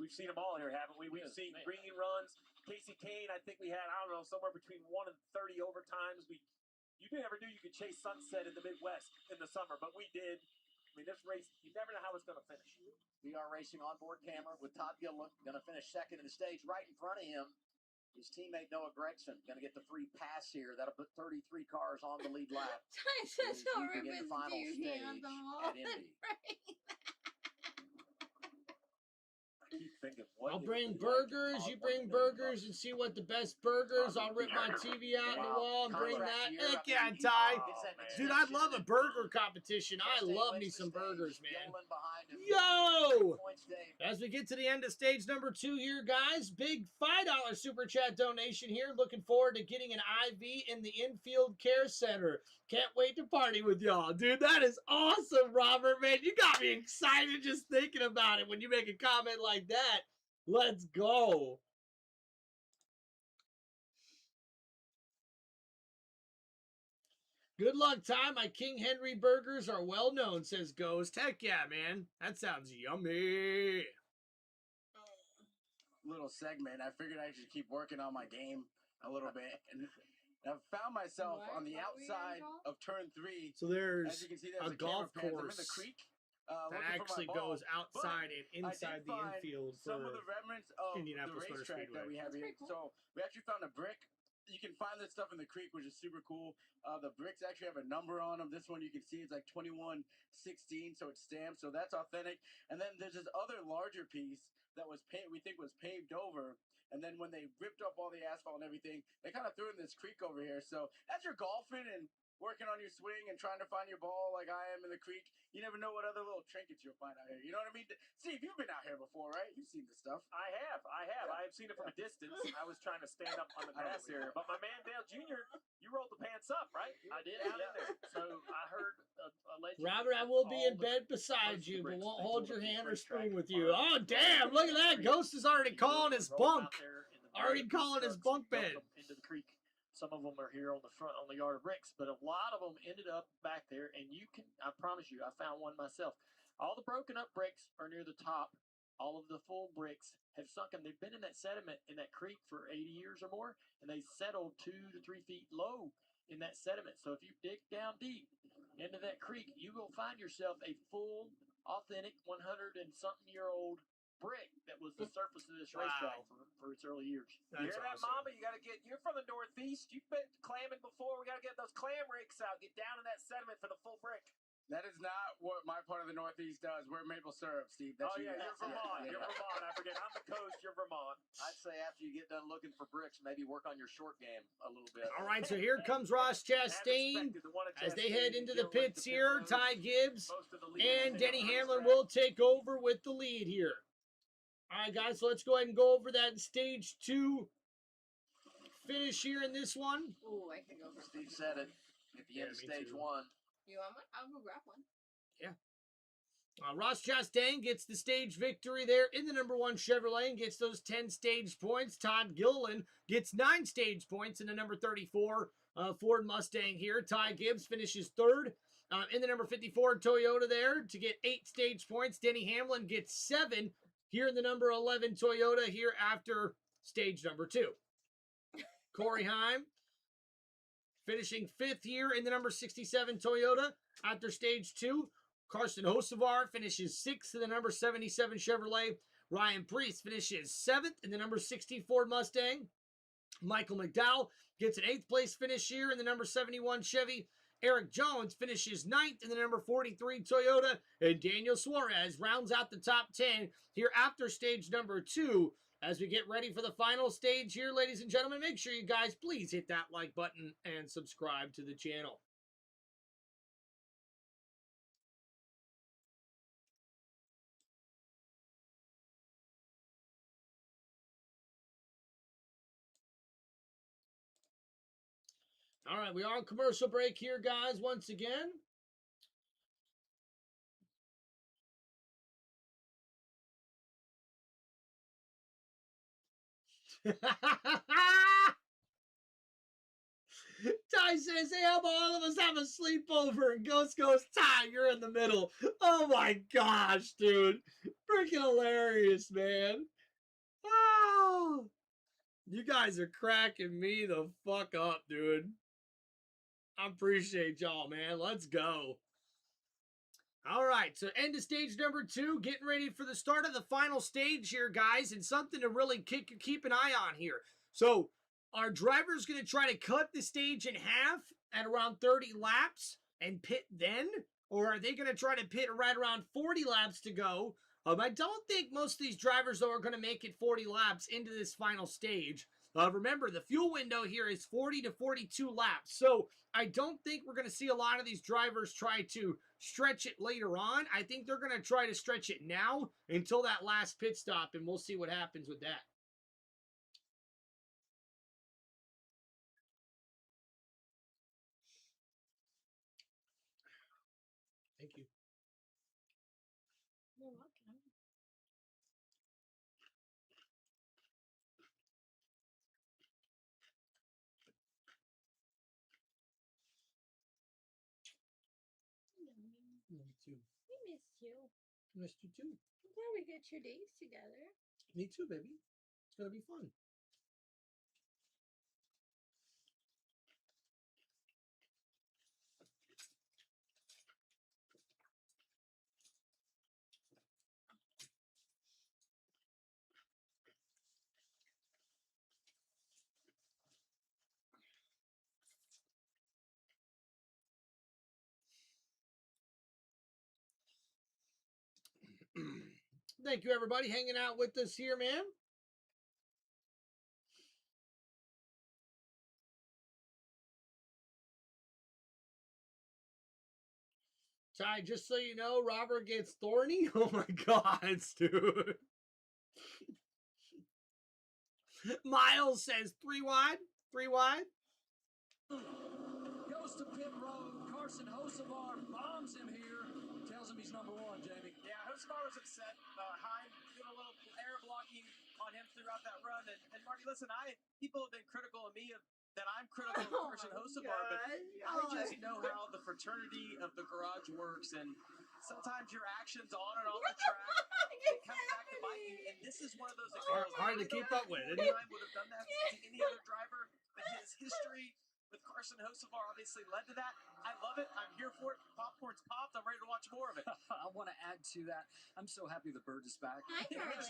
We've seen them all here, haven't we? We've seen green runs. Casey Kane, I think we had, I don't know, somewhere between 1 and 30 overtimes. You never knew you could chase sunset in the Midwest in the summer, but we did. I mean, this race, you never know how it's going to finish. VR Racing onboard camera with Todd Gilliland, going to finish second in the stage. Right in front of him, his teammate Noah Gregson, going to get the free pass here. That'll put 33 cars on the lead lap. Tyson, don't begin the final stage hand them all at Indy. I keep thinking, what I'll is bring it burgers. like You bring burgers and see what the best burgers. I'll rip my TV out in the wall and bring that. Heck yeah, Ty. Dude, I'd love a burger competition. I love me some burgers, man. Yo! As we get to the end of stage number 2 here, guys, big $5 super chat donation here. Looking forward to getting an IV in the infield care center. Can't wait to party with y'all. Dude, that is awesome, Robert, man. You got me excited just thinking about it when you make a comment like that. Let's go. Good luck, Ty. My King Henry burgers are well known, says Ghost. Heck yeah, man. That sounds yummy. Little segment. I figured I should keep working on my game a little bit. And I've found myself on the outside of turn 3. So there's as you can see, a golf I'm in course the creek. that actually goes outside and inside the infield some for of the remnants of Indianapolis the Motor racetrack Speedway. that we have here. Cool. So we actually found a brick. You can find this stuff in the creek, which is super cool. The bricks actually have a number on them. This one you can see it's like 2116, so it's stamped. So that's authentic. And then there's this other larger piece that was we think was paved over. And then when they ripped up all the asphalt and everything, they kind of threw in this creek over here. So as you're golfing and working on your swing and trying to find your ball like I am in the creek, you never know what other little trinkets you'll find out here. You know what I mean? Steve, you've been out here before, right? You've seen this stuff. I have. Yeah. I have seen it from a distance. I was trying to stand up on the grass area. But my man, Dale Jr., you rolled the pants up, right? I did. Down Yeah. in there. So I heard a legend. Robert, I will be in bed beside you, but won't hold your hand or spoon with you. Oh, damn. Look at that. Ghost is already calling his bunk. Already calling his bunk bed. Into the creek. Some of them are here on the front on the yard of bricks, but a lot of them ended up back there. And you can, I promise you, I found one myself. All the broken up bricks are near the top. All of the full bricks have sunken. They've been in that sediment in that creek for 80 years or more, and they settled 2 to 3 feet low in that sediment. So if you dig down deep into that creek, you will find yourself a full, authentic 100-and-something-year-old brick that was the surface of this racetrack for its early years. You hear that, Mama? You're from the Northeast. You've been clamming before. We got to get those clam rakes out. Get down in that sediment for the full brick. That is not what my part of the Northeast does. We're maple syrup, Steve. That's you're Vermont. You're Vermont. I forget. I'm the coast. You're Vermont. I'd say after you get done looking for bricks, maybe work on your short game a little bit. All right, so here comes Ross Chastain as they head into the pits here. Ty Gibbs and Denny Hamlin will take over with the lead here. All right, guys, so let's go ahead and go over that stage 2 finish here in this one. Oh, I can go for Steve said it at the end of stage 1. You want one? I'll go grab one. Yeah. Ross Chastain gets the stage victory there in the number 1 Chevrolet and gets those 10 stage points. Todd Gilliland gets 9 stage points in the number 34 Ford Mustang here. Ty Gibbs finishes 3rd in the number 54 Toyota there to get 8 stage points. Denny Hamlin gets 7 here in the number 11 Toyota here after stage number 2. Corey Heim finishing 5th here in the number 67 Toyota after stage 2. Carson Hocevar finishes 6th in the number 77 Chevrolet. Ryan Preece finishes 7th in the number 64 Mustang. Michael McDowell gets an 8th place finish here in the number 71 Chevy. Eric Jones finishes 9th in the number 43 Toyota. And Daniel Suarez rounds out the top 10 here after stage number 2. As we get ready for the final stage here, ladies and gentlemen, make sure you guys please hit that like button and subscribe to the channel. All right, we are on commercial break here, guys, once again. Ty says, hey, how about all of us have a sleepover? And Ghost goes, Ty, you're in the middle. Oh my gosh, dude. Freaking hilarious, man. Oh, you guys are cracking me the fuck up, dude. I appreciate y'all, man. Let's go. All right, so end of stage number 2, getting ready for the start of the final stage here, guys, and something to really keep an eye on here. So our driver's going to try to cut the stage in half at around 30 laps and pit then, or are they going to try to pit right around 40 laps to go? I don't think most of these drivers, though, are going to make it 40 laps into this final stage. Remember, the fuel window here is 40 to 42 laps, so I don't think we're going to see a lot of these drivers try to stretch it later on. I think they're going to try to stretch it now until that last pit stop, and we'll see what happens with that. Thank you. You're welcome. Me too. We missed you. Missed you too. I'm glad we get your days together. Me too, baby. It's going to be fun. Thank you, everybody, hanging out with us here, man. Ty, just so you know, Robert gets thorny. Oh my God, dude. Miles says 3 wide. 3 wide. Goes to pit road. Carson Hocevar bombs him here. Tells him he's number 1, Jamie. Yeah, Hocevar was upset. Heim did a little air blocking on him throughout that run. And Marty, listen, people have been critical of me that I'm critical of Carson Hocevar, but I just know how the fraternity of the garage works, and sometimes your actions on and off the track, it comes back to bite you. And this is one of those examples. Hard to keep up with, isn't it? I would have done that to any other driver, but his history with Carson Hocevar obviously led to that. I love it. I'm here for it. Popcorn's popped. I'm ready to watch more of it. I want to add to that. I'm so happy the bird is back. Hi, Carly.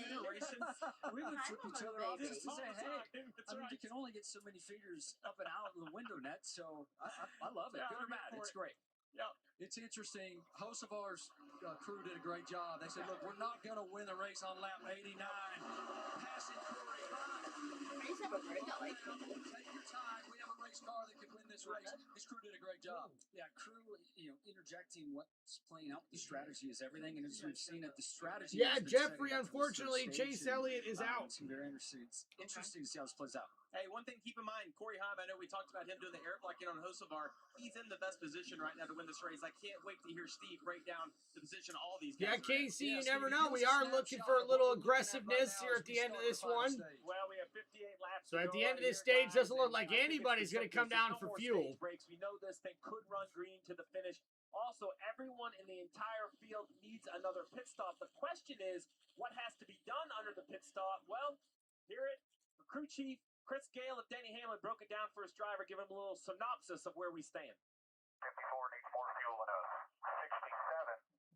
We would Hi, flip each Mama other off baby. just to say, hey. That's I mean, right. you can only get so many figures up and out of the window net, so I love it. Yeah, Good or I'm bad, here for it's it. great. Yeah. It's interesting. Hocevar's crew did a great job. They said, look, we're not going to win the race on lap 89. Passing Corey Hunt. I used to have a breakout like Take your time. We have a race car that can win this race. His crew did a great job. Yeah, crew, interjecting what's playing out with the strategy is everything. And as we've seen it, the strategy. Yeah, has been Jeffrey, setting up for this unfortunately, third Chase stage, and, Elliott is out. It's very interesting. It's interesting to see how this plays out. Hey, one thing keep in mind, Corey Heim, I know we talked about him doing the air blocking on Hocevar. He's in the best position right now to win this race. I can't wait to hear Steve break down the position all these guys Yeah, are in. Casey, you Yeah, never Steve, know. give us We a are looking for a snapshot of little what we're looking at aggressiveness right now here as at the we end of start this final one. stage. Well, we have 58 laps. So at the end of this stage, doesn't look like anybody's going to come down for fuel. Breaks. We know this thing could run green to the finish. Also, everyone in the entire field needs another pit stop. The question is, what has to be done under the pit stop? Well, hear it. Crew chief Chris Gale of Denny Hamlin broke it down for his driver, giving him a little synopsis of where we stand. 54 needs more fuel than us. 67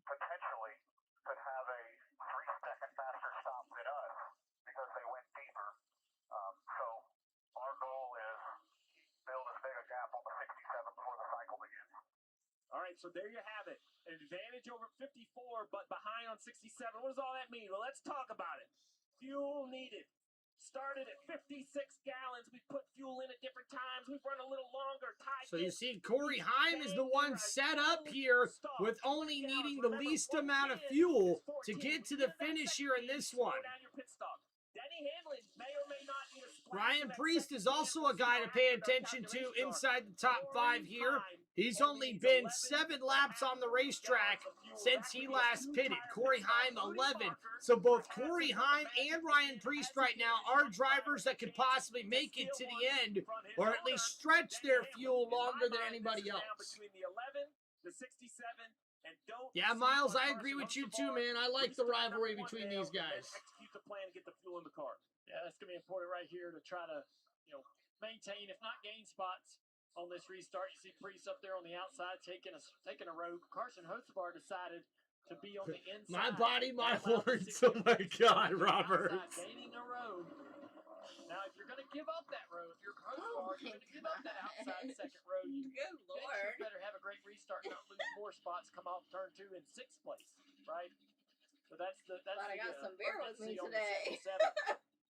potentially could have a 3-second faster stop than us because they went deeper. So our goal is build as big a gap on the 67 before the cycle begins. All right, so there you have it. An advantage over 54, but behind on 67. What does all that mean? Well, let's talk about it. Fuel needed. Started at 56 gallons. We put fuel in at different times. We've run a little longer. So you see Corey Heim is the one set up here with only needing the least amount of fuel to get to the finish here in this one. Ryan Preece is also a guy to pay attention to inside the top 5 here. He's only been 7 laps on the racetrack since he last pitted. Corey Heim 11. So both Corey Heim and Ryan Preece right now are drivers that could possibly make it to the end, or at least stretch their fuel longer than anybody else. Yeah, Miles, I agree with you too, man. I like the rivalry between these guys. Execute the plan to get the fuel in the car. Yeah, that's going to be important right here to try to, maintain, if not gain spots on this restart. You see Preece up there on the outside taking a road. Carson Hocevar decided to be on the inside. My body, my horns. Oh my God, Robert. Gaining a road. Now, if you're going to give up that road, if you're Hocevar, you're going to give up that outside second road. You better have a great restart, not lose more spots, come off turn 2 in 6th place, right? So that's I got some beer with me today.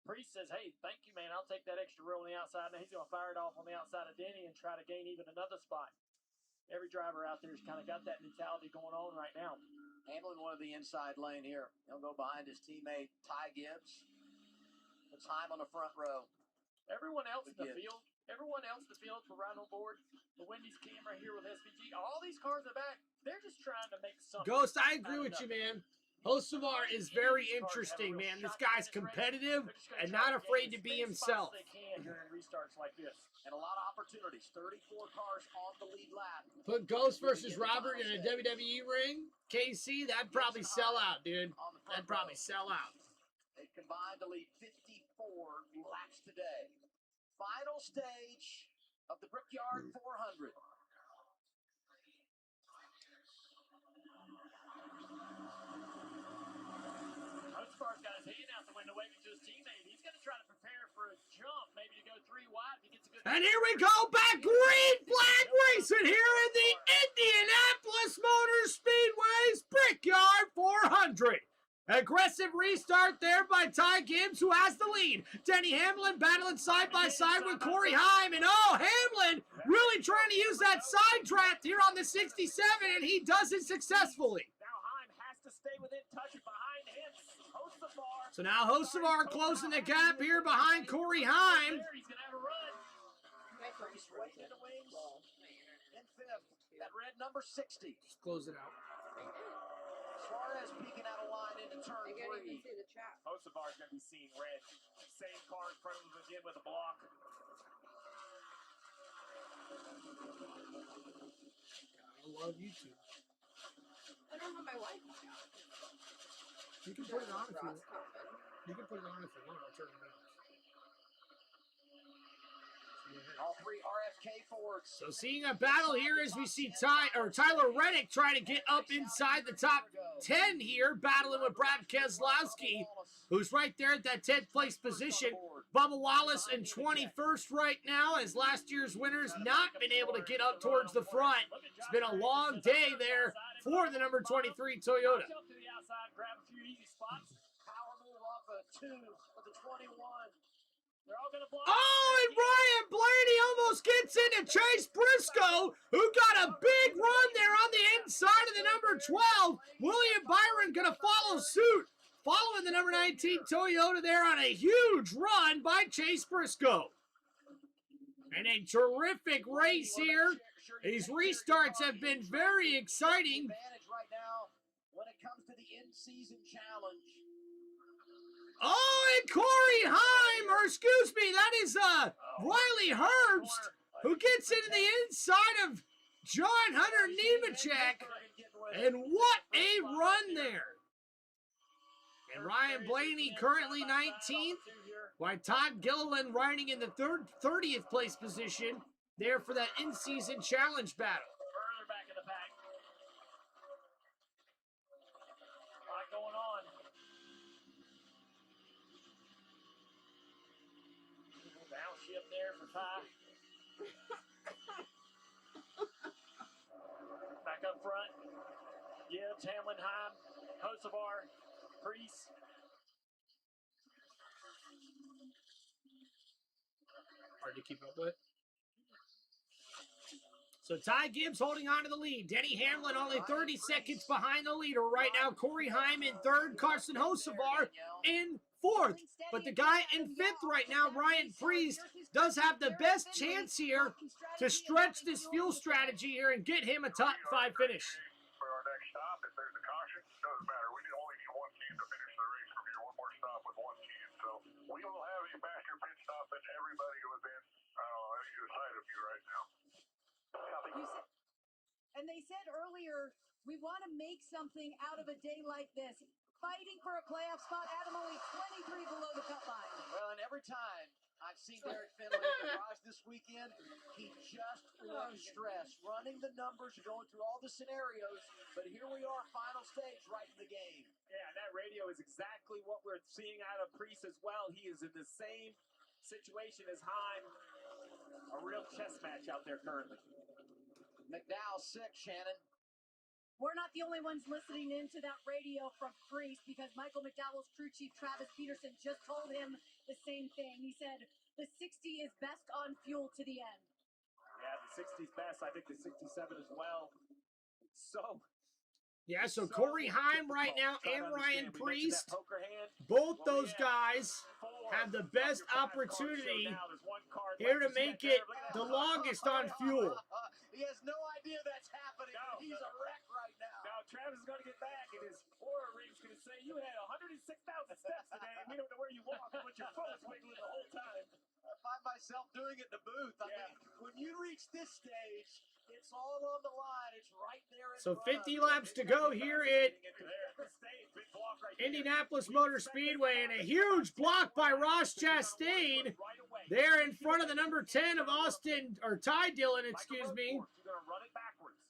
Preece says, hey, thank you, man. I'll take that extra row on the outside. Now he's going to fire it off on the outside of Denny and try to gain even another spot. Every driver out there has kind of got that mentality going on right now. Hamlin one of the inside lane here. He'll go behind his teammate, Ty Gibbs. Puts Heim on the front row. Everyone else in the field for right on board. The Wendy's camera here with SVG. All these cars in the back, they're just trying to make something. Ghost, I agree with you, man. Hocevar is very interesting, man. This guy's competitive and not afraid to be himself. They can during restarts like this. And a lot of opportunities. 34 cars on the lead lap. Put Ghost versus Robert in a WWE ring, KC, that'd probably sell out, dude. That'd probably sell out. They combined to lead 54 laps today. Final stage of the Brickyard 400. Hocevar's got his hand out the window waving to his teammate. He's going to try to prepare for a jump, maybe to go 3 wide if he gets a good... And here we go, back green flag racing here in the Indianapolis Motor Speedway's Brickyard 400. Aggressive restart there by Ty Gibbs, who has the lead. Denny Hamlin battling side by side with Corey Heim. And Hamlin really trying to use that side draft here on the 67, and he does it successfully. Now Heim has to stay within touch behind him. Hocevar. So now Hocevar closing the gap here behind Corey Heim. He's going to have a run. Preece waiting in the wings. In 5th, that red number 60. Just close it out. Suarez peeking out of line into turn 3. Hocevar's going to be seeing red. Same car in front of him again with a block. I love YouTube. I don't have my Wi-Fi on. You can put it on if you want. You can put it on if you want. I'll turn it off. All 3 RFK Fords. So seeing a battle here as we see Tyler Reddick trying to get up inside the top 10 here, battling with Brad Keselowski, who's right there at that 10th place position. Bubba Wallace in 21st right now, as last year's winners not been able to get up towards the front. It's been a long day there for the number 23 Toyota. Jump to the outside, grab a few easy spots. Power move off a 2 of the 21. They're all going to block. And Ryan Blaney almost gets into Chase Briscoe, who got a big run there on the inside of the number 12. William Byron going to follow suit, following the number 19 Toyota there on a huge run by Chase Briscoe. And a terrific race here. These restarts have been very exciting. Right now when it comes to the in-season challenge. And Corey Heim, or excuse me, that is Riley Herbst, who gets into the inside of John Hunter Nemechek. And what a run there. And Ryan Blaney currently 19th While Todd Gilliland riding in the 30th place position there for that in-season challenge battle. Further back in the pack. A lot going on. Downshift there for Ty. Back up front. Gibbs, Hamlin, Heim, Hocevar, Priest. Hard to keep up with. So Ty Gibbs holding on to the lead. Denny Hamlin only 30 seconds behind the leader right now. Corey Heim in third. Carson Hocevar in fourth. But the guy in fifth right now, Ryan Priest, does have the best chance here to stretch this fuel strategy here and get him a top 5 finish. For our next stop, if there's a caution, doesn't matter. We only need one team to finish the race from here. One more stop with one team. So we will have a faster pit stop than everybody within sight of you right now. And they said earlier, we want to make something out of a day like this. Fighting for a playoff spot, Adam only 23 below the cut line. Well, and every time I've seen Derek Finley in the garage this weekend, he just looks stressed, running the numbers, going through all the scenarios. But here we are, final stage, right in the game. Yeah, that radio is exactly what we're seeing out of Priest as well. He is in the same situation as Heim. A real chess match out there currently. McDowell 6, Shannon. We're not the only ones listening into that radio from Priest because Michael McDowell's crew chief Travis Peterson just told him the same thing. He said the 60 is best on fuel to the end. Yeah, the 60's best. I think the 67 as well. So Corey Heim right now and Ryan Priest, both those guys have the best opportunity here to make it the longest on fuel. He has no idea that's happening. He's a wreck right now. Now Travis is going to get back, and his aura ring's going to say, you had 106,000 steps today, and we don't know where you walked, but your foot was wiggling the whole time. I find myself doing it in the booth. I mean, when you reach this stage, it's all on the line. It's right there. So 50 laps to go here at Indianapolis Motor Speedway, and a huge block by Ross Chastain there in front of the number 10 of Austin, or Ty Dillon, excuse me. You're going to run it backwards.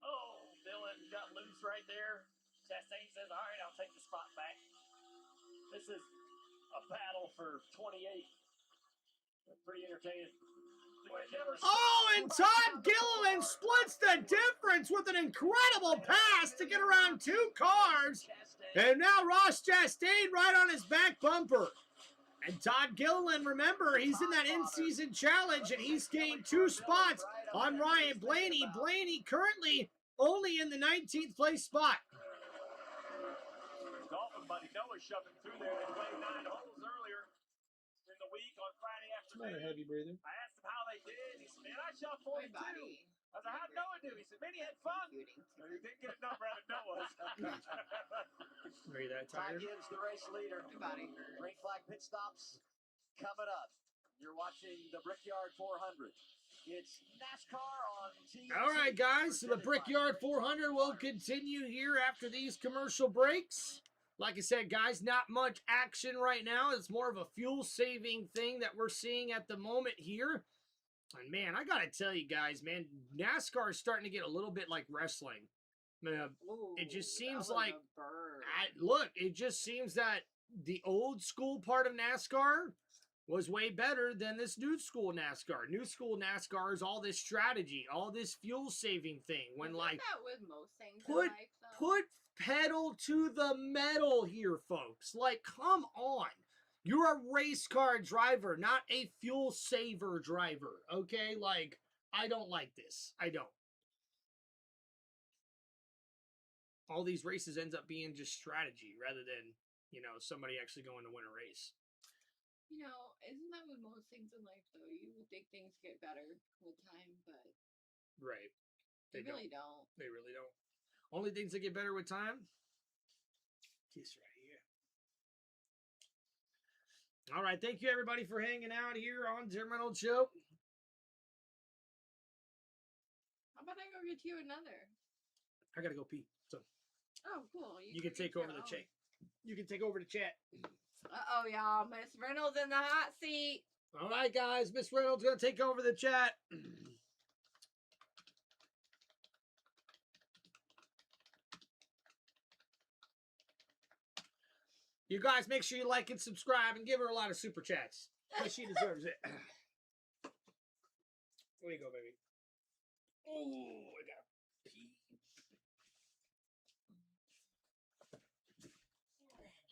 Oh, Dillon got loose right there. Chastain says, all right, I'll take the spot back. This is a battle for 28. Pretty entertaining. Oh, and Todd Gilliland splits the difference with an incredible pass to get around 2 cars. And now Ross Chastain right on his back bumper. And Todd Gilliland, remember, he's in that in-season challenge, and he's gained 2 spots on Ryan Blaney. Blaney currently only in the 19th place spot. Dolphin buddy Noah shoving through there. They played 9 holes earlier in the week on Friday afternoon. Heavy breather. I asked him how they did. He said, man, I shot 42. I was like, how'd Noah do? He said, man, he had fun. So he didn't get a number out of Noah. Are you that Ty tired? Gibbs, the race leader. Green flag pit stops coming up. You're watching the Brickyard 400. It's NASCAR on TV. All right, guys, so the Brickyard 400 will continue here after these commercial breaks. Like I said, guys, not much action right now. It's more of a fuel-saving thing that we're seeing at the moment here. And, man, I got to tell you guys, man, NASCAR is starting to get a little bit like wrestling. Man, it just seems like, it just seems that the old school part of NASCAR was way better than this new school NASCAR. New school NASCAR is all this strategy, all this fuel-saving thing. When, like, that with most things in life, though. put pedal to the metal here, folks. Like, come on. You're a race car driver, not a fuel saver driver, okay? Like, I don't like this. I don't. All these races ends up being just strategy rather than, you know, somebody actually going to win a race. You know, isn't that with most things in life, though? You would think things get better with time, but Right. they really don't. They really don't. Only things that get better with time? Kiss right here. All right. Thank you, everybody, for hanging out here on TimReynoldsShow. How about I go get you another? I got to go pee. So Oh, cool. you can take over the chat. You can take over the chat. Uh-oh, y'all. Miss Reynolds in the hot seat. All right, guys. Miss Reynolds going to take over the chat. You guys make sure you like and subscribe and give her a lot of super chats. Because she deserves it. There you go, baby. Oh, I got pee.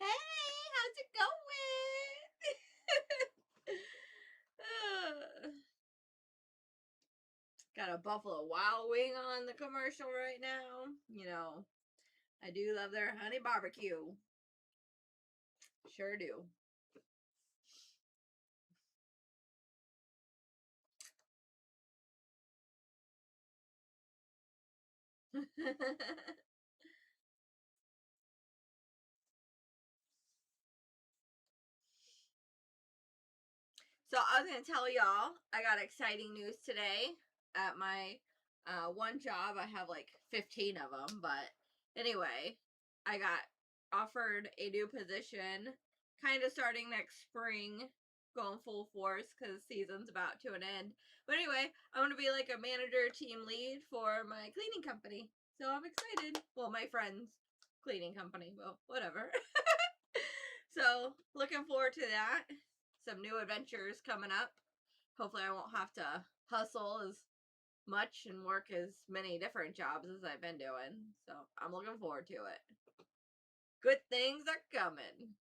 Hey, how's it going? Got a Buffalo Wild Wing on the commercial right now. You know, I do love their honey barbecue. Sure do. So I was going to tell y'all, I got exciting news today at my one job. I have like 15 of them, but anyway, I got offered a new position kind of starting next spring, going full force because season's about to an end. But anyway, I'm going to be like a manager team lead for my cleaning company. So I'm excited. Well, my friend's cleaning company, well, whatever. So looking forward to that. Some new adventures coming up. Hopefully I won't have to hustle as much and work as many different jobs as I've been doing. So I'm looking forward to it. Good things are coming.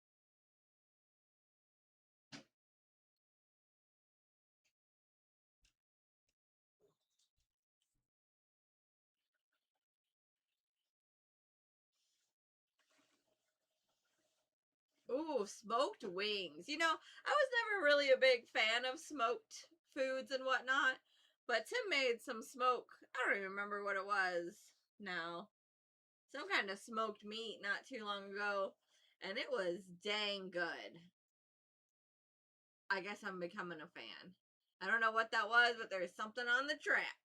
Ooh, smoked wings. You know, I was never really a big fan of smoked foods and whatnot, but Tim made some smoke. I don't even remember what it was now. Some kind of smoked meat not too long ago, and it was dang good. I guess I'm becoming a fan. I don't know what that was, but there's something on the track.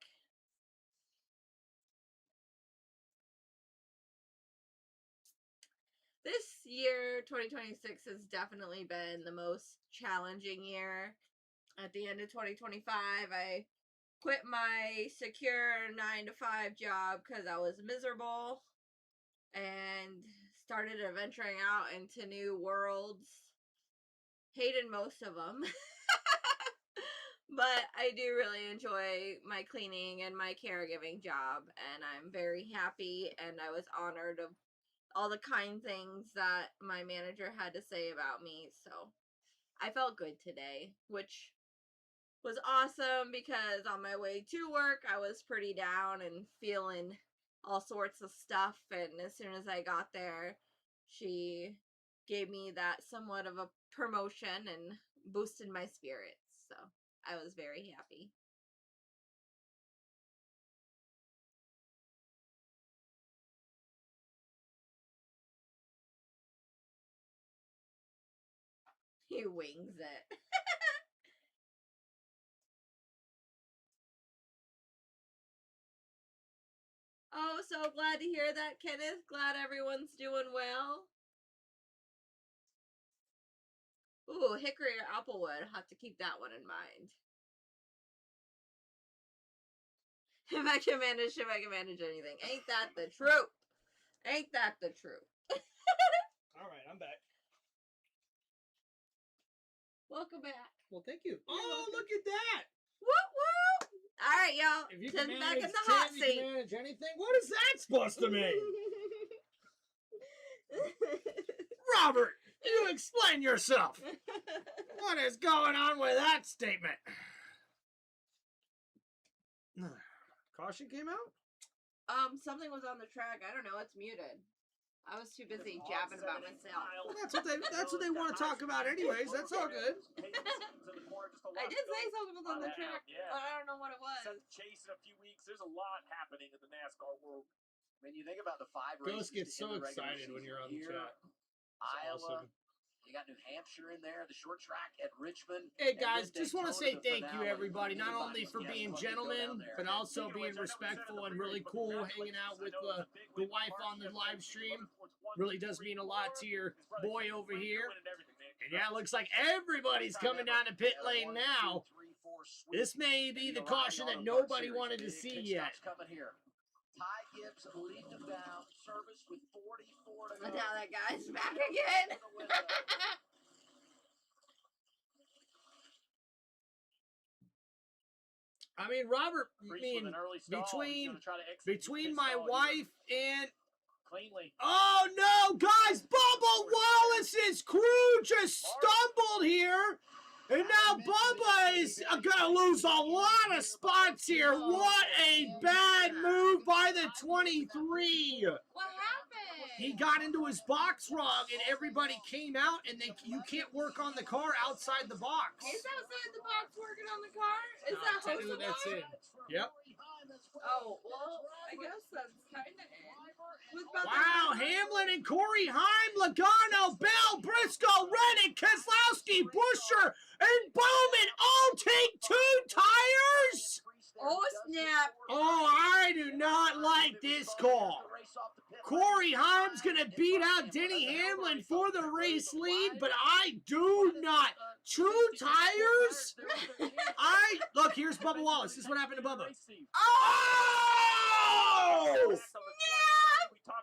This year, 2026, has definitely been the most challenging year. At the end of 2025, I quit my secure 9-to-5 job because I was miserable and started adventuring out into new worlds. Hated most of them. But I do really enjoy my cleaning and my caregiving job, and I'm very happy, and I was honored of all the kind things that my manager had to say about me. So I felt good today, which was awesome because on my way to work I was pretty down and feeling all sorts of stuff, and as soon as I got there she gave me that somewhat of a promotion and boosted my spirits. So I was very happy. He wings it. Oh, so glad to hear that, Kenneth. Glad everyone's doing well. Ooh, hickory or applewood. Have to keep that one in mind. If I can manage anything. Ain't that the truth? Ain't that the truth? All right, I'm back. Welcome back. Well, thank you. Oh, look at that. Whoop, whoop. All right, y'all. If you can Tim's manage back in the hot Tim, seat. you can manage anything. What is that supposed to mean? Robert, you explain yourself. What is going on with that statement? Caution came out? Something was on the track. I don't know. It's muted. I was too busy jabbing about myself. Well, that's what they want to talk about anyways. That's all good. I did say something was on the track, but I don't know what it was. Seth Chase in a few weeks. There's a lot happening in the NASCAR world. When you think about the 5 races, Ghost gets in so the regular excited when season you're on the here, chat. Iowa, Awesome. you got New Hampshire in there, the short track at Richmond. Hey guys, just want to say Daytona, thank you finale. everybody, not only for Yeah, being love to go down gentlemen, there. but also being respectful and really cool, hanging out with the wife on the live stream. Really does mean a lot to your boy over here. yeah, it looks like everybody's coming down the pit lane now. This may be the caution that nobody wanted to see yet. Coming here. Ty Gibbs lead them down. Service with 44 to go. Now that guy's back again. I mean, Robert, between my wife and... Cleanly. Oh, no, guys, Bubba Wallace's crew just stumbled here. And now Bubba is going to lose a lot of spots here. What a bad move by the 23. What happened? He got into his box wrong, and everybody came out, and you can't work on the car outside the box. Is outside the box working on the car? Is that technically that's it. Yep. Oh, well, I guess that's kind of it. Wow, Hamlin and Corey Heim, Logano, Bell, Briscoe, Reddick, Keselowski, Buescher, and Bowman all take 2 tires? Oh, snap. Oh, I do not like this call. Corey Heim's going to beat out Denny Hamlin for the race lead, but I do not. 2 tires? Look, here's Bubba Wallace. This is what happened to Bubba. Oh!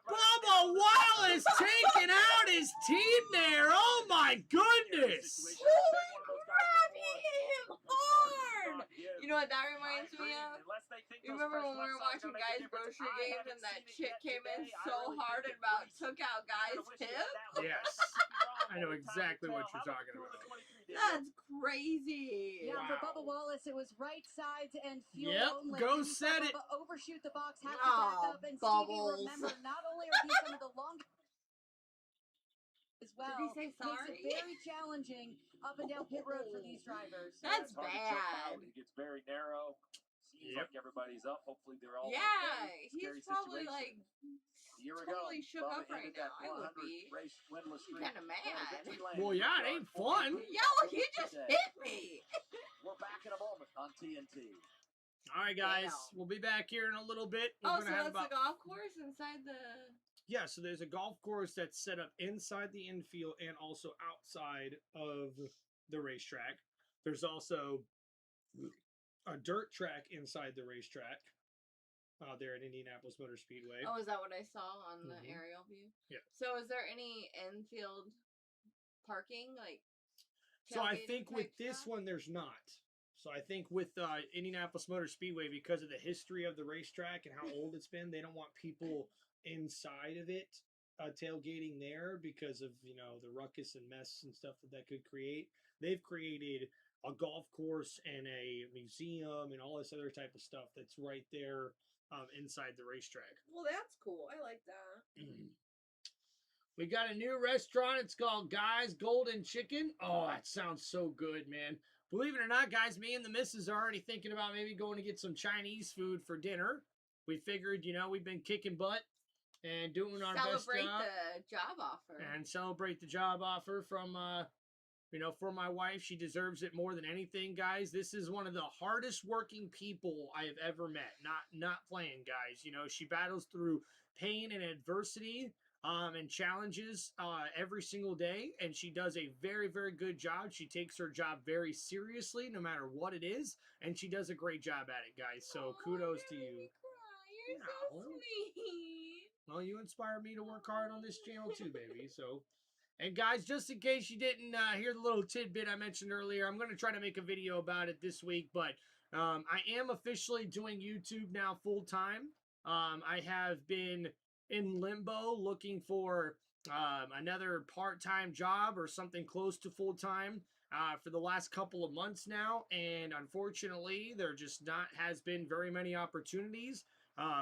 Bubba Wallace taking out his team there. Oh, my goodness. Grabbing him hard. You know what that reminds me of? You remember when we were watching Guys Grocery Games and that chick came in so hard and about took out Guy's hip? Yes. I know exactly what you're talking about. That's crazy. Yeah, for Bubba Wallace, it was right sides and fuel only. Go set it. Overshoot the box, have to back up. And Stevie, remember, not only are these some of the longest as well, did he say sorry? Makes it very challenging up and down pit road for these drivers. That's bad. It gets very narrow. Seems like everybody's up. Hopefully they're all he's probably like totally shook up right now. I would be kind of mad. Well, yeah, it ain't fun. Yeah, look, he just hit me. We're back in a moment on TNT. All right, guys, we'll be back here in a little bit. So that's the golf course inside the... Yeah, so there's a golf course that's set up inside the infield and also outside of the racetrack. There's also a dirt track inside the racetrack there at Indianapolis Motor Speedway. Oh, is that what I saw on the aerial view? Yeah. So is there any infield parking? So I think with this one, there's not. So I think with Indianapolis Motor Speedway, because of the history of the racetrack and how old it's been, they don't want people inside of it tailgating there because of, the ruckus and mess and stuff that could create. They've created a golf course and a museum and all this other type of stuff that's right there inside the racetrack. Well, that's cool. I like that. We got a new restaurant. It's called Guy's Golden Chicken. Oh, that sounds so good, man. Believe it or not, guys, me and the missus are already thinking about maybe going to get some Chinese food for dinner. We figured, we've been kicking butt and doing our best job. Celebrate the job offer. And celebrate the job offer from, for my wife. She deserves it more than anything, guys. This is one of the hardest working people I have ever met. Not playing, guys. She battles through pain and adversity and challenges every single day, and she does a very, very good job. She takes her job very seriously, no matter what it is, and she does a great job at it, guys. So kudos to you. You're so sweet. Well, you inspire me to work hard on this channel too, baby. So, and guys, just in case you didn't hear the little tidbit I mentioned earlier, I'm going to try to make a video about it this week, but I am officially doing YouTube now full time. I have been in limbo looking for another part-time job or something close to full-time for the last couple of months now, and unfortunately there just has been very many opportunities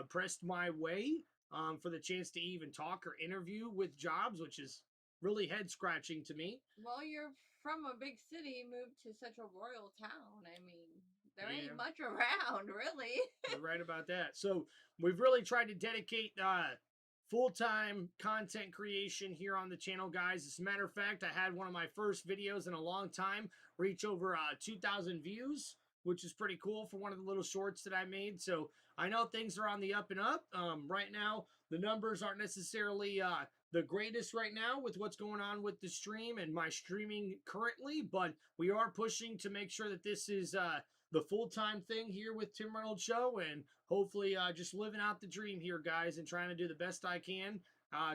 pressed my way for the chance to even talk or interview with jobs, which is really head-scratching to me. Well, you're from a big city, moved to such a royal town. I mean, there ain't much around, really. You're right about that. So we've really tried to dedicate full-time content creation here on the channel, guys. As a matter of fact, I had one of my first videos in a long time reach over 2,000 views, which is pretty cool for one of the little shorts that I made. So I know things are on the up and up. Right now, the numbers aren't necessarily the greatest right now with what's going on with the stream and my streaming currently, but we are pushing to make sure that this is the full-time thing here with Tim Reynolds Show, and hopefully just living out the dream here, guys, and trying to do the best I can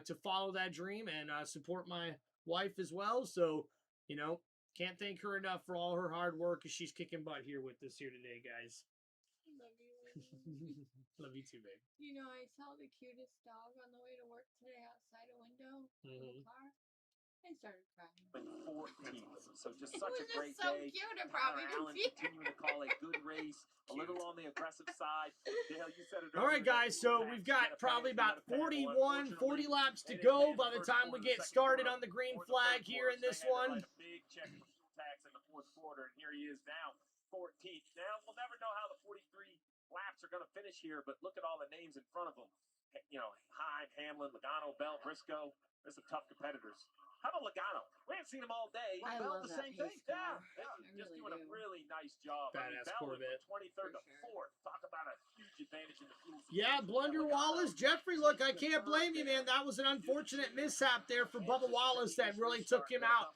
to follow that dream and support my wife as well. So, you know, can't thank her enough for all her hard work as she's kicking butt here with us here today, guys. Love you, Lily. Love you too, babe. You know, I saw the cutest dog on the way to work today outside a window of the car. I started crying. 14th. So just It such was a great just so day. cute. It brought me to Allen tears. continuing to call a good race, a little on the aggressive side. Dale, you said it All right, guys, so we've got probably about 40 laps to go by the time we get started on the green flag here in this one. A big check for fuel tax in the fourth quarter, and here he is now, 14th. Now, we'll never know how the 43 laps are going to finish here, but look at all the names in front of him. You know, Hyde, Hamlin, Logano, Bell, Briscoe. There's some tough competitors. How about Logano? We haven't seen him all day. I Bell, love the that same thing. pace car. Yeah, I just really doing a do. really nice job. Badass Bell went Corvette. from 23rd to For sure. 4th. Talk about a huge advantage in the fuel. Yeah, Blunder Wallace. Jeffrey, look, I can't blame you, man. That was an unfortunate mishap there for Bubba Wallace that really took him out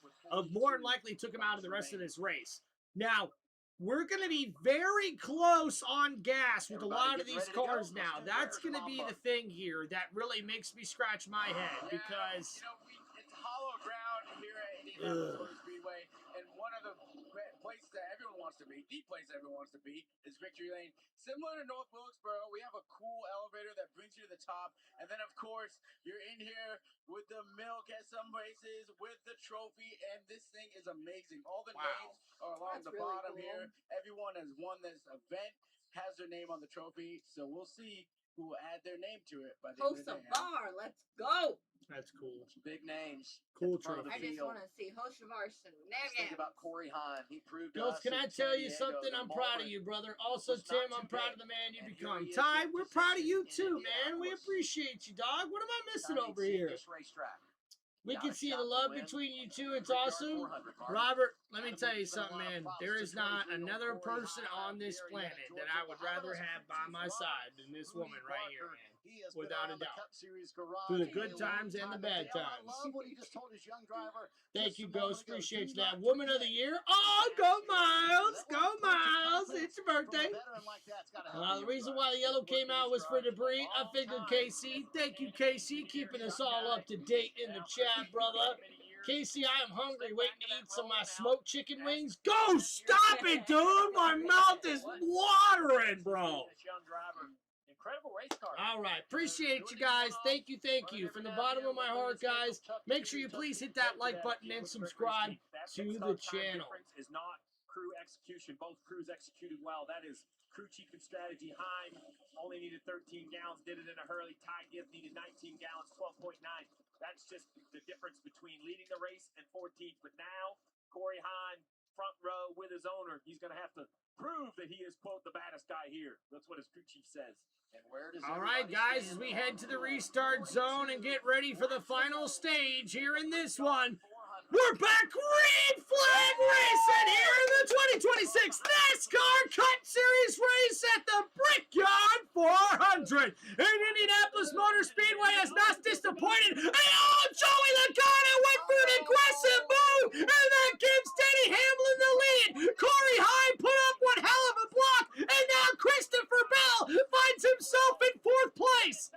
more than likely took him out of the rest of this race. Now, we're going to be very close on gas with a lot of these cars now. That's going to be the thing here that really makes me scratch my head because... You know, it's hollow ground here at Indianapolis Speedway, and one of the places that everyone wants to be, the place everyone wants to be, is Victory Lane. Similar to North Wilkesboro, we have a cool elevator that brings you to the top, and then, of course, you're in here with the milk at some races, with the trophy, and this thing is amazing. All the names are along the bottom here. Everyone has won this event, has their name on the trophy, so we'll see who will add their name to it by the end of the day. Hosavar, let's go. That's cool. Big names. Cool trophy. I just want to see Hosavar Think about Corey Hahn. He proved to Ghost, us can at I tell San you Diego something? the I'm proud of moment you, brother. Also, was Tim, not I'm too proud big. of the man you And become. here he is Ty, in we're proud of you position in too, man. We Indianapolis. appreciate you, dog. What am I missing Now over he'd seen here? This racetrack. We Got can a see shot the to love win. between you two. It's Brickyard awesome. 400, Mark. Robert, let me Adam tell you Williams been a something, lot of man. props There to is not 23-year-old another Corey person Hahn on this here in planet Georgia. that I would Well, how rather about us have by crew my chief side than this Rudy woman right here, Barker? man. He has been Without a around the doubt. Cup Series garage Through the a good long times and the time. bad Dale, times. I love what he just told his young driver. Thank you, just a moment Ghost. ago. Appreciate Do that. not Woman of the forget. year. Oh, go Miles. Go Miles. It's your From a birthday. veteran like that's gotta help The you, reason right? why the yellow came out was for debris. I Long figured time. KC. Thank you, KC, keeping us all up to date in the chat, brother. Casey, I am hungry, waiting to eat some of my smoked chicken wings. Go! Stop it, dude! My mouth is watering, bro. Incredible race car. All right. Appreciate you guys. Thank you, thank you. From the bottom of my heart, guys, make sure you please hit that like button and subscribe to the channel. Is not crew execution. Both crews executed well. That is crew chief and strategy. Heim only needed 13 gallons, did it in a hurry. Ty Gibbs needed 19 gallons, 12.9. That's just the difference between leading the race and 14th. But now, Corey Hahn, front row with his owner, he's going to have to prove that he is, quote, the baddest guy here. That's what his crew chief says. And where does All right, guys, as we head to the restart zone and get ready for the final stage here in this one, we're back green flag racing here in the 2026 NASCAR Cup Series race at the Brickyard 400. And Indianapolis Motor Speedway has not disappointed. And Joey Logano went for an aggressive move, and that gives Denny Hamlin the lead. Corey Hahn put up one hell of a block, and now Christopher Bell finds himself in 4th place.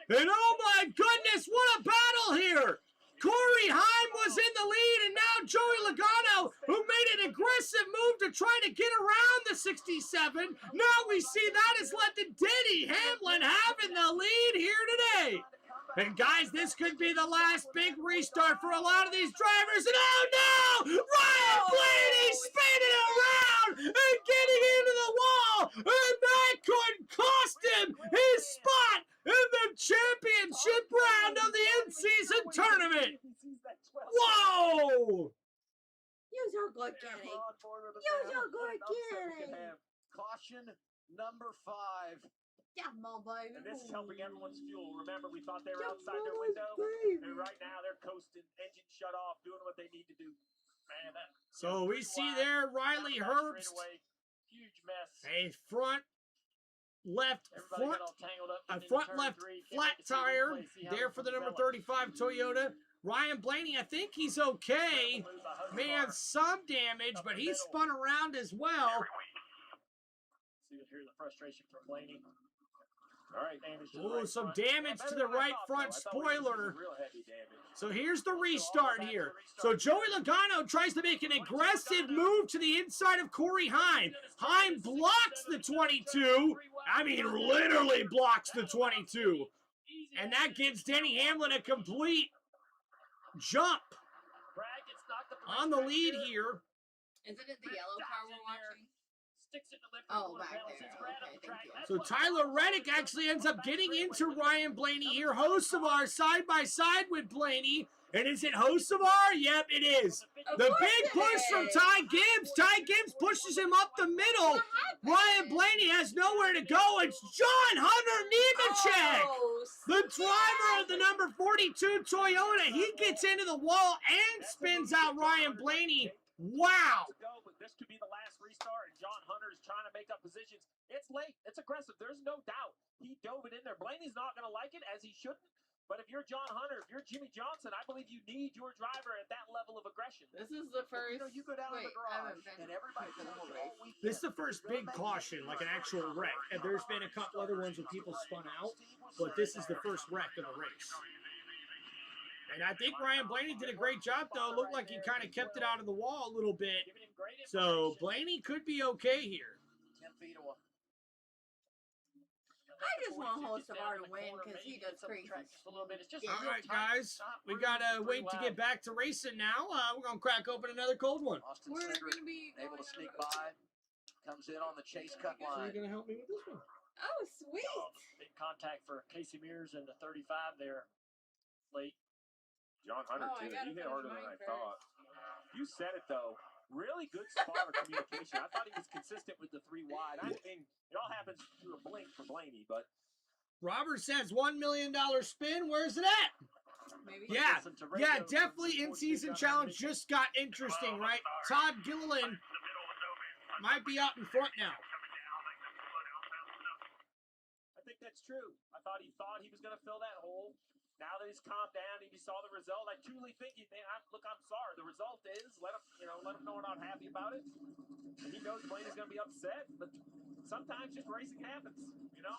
And oh my goodness, what a battle here. Corey Hahn was in the lead, and now Joey Logano, who made an aggressive move to try to get around the 67. Now we see that has led to Denny Hamlin having the lead here today. And guys, this could be the last big restart for a lot of these drivers. And oh no! Ryan Blaney spinning around and getting into the wall. And that could cost him his spot in the championship round of the in-season tournament. Whoa! You're so good, Kenny. You're so good, Kenny. Caution number 5. Come on, baby. And this is helping everyone's fuel. Remember, we thought they were outside their window. And right now, they're coasting, engine shut off, doing what they need to do. Man, so we see there Riley Herbst Huge mess. A front left Everybody front, got all tangled up. a getting into front turn left 3. Can't flat wait to see the tire replay, see how there this for one the number develops. 35 Toyota. Ryan Blaney, I think he's okay. Incredible move by Husqvarna. Man, some damage, Up but the he middle. spun around as well. See, hear the frustration from Blaney. All right, damage to the Oh, right some front. damage Yeah, to better the than I right thought, front though. I thought we were gonna see spoiler. some real heavy damage. So here's the So all restart back to here. the So restart Joey here. Logano tries to make an 22 aggressive Logano. move to the inside of Corey Heim. Heim blocks the 22. I mean, literally blocks the 22. And that gives Denny Hamlin a complete jump Brad gets knocked up on the lead here. Isn't it the yellow car we're watching? Sticks it in the lip Oh, corner back panel, there. sends Brad up Okay, the track. thank you. That's So what Tyler Logano Reddick does. actually ends up Back getting straightaway. into Look at Ryan that. Blaney here. Number Hocevar side by side with Blaney. And is it Hocevar? Yep, it is. The big push from Ty Gibbs. Ty Gibbs pushes him up the middle. Ryan Blaney has nowhere to go. It's John Hunter Nemechek. Oh, The driver of the number 42 Toyota. He gets into the wall and spins out Ryan Blaney. Wow. To go, but this could be the last restart, and John Hunter is trying to make up positions. It's late. It's aggressive. There's no doubt. He dove it in there. Blaney's not going to like it, as he shouldn't. But if you're John Hunter, if you're Jimmy Johnson, I believe you need your driver at that level of aggression. This is the first. You know, you go down in the garage and everybody to the tells you race. all weekend, This is the first big caution, like an actual wreck. And there's been a couple other ones where people spun out, but this is the first wreck of the race. And I think Ryan Blaney did a great job, though. Looked like he kind of kept it out of the wall a little bit. Giving him great So information. Blaney could be okay here. 10 feet away. I just want Hocevar to win because he does crazy. All right, guys. We got to wait to get back to racing now. We're going to crack open another cold one. Austin We're Cindric gonna be able to going sneak on by. Comes in on the chase cut So you're line. going to help me with this one? Oh, sweet. Big contact for Casey Mears in the 35 there. Late. John Hunter, Oh, I too. gotta He hit finish harder than mine I first. thought. You said it, though. Really good spotter communication. I thought he was consistent with the 3 wide. I mean, it all happens through a blink for Blaney, but Robert says $1 million spin. Where's it at? Maybe. Yeah, listen to yeah, radio definitely from in-season Sports challenge News. just got interesting, right? Todd Gilliland might be out in front now. I think that's true. I thought he was going to fill that hole. Now that he's calmed down and he saw the result, I truly think I'm sorry. The result is let him know we're not happy about it. And he knows Blaney's going to be upset, but sometimes just racing happens, you know.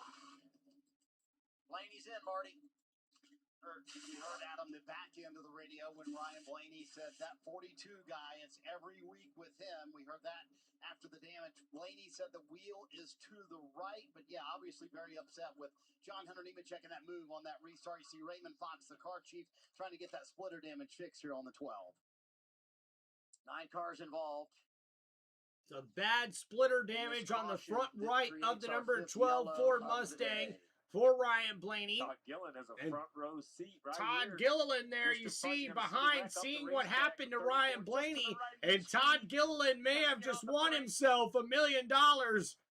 Blaney's in, Marty. You heard Adam the back end of the radio when Ryan Blaney said that 42 guy, it's every week with him. We heard that after the damage. Blaney said the wheel is to the right, but yeah, obviously very upset with John Hunter Nemechek and that move on that restart. You see Raymond Fox, the car chief, trying to get that splitter damage fixed here on the 12. 9 cars involved. The bad splitter damage on the front right of the number 12 Ford Mustang for Ryan Blaney. Todd Gilliland has a And front row seat right Todd here. Gilliland there, you Just in front, see you're gonna see the behind, wreck up the seeing what racetrack, happened to 34, Ryan just to the Blaney. right of And the Todd screen. Gilliland may have Coming just down the won front. himself $1 million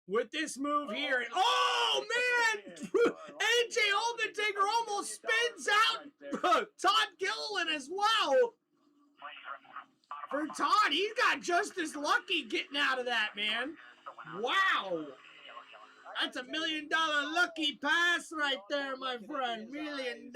with this move here. And oh man, AJ Allmendinger almost spins out Todd Gilliland as well. For Todd, he got just as lucky getting out of that, man. Wow. That's $1 million lucky pass right there, my friend. $1 million.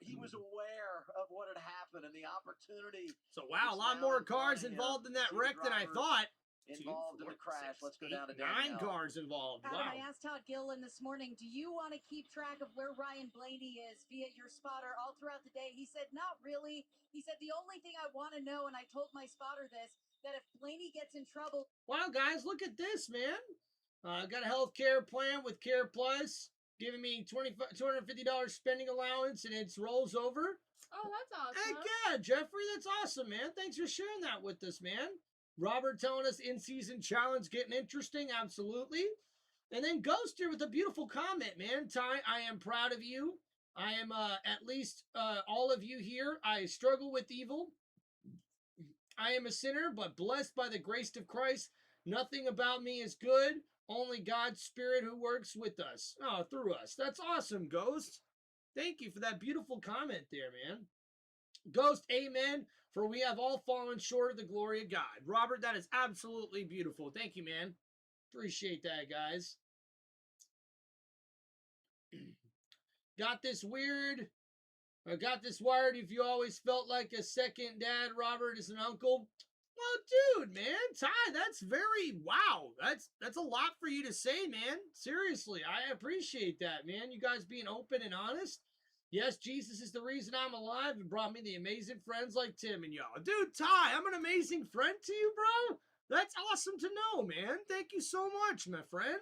He was aware of what had happened and the opportunity. So, wow, a lot more cars involved in that wreck than I thought. Involved in the crash. Let's go down to 9 cars involved. Adam, Wow. I asked Todd Gilliland this morning, do you want to keep track of where Ryan Blaney is via your spotter all throughout the day? He said, not really. He said, the only thing I want to know, and I told my spotter this, that if Blaney gets in trouble. Wow, guys, look at this, man. Got a health care plan with Care Plus, giving me $250 spending allowance, and it rolls over. Oh, that's awesome. Heck yeah, Jeffrey, that's awesome, man. Thanks for sharing that with us, man. Robert telling us in-season challenge getting interesting, absolutely. And then Ghost here with a beautiful comment, man. Ty, I am proud of you. I am, at least all of you here. I struggle with evil. I am a sinner, but blessed by the grace of Christ. Nothing about me is good. Only God's Spirit who works with us. Oh, through us. That's awesome, Ghost. Thank you for that beautiful comment there, man. Ghost, amen. For we have all fallen short of the glory of God. Robert, that is absolutely beautiful. Thank you, man. Appreciate that, guys. Got this wired. If you always felt like a second dad, Robert is an uncle. Well, dude, man, Ty, that's very wow. That's a lot for you to say, man. Seriously, I appreciate that, man. You guys being open and honest. Yes, Jesus is the reason I'm alive and brought me the amazing friends like Tim and y'all. Dude, Ty, I'm an amazing friend to you, bro. That's awesome to know, man. Thank you so much, my friend.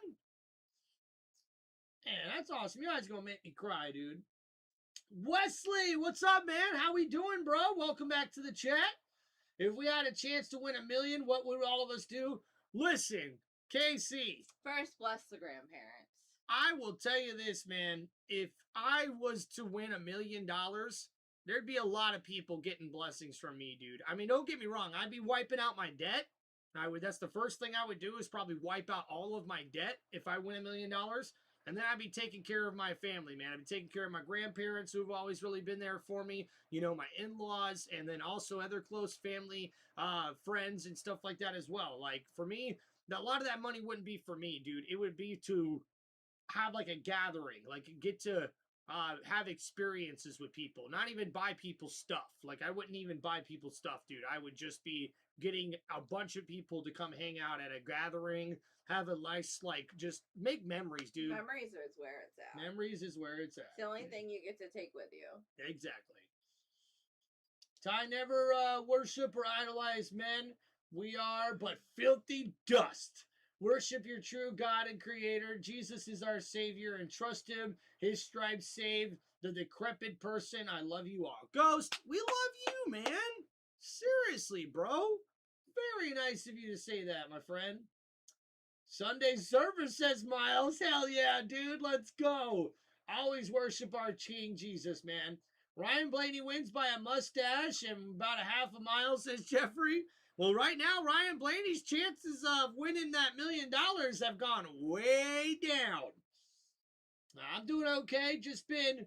Man, that's awesome. You guys gonna make me cry, dude. Wesley, what's up, man? How we doing, bro? Welcome back to the chat. If we had a chance to win $1 million, what would all of us do? Listen, KC. First, bless the grandparents. I will tell you this, man. If I was to win $1 million, there'd be a lot of people getting blessings from me, dude. I mean, don't get me wrong. I'd be wiping out my debt. That's the first thing I would do is probably wipe out all of my debt if I win $1 million. And then I'd be taking care of my family, man. I'd be taking care of my grandparents who've always really been there for me. You know, my in-laws, and then also other close family, friends and stuff like that as well. Like, for me, a lot of that money wouldn't be for me, dude. It would be to have, like, a gathering. Like, get to have experiences with people. Not even buy people stuff. Like, I wouldn't even buy people stuff, dude. I would just be getting a bunch of people to come hang out at a gathering, have a nice, like, just make memories, dude. Memories is where it's at. Memories is where it's at. It's the only thing you get to take with you. Exactly. Ty never worship or idolize men. We are but filthy dust. Worship your true God and Creator. Jesus is our Savior, and trust Him. His stripes save the decrepit person. I love you all. Ghost, we love you, man. Seriously, bro. Very nice of you to say that, my friend. Sunday service, says Miles. Hell yeah, dude. Let's go. Always worship our King Jesus, man. Ryan Blaney wins by a mustache and about a half a mile, says Jeffrey. Well, right now, Ryan Blaney's chances of winning that $1 million have gone way down. I'm doing okay. Just been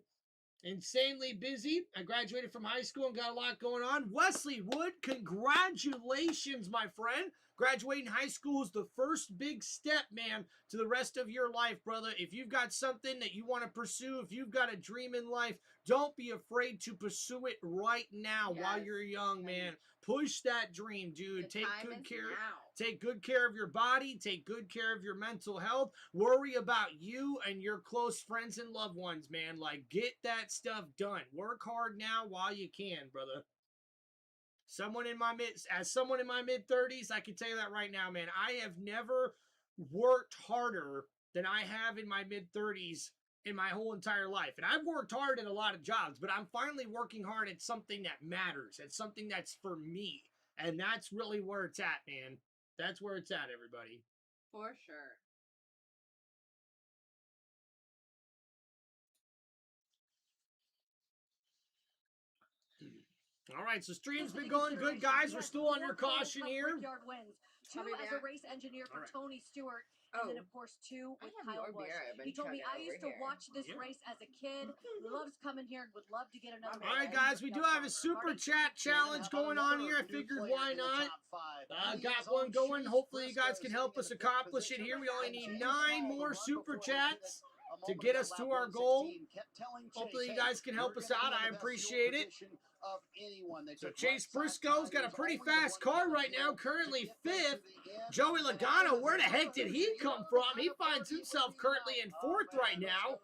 insanely busy. I graduated from high school and got a lot going on. Wesley Wood, congratulations, my friend. Graduating high school is the first big step, man, to the rest of your life, brother. If you've got something that you want to pursue, if you've got a dream in life, don't be afraid to pursue it right now while you're young, man. Push that dream, dude. Take good care of your body. Take good care of your mental health. Worry about you and your close friends and loved ones, man. Like, get that stuff done. Work hard now while you can, brother. As someone in my mid-30s, I can tell you that right now, man. I have never worked harder than I have in my mid-30s in my whole entire life. And I've worked hard at a lot of jobs, but I'm finally working hard at something that matters, at something that's for me. And that's really where it's at, man. That's where it's at, everybody. For sure. All right, so stream's been going good, guys. We're still under caution here. Two as a race engineer for Tony Stewart, and then, of course, two with Kyle Busch. He told me, I used to watch this race as a kid. Loves coming here and would love to get another. All right, guys, we do have a super chat challenge going on here. I figured, why not? Got one going. Hopefully, you guys can help us accomplish it here. We only need 9 more super chats to get us to our goal. Hopefully, you guys can help us out. I appreciate it. So Chase Briscoe's got a pretty fast car right now, currently 5th. Joey Logano, where the heck did he come from? He finds himself currently in 4th right now.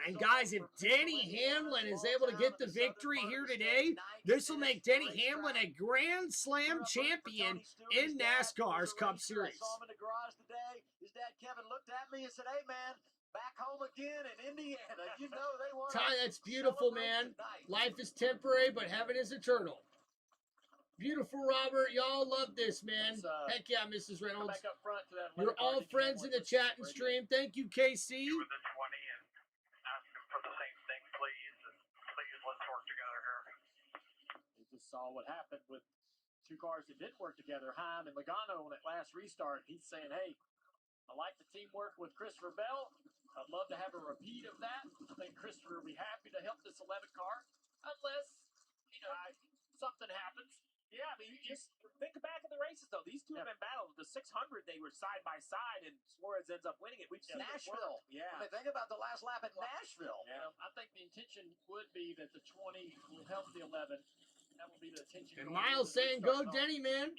And guys, if Denny Hamlin is able to get the victory here today, this will make Denny Hamlin a Grand Slam champion in NASCAR's Cup Series. His dad Kevin looked at me and said, "Hey man, back home again in Indiana. You know they want." Ty, that's beautiful, man. Life is temporary, but heaven is eternal. Beautiful, Robert. Y'all love this, man. Heck yeah, Mrs. Reynolds. Back up front to that You're all friends in the chat and stream. Thank you, KC. You with the 20 and ask him for the same thing, please. And please, let's work together here. We just saw what happened with two cars that did work together, Heim and Logano, on that last restart. He's saying, hey, I like the teamwork with Christopher Bell. I I'd love to have a repeat of that. I think Christopher would be happy to help this 11 car, unless, something happens. Yeah, I mean, just think back at the races, though. These two have been battling. The 600, they were side by side, and Suarez ends up winning it. We've seen Nashville. Yeah. I mean, think about the last lap at Nashville. Yeah. I think the intention would be that the 20 will help the 11. That will be the intention. And Miles saying, go Denny, man.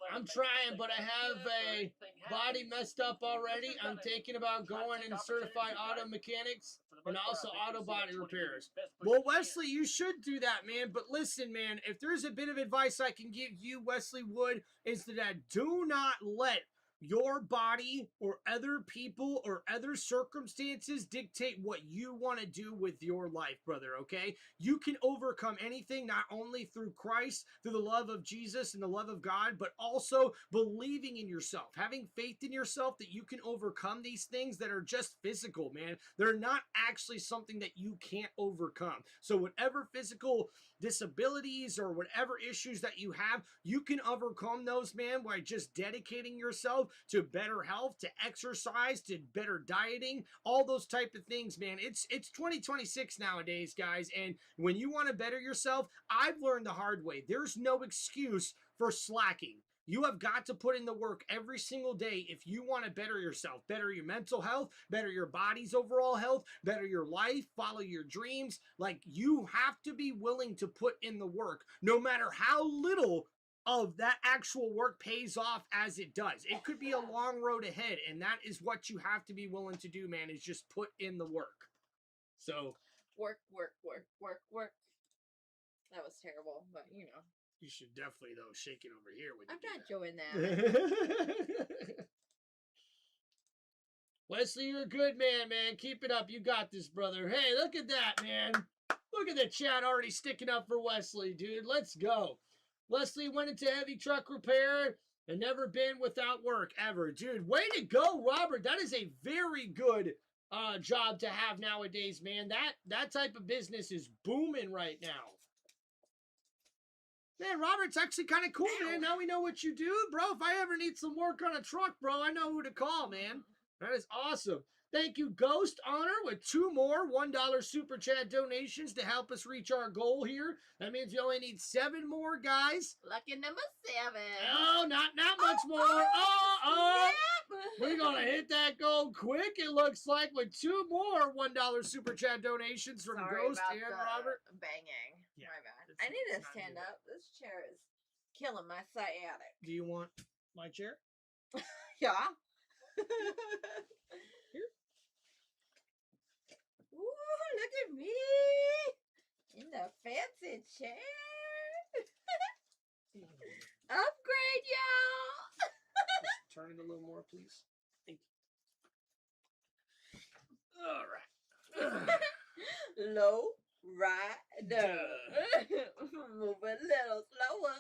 I'm trying, but I have a body messed up already. I'm thinking about going into certified auto mechanics and also auto body repairs. Well, Wesley, you should do that, man. But listen, man, if there's a bit of advice I can give you, Wesley Wood, is that do not let your body or other people or other circumstances dictate what you want to do with your life, brother, okay? You can overcome anything not only through Christ, through the love of Jesus and the love of God, but also believing in yourself, having faith in yourself that you can overcome these things that are just physical, man. They're not actually something that you can't overcome. So whatever physical disabilities or whatever issues that you have, you can overcome those, man, by just dedicating yourself to better health, to exercise, to better dieting, all those type of things, man. It's 2026 nowadays, guys, and when you want to better yourself, I've learned the hard way. There's no excuse for slacking. You have got to put in the work every single day if you want to better yourself, better your mental health, better your body's overall health, better your life, follow your dreams. Like, you have to be willing to put in the work, no matter how little of that actual work pays off as it does. It could be a long road ahead, and that is what you have to be willing to do, man, is just put in the work. So Work. That was terrible, but you should definitely, though, shake it over here when you I'm do not that. doing that. Wesley, you're a good man. Keep it up. You got this, brother. Hey, look at that, man. Look at the chat already sticking up for Wesley, dude. Let's go. Wesley went into heavy truck repair and never been without work ever. Dude, way to go, Robert. That is a very good job to have nowadays, man. That type of business is booming right now. Man, Robert's actually kind of cool, man. Now we know what you do, bro. If I ever need some work on a truck, bro, I know who to call, man. That is awesome. Thank you, Ghost Honor, with 2 more $1 Super Chat donations to help us reach our goal here. That means you only need 7 more, guys. Lucky number 7. Oh, not much more. We're going to hit that goal quick, it looks like, with 2 more $1 Super Chat donations from Ghost and Robert. Banging. Yeah, my bad. I need to stand up. This chair is killing my sciatic. Do you want my chair? Yeah. Here. Ooh, look at me in the fancy chair. Upgrade, y'all. Just turn it a little more, please. Thank you. All right. Low rider. Move a little slower.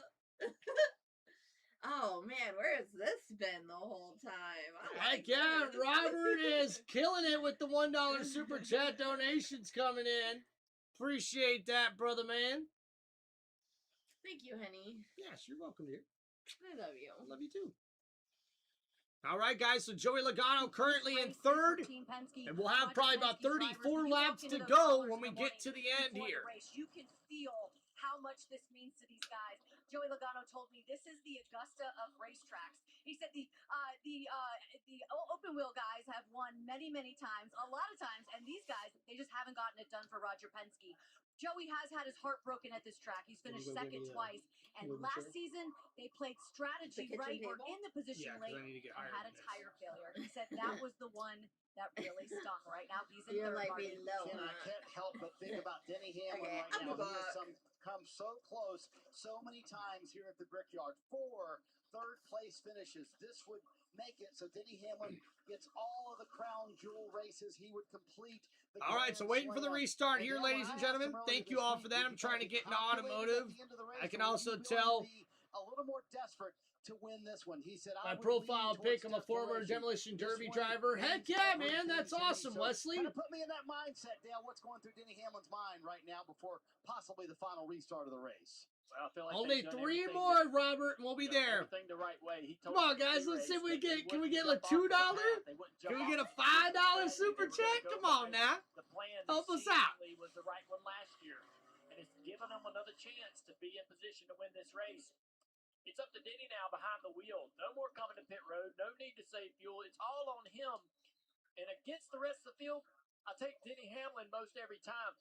Oh man, where has this been the whole time? Heck yeah, Robert is killing it with the $1 Super Chat donations coming in. Appreciate that, brother man. Thank you, honey. Yes, you're welcome, dear. I love you. I love you too. All right, guys, so Joey Logano currently in 3rd, and we'll have probably about 34 laps to go when we get to the end here. You can feel how much this means to these guys. Joey Logano told me this is the Augusta of racetracks. He said the open wheel guys have won many times, a lot of times, and these guys, they just haven't gotten it done for Roger Penske. Joey has had his heart broken at this track. He's finished second twice. And last season, they played strategy right, were in the position late, and had a tire failure. He said that was the one that really stung. Right now, he's in third. I can't help but think about Denny Hamlin right now. He has come so close so many times here at the Brickyard. 4 third-place finishes. This would make it so Denny Hamlin gets all of the crown jewel races he would complete. All right, so waiting for the restart here, ladies and gentlemen. Thank you all for that. I'm trying to get into automotive. I can also tell a little more desperate to win this one. He said, My I would profile lean towards pick, I'm a former desperation. Demolition This Derby one driver. Heck leans yeah, over man. That's creativity. awesome, So Wesley. kind of put me in that mindset, Dale. What's going through Denny Hamlin's mind right now before possibly the final restart of the race? Well, I feel like Only they've done 3 everything more, Robert, and we'll be there. Everything the right way. He told Come on, us guys. in the Let's see if we race that can we get wouldn't like $2? jump off the path. They wouldn't jump Can we off get a the path. $5 They super were gonna chat? go Come on by now. The plan Help that us out. seemingly was the right one last year, and it's given them another chance to be in position to win this race. It's up to Denny now behind the wheel. No more coming to pit road. No need to save fuel. It's all on him. And against the rest of the field, I take Denny Hamlin most every time.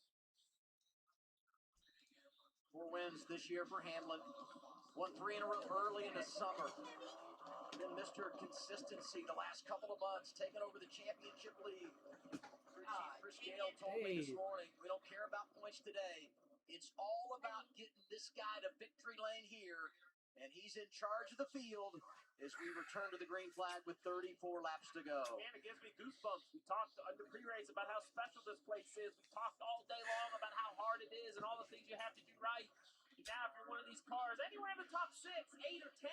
4 wins this year for Hamlin. Won 3 in a row early in the summer. Been Mr. Consistency the last couple of months, taking over the championship lead. Chris Gale told me this morning, we don't care about points today. It's all about getting this guy to victory lane here, and he's in charge of the field as we return to the green flag with 34 laps to go. Man, it gives me goosebumps. We talked on the pre-race about how special this place is. We talked all day long about how hard it is and all the things you have to do right. And now if you're one of these cars, anywhere in the top 6, 8, or 10,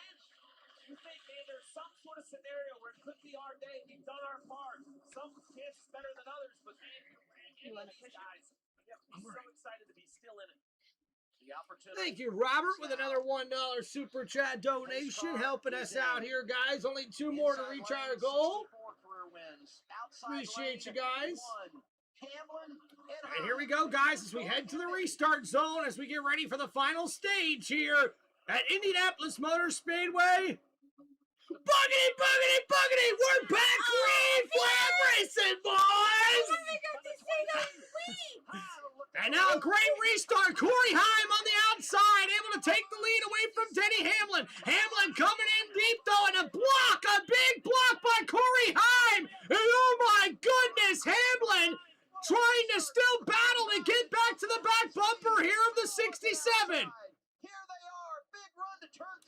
you think, man, there's some sort of scenario where it could be our day. We've done our part. Some chances better than others, but man, any of these guys, you have to be so excited to be still in it. The opportunity. Thank you, Robert, with another $1 super chat donation, helping us out here, guys. Only 2 more to reach our goal. Appreciate you guys. And here we go, guys, as we head to the restart zone, as we get ready for the final stage here at Indianapolis Motor Speedway. Boogity, boogity, boogity! We're back! Green flag racing, boys! And now a great restart. Corey Heim on the outside, able to take the lead away from Denny Hamlin. Hamlin coming in deep, though, and a big block by Corey Heim. And oh my goodness, Hamlin trying to still battle and get back to the back bumper here of the 67.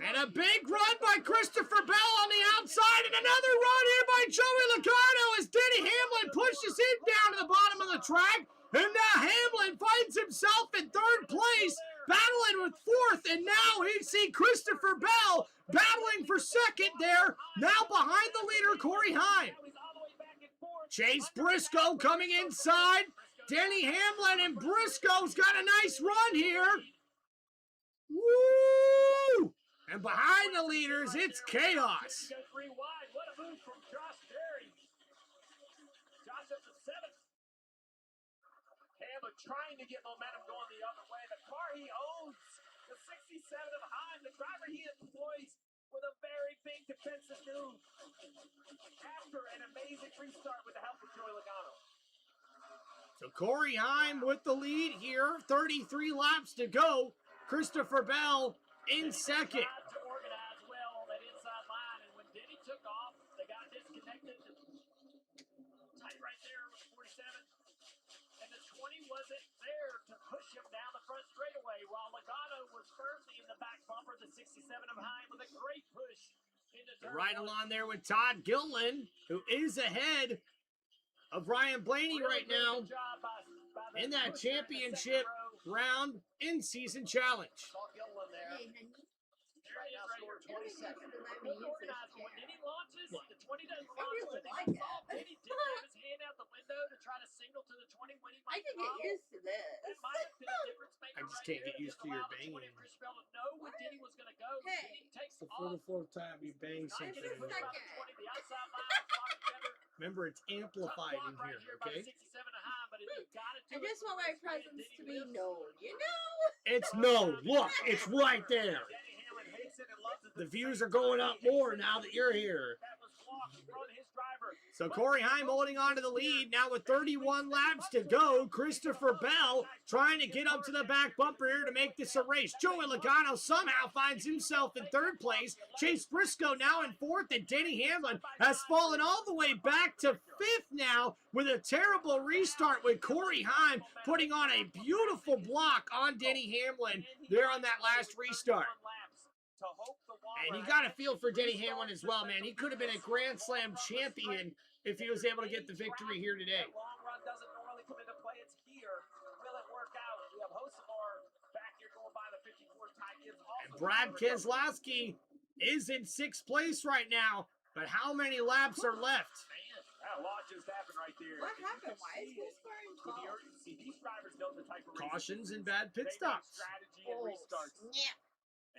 And a big run by Christopher Bell on the outside, and another run here by Joey Logano as Denny Hamlin pushes him down to the bottom of the track. And now Hamlin finds himself in 3rd place, battling with 4th, and now we see Christopher Bell battling for 2nd there, now behind the leader, Corey Heim. Chase Briscoe coming inside. Denny Hamlin and Briscoe's got a nice run here. Woo! And behind the leaders, it's chaos. Go 3 wide. What a move from Josh Berry. Josh up to 7th. Hamlin trying to get momentum going the other way. The car he owns, the 67 of Heim, the driver he employs with a very big defensive move. After an amazing restart with the help of Joey Logano. So Corey Heim with the lead here, 33 laps to go. Christopher Bell in 2nd. To organize well on that inside line, and when Denny took off, they got disconnected. Tight right there with 47. And the 20 wasn't there to push him down the front straightaway, while Logano was firmly in the back bumper. The 67 of Heim with a great push into turn Right 1. along there with Todd Gilliland, who is ahead of Ryan Blaney right now in that championship round in-season challenge. Organized, but when Denny launches, the 20 doesn't launch with him. Denny did have his hand out the window to try to signal to the 20 when he might I can get used to this. That might have been a difference maker. I just can't get used to your banging. Chris Bell to know when Denny was going to go. Hey. Denny takes It's the off. 44th time you bang Not something. getting pushed by the 20, the outside line, the clock together. Remember, it's amplified in Right here, by okay? the 67 of Heim, but if you got it to I just want my presence to be known, you know? It's no. Look, it's right there. Denny Hamlin hates it and loves it. The views are going up more now that you're here. That was blocked from his driver. So Corey Heim holding on to the lead now with 31 laps to go. Christopher Bell trying to get up to the back bumper here to make this a race. Joey Logano somehow finds himself in 3rd place. Chase Briscoe now in 4th, and Denny Hamlin has fallen all the way back to 5th now with a terrible restart with Corey Heim putting on a beautiful block on Denny Hamlin there on that last restart. And you got to feel for Denny Hamlin as well, man. He could have been a Grand Slam champion if he was able to get the victory here today. That long run doesn't normally come into play. It's here. Will it work out? We have Hocevar back here going by the 54 Ty Gibbs. Also And Brad Keselowski is in 6th place right now, but how many laps are left? Man, that a lot just happened right there. What And you happened? can Why is see he it scoring with the 12? urgency. These drivers know the type of race Cautions this and is. bad pit They know stops. strategy and Oh, restarts. snap.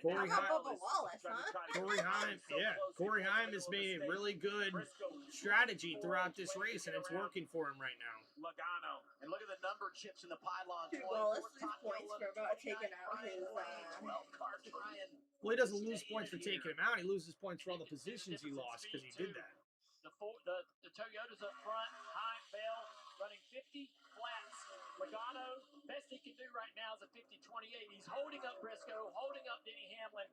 And Corey now Heim- How about Bell is Bubba Wallace, gonna huh? try to Corey get Heim, so yeah, close. He Corey was in the Heim has middle of made a the really stage. good Briscoe strategy full throughout this way to race, get and it's around working for him right now. Logano. And look at the number chips in the pylon. Dude, 24 Wallace lose Todd points Gilliland, for about 29 taking out Brian his, Blaney, 12 cars trying. Well, he doesn't lose Stay points in for here. taking him out. He loses points for all You the can see the positions he difference in lost because he speed, did too. that. The Toyotas up front, Heim, Bell running 50 flats. Logano, best he can do right now is a 50-28. He's holding up Briscoe, holding up Denny Hamlin.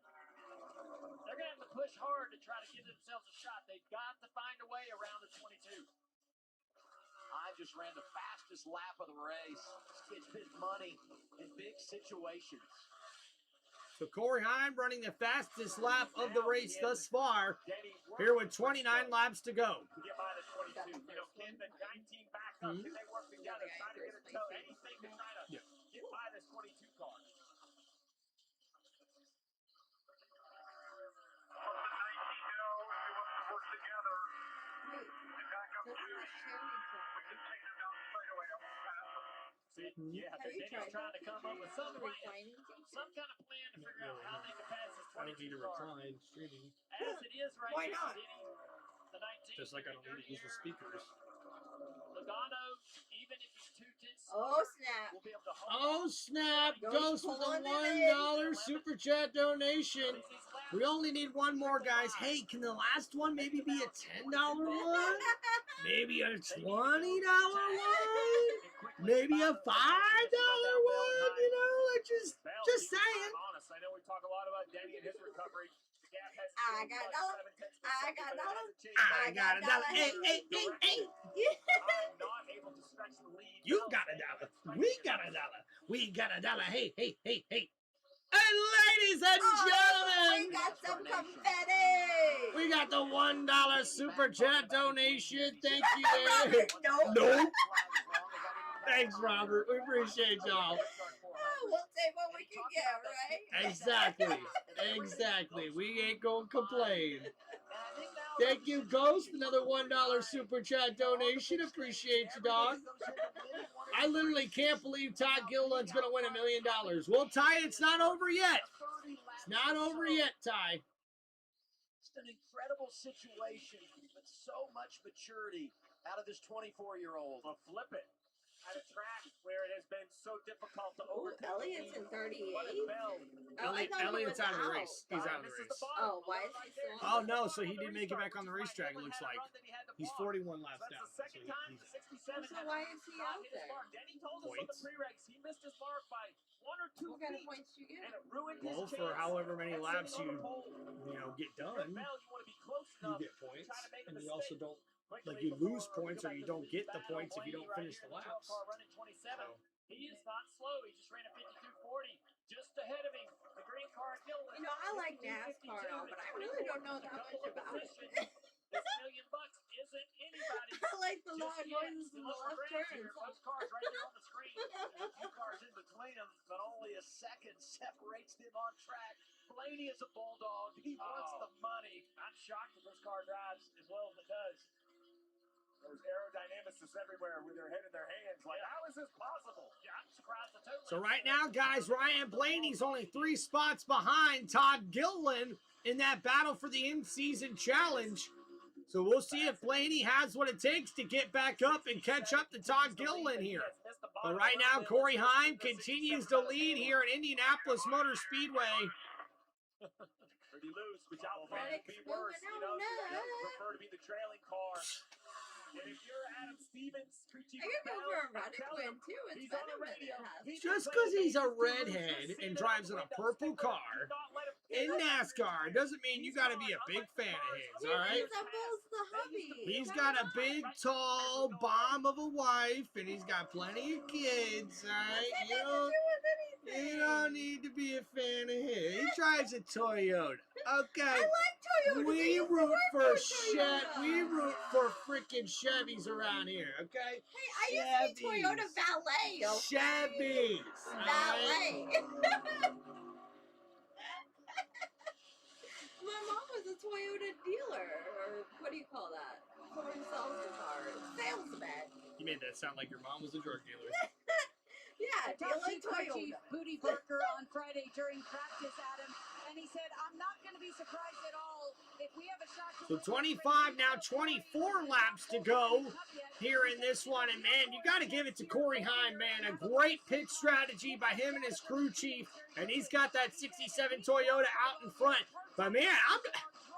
They're going to have to push hard to try to give themselves a shot. They've got to find a way around the 22. I just ran the fastest lap of the race. It's big money in big situations. So Corey Heim running the fastest lap of the race thus far, Denny, here with 29 laps to go. to get by the 22. You know, can the 19 back up? Can they work together? Try to get a toe. Anything to try to get by this 22 car. See, yeah, Have you Denny's tried trying that to come up with some plan, reclining feature? some kind of plan to figure out how they can pass this I don't need 22 to car. recline streaming, As it is right Why now, not? Denny, the 19, just like I don't need to use the speakers. Logano, even if he's 2 tenths Oh, slower, snap. will be able to hold Oh snap! Ghost Ghost with a pulling it $1 super chat donation. We only need one more, guys. Hey, can the last one maybe be a $10 one? Maybe a $20 one? Maybe a $5 one? You know, like just saying. Honest, I know we talk a lot about Denny and his recovery. The gap has I got a dollar. I got a dollar. I got a dollar. Hey, hey, hey, hey. I'm not able to stretch the lead. You got a dollar. We got a dollar. We got a dollar. Hey, hey, hey, hey. And ladies and gentlemen, We got some confetti. we got the $1 super chat donation. Thank you, Robert, Eric. no. Nope. Thanks, Robert. We appreciate y'all. Oh, we'll take what we can get, right? Exactly. Exactly. We ain't gonna complain. Thank you, Ghost. Another $1 super chat donation. Appreciate you, dog. I literally can't believe Todd Gilliland's gonna win $1 million. Well, Ty, it's not over yet. It's not over yet, Ty. It's an incredible situation, but so much maturity out of this 24-year-old. Well, flip it. At a track where it has been so difficult to Ooh, overtake. Elliott's in 38. What is Bell? Oh, I thought he Elliott's was out of the out. race. He's out of the race. Oh, why is he still Oh, on? no, so he didn't make it back on the racetrack, it looks like. He's 41 laps That's down. the second So time he's the 67 So has why is he not out hit his there? mark. Denny told us on the Points. pre-regs he missed his mark by 1 or 2 What kind of feet, points you and get? it ruined his well, chance. for however many at laps sitting you, on the pole. get With done, Bell, you want to be close you enough get points. to try to make a And you mistake. also don't, Quickly like, you before lose we points go or back you to don't lead get the battle, points if you Blaney don't right finish here the in 12 laps. car running 27. So. He is not slow. He just ran a 52.40. Just ahead of him, the green car Gilliland. You know, I like NASCAR and all, but I really don't know that much about it. This $1 million isn't anybody's. I like the loud just noises yet. in The the lower left grounds turn. here, those cars right there on the screen. A few cars in between them, but only a second separates them on track. Blaney is a bulldog. He wants the money. I'm shocked that this car drives as well as it does. There's aerodynamicists everywhere with their head in their hands. Like, how is this possible? Yeah, I'm surprised the total. So right now, guys, Ryan Blaney's only 3 spots behind Todd Gilliland in that battle for the in-season challenge. So we'll see if Blaney has what it takes to get back up and catch up to Todd Gilliland here. But right now, Corey Heim continues to lead here at Indianapolis Motor Speedway. Or you lose, which I'll Reddick's be worse. You know, moving on you prefer to be the trailing car. And if you're Adam Stevens, I could go for a Reddick win too. It's been a minute. Just because he's a redhead and drives in a purple car in NASCAR doesn't mean you got to be a big fan of his, all right? He's above the hubby. He's got a big, tall bomb of a wife, and he's got plenty of kids, all right? You don't need to be a fan of him. He drives a Toyota, okay? I like Toyota. We root for we root for freaking Chevys around here, okay? Hey, I used to be Toyota valet. Okay? Chevys. Valet. a Toyota dealer, or what do you call that? Someone who sells the cars. Salesman. You made that sound like your mom was a drug dealer. Yeah, dealing Chief Toyota. Booty Barker on Friday during practice, Adam, and he said, "I'm not going to be surprised at all if we have a shot to So 25 now, 24 laps to go here in this one. And, man, you got to give it to Corey Heim, man. A great pit strategy by him and his crew chief. And he's got that 67 Toyota out in front. But, man,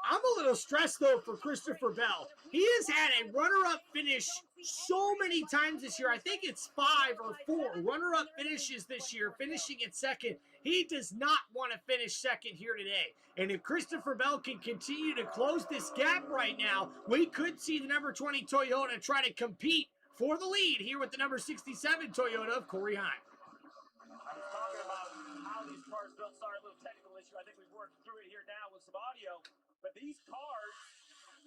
I'm a little stressed, though, for Christopher Bell. He has had a runner-up finish so many times this year. I think it's 5 or 4 runner-up finishes this year, finishing in second. He does not want to finish second here today. And if Christopher Bell can continue to close this gap right now, we could see the number 20 Toyota try to compete for the lead here with the number 67 Toyota of Corey Heim. I was talking about how these cars built. Sorry, a little technical issue. I think we've worked through it here now with some audio. But these cars,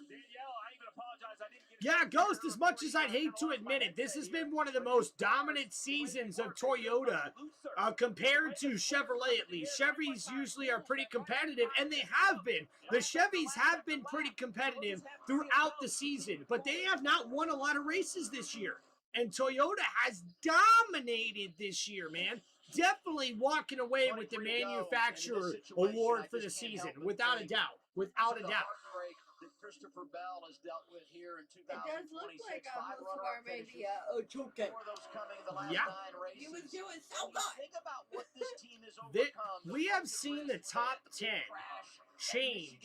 Danielle, I even apologize. I didn't get it. Yeah, Ghost, as much as I'd hate to admit it, this has been one of the most dominant seasons of Toyota compared to Chevrolet, at least. Chevys usually are pretty competitive, and they have been. The Chevys have been pretty competitive throughout the season, but they have not won a lot of races this year. And Toyota has dominated this year, man. Definitely walking away with the manufacturer award for the season, without a doubt. Without a doubt. Christopher Bell has dealt with here in 2026. It does look like Husqvarna may be a choker. Yeah. He was doing so good. Think about what this team has overcome. We have seen the top 10 change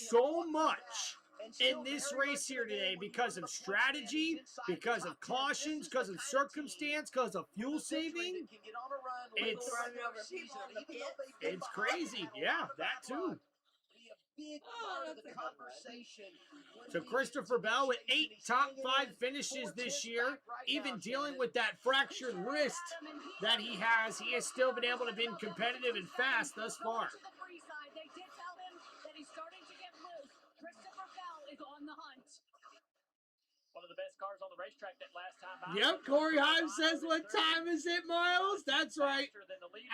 so much in this race here today because of strategy, because of cautions, because of circumstance, because of fuel saving. It's crazy. Yeah, that too. Big part of the conversation. So Christopher Bell with 8 top 5 finishes this year, even dealing with that fractured wrist that he has still been able to be competitive and fast thus far. They did tell him that he's starting to get loose. Christopher Bell is on the hunt. One of the best cars on the racetrack that last time by. Yep, Corey Heim says, what time is it, Miles? That's right.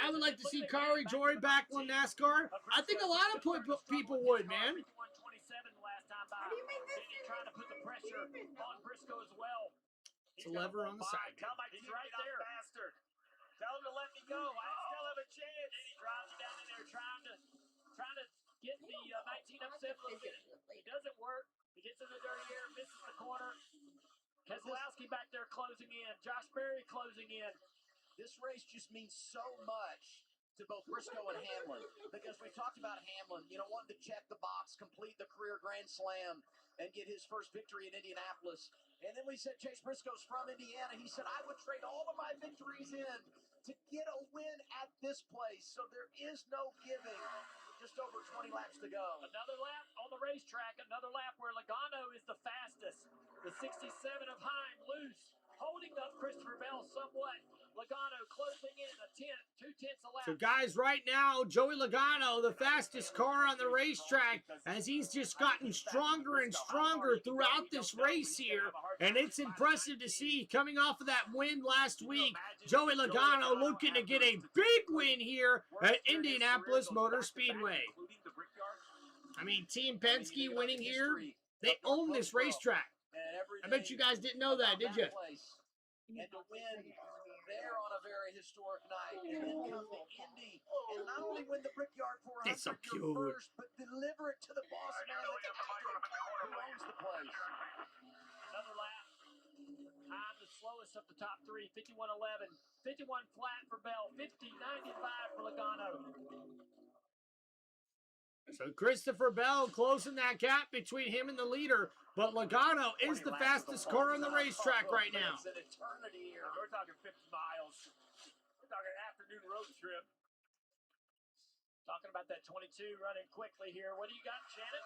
I would like to see Kari Jory back on NASCAR. I think a lot of people would, man. 51-27 last time by. What do you mean this is trying to put the pressure on Briscoe as well. It's a lever on the side. He's right there. Faster. Tell him to let me go. I still have a chance. And he drives you down in there trying to get the 19 upset a little bit. It doesn't work. He gets in the dirty air, misses the corner. Keselowski back there closing in. Josh Berry closing in. This race just means so much to both Briscoe and Hamlin because we talked about Hamlin, wanting to check the box, complete the career Grand Slam, and get his first victory in Indianapolis. And then we said Chase Briscoe's from Indiana. He said, I would trade all of my victories in to get a win at this place. So there is no giving. Just over 20 laps to go. Another lap on the racetrack. Another lap where Logano is the fastest. The 67 of Heim loose, holding up Christopher Bell somewhat. Logano closing in a 2/10 a lap. So, guys, right now, Joey Logano, the fastest car on the racetrack, as he's just gotten stronger and stronger throughout this race here. And it's impressive to see, coming off of that win last week, Joey Logano looking to get a big win here at Indianapolis Motor Speedway. I mean, Team Penske winning here, they own this racetrack. I bet you guys didn't know that, did you? And to win there on a very historic night, and then come to Indy, and not only win the Brickyard 400 It's so cute. first, but deliver it to the boss man, the captain, who owns the place. Another lap. Heim the slowest of the top 3, 51.11. 51 flat for Bell, 50.95 for Logano. So Christopher Bell closing that gap between him and the leader, but Logano is the fastest car on the racetrack right now. It's an eternity here. We're talking 50 miles. We're talking an afternoon road trip. Talking about that 22 running quickly here. What do you got, Shannon?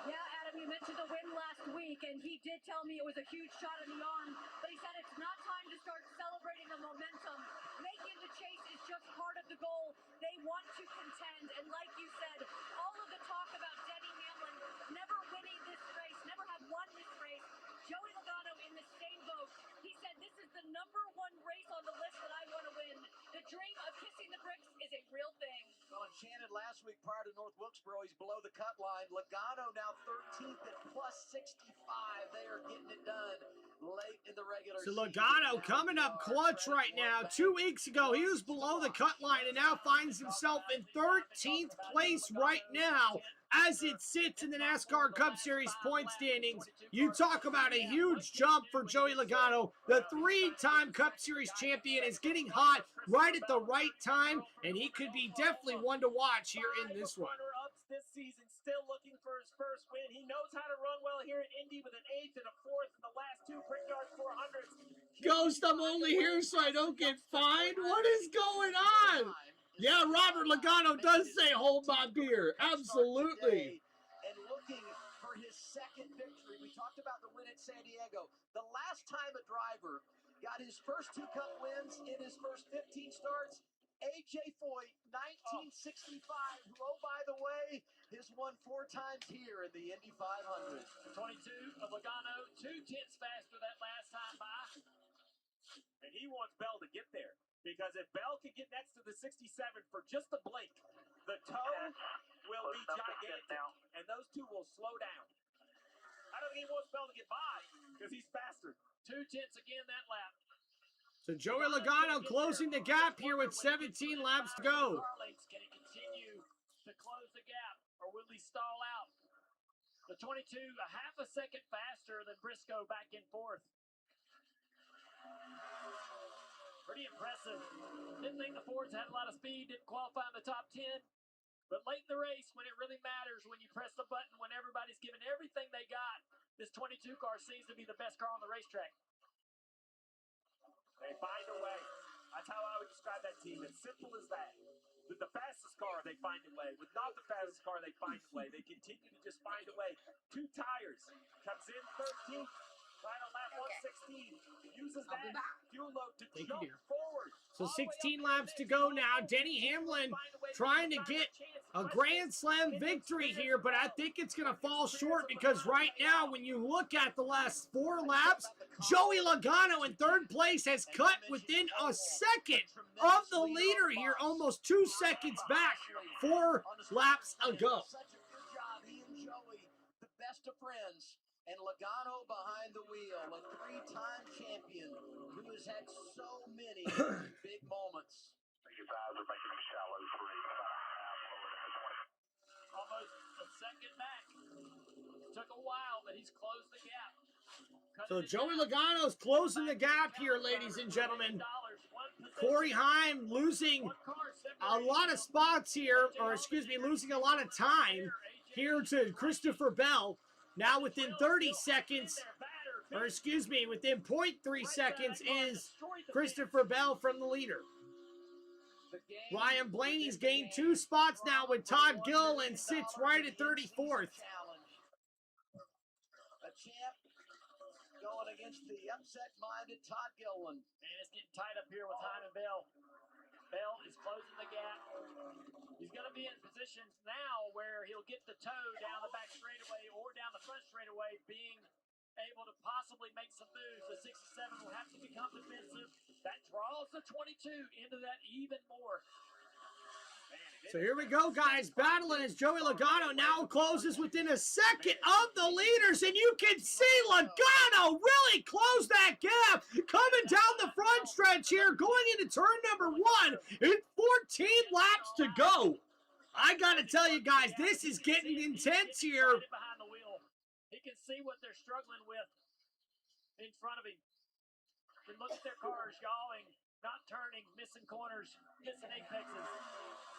Yeah, Adam, you mentioned the win last week, and he did tell me it was a huge shot in the arm, but he said it's not time to start celebrating the momentum. Making the chase is just part of the goal. They want to contend, and like you said, all of the talk about Denny Hamlin never winning this race, never have won this race. Joey Logano in the same boat. He said, this is the #1 race on the list that I want to win. The dream of kissing the bricks is a real thing. Well, and chanted last week prior to North Wilkesboro, he's below the cut line. Logano now 13th at plus 65. They are getting it done late in the regular So season. Logano coming up clutch right now. 2 weeks ago, he was below the cut line and now finds himself in 13th place right now as it sits in the NASCAR Cup Series point standings. You talk about a huge jump for Joey Logano. The 3-time Cup Series champion is getting hot right at the right time, and he could be definitely one to watch here in this one. Runner-ups this season, still looking for his first win. He knows how to run well here at Indy with an 8th and a 4th in the last 2 Brickyard 400s. Ghost, I'm only here so I don't get fined. What is going on? Yeah, Robert Logano does say, hold my beer. Absolutely. And looking for his second victory. We talked about the win at San Diego. The last time a driver got his first 2 Cup wins in his first 15 starts, A.J. Foyt, 1965, who, oh, by the way, has won 4 times here in the Indy 500. 22 of Logano, 2 tenths faster that last time by. And he wants Bell to get there. Because if Bell can get next to the 67 for just a blink, the toe will be gigantic. And those two will slow down. I don't think he wants Bell to get by because he's faster. 2 tenths again that lap. So Joey Logano closing the gap here with 17 laps to go. Can he continue to close the gap or will he stall out? The 22, a half a second faster than Briscoe back in 4th. Pretty impressive. Didn't think the Fords had a lot of speed, didn't qualify in the top 10. But late in the race, when it really matters, when you press the button, when everybody's giving everything they got, this 22 car seems to be the best car on the racetrack. They find a way. That's how I would describe that team. It's simple as that. With the fastest car, they find a way. With not the fastest car, they find a way. They continue to just find a way. 2 tires. Comes in 13th. Right on lap 116. Uses that fuel load to jump forward. So 16 laps to go now. Denny Hamlin trying to get a Grand Slam victory here, but I think it's going to fall short because right now, when you look at the last 4 laps, Joey Logano in 3rd place has cut within a second of the leader here, almost 2 seconds back 4 laps ago. Such a good job, he and Joey, the best of friends. And Logano behind the wheel, a 3-time champion who has had so many big moments. You guys are making a shallow 3, about a half lower than the 20. Almost a second back. Took a while, but he's closed the gap. So Joey Logano's closing the gap here, ladies and gentlemen. Corey Heim losing a lot of spots here, or excuse me, losing a lot of time here to Christopher Bell. Now within 30 seconds, or excuse me, within 0.3 seconds is Christopher Bell from the leader. Ryan Blaney's gained 2 spots now with Todd Gilliland sits right at 34th. A champ going against the upset-minded Todd Gilliland. And it's getting tight up here with Heim and Bell. Bell is closing the gap. He's going to be in positions now where he'll get the toe down the back straightaway or down the front straightaway, being able to possibly make some moves. The 67 will have to become defensive. That draws the 22 into that even more. So here we go, guys. Battling as Joey Logano now closes within a second of the leaders. And you can see Logano really close that gap. Coming down the front stretch here, going into turn number 1. It's 14 laps to go. I got to tell you guys, this is getting intense here. He can see what they're struggling with in front of him. And look at their cars yawing, not turning, missing corners, missing apexes.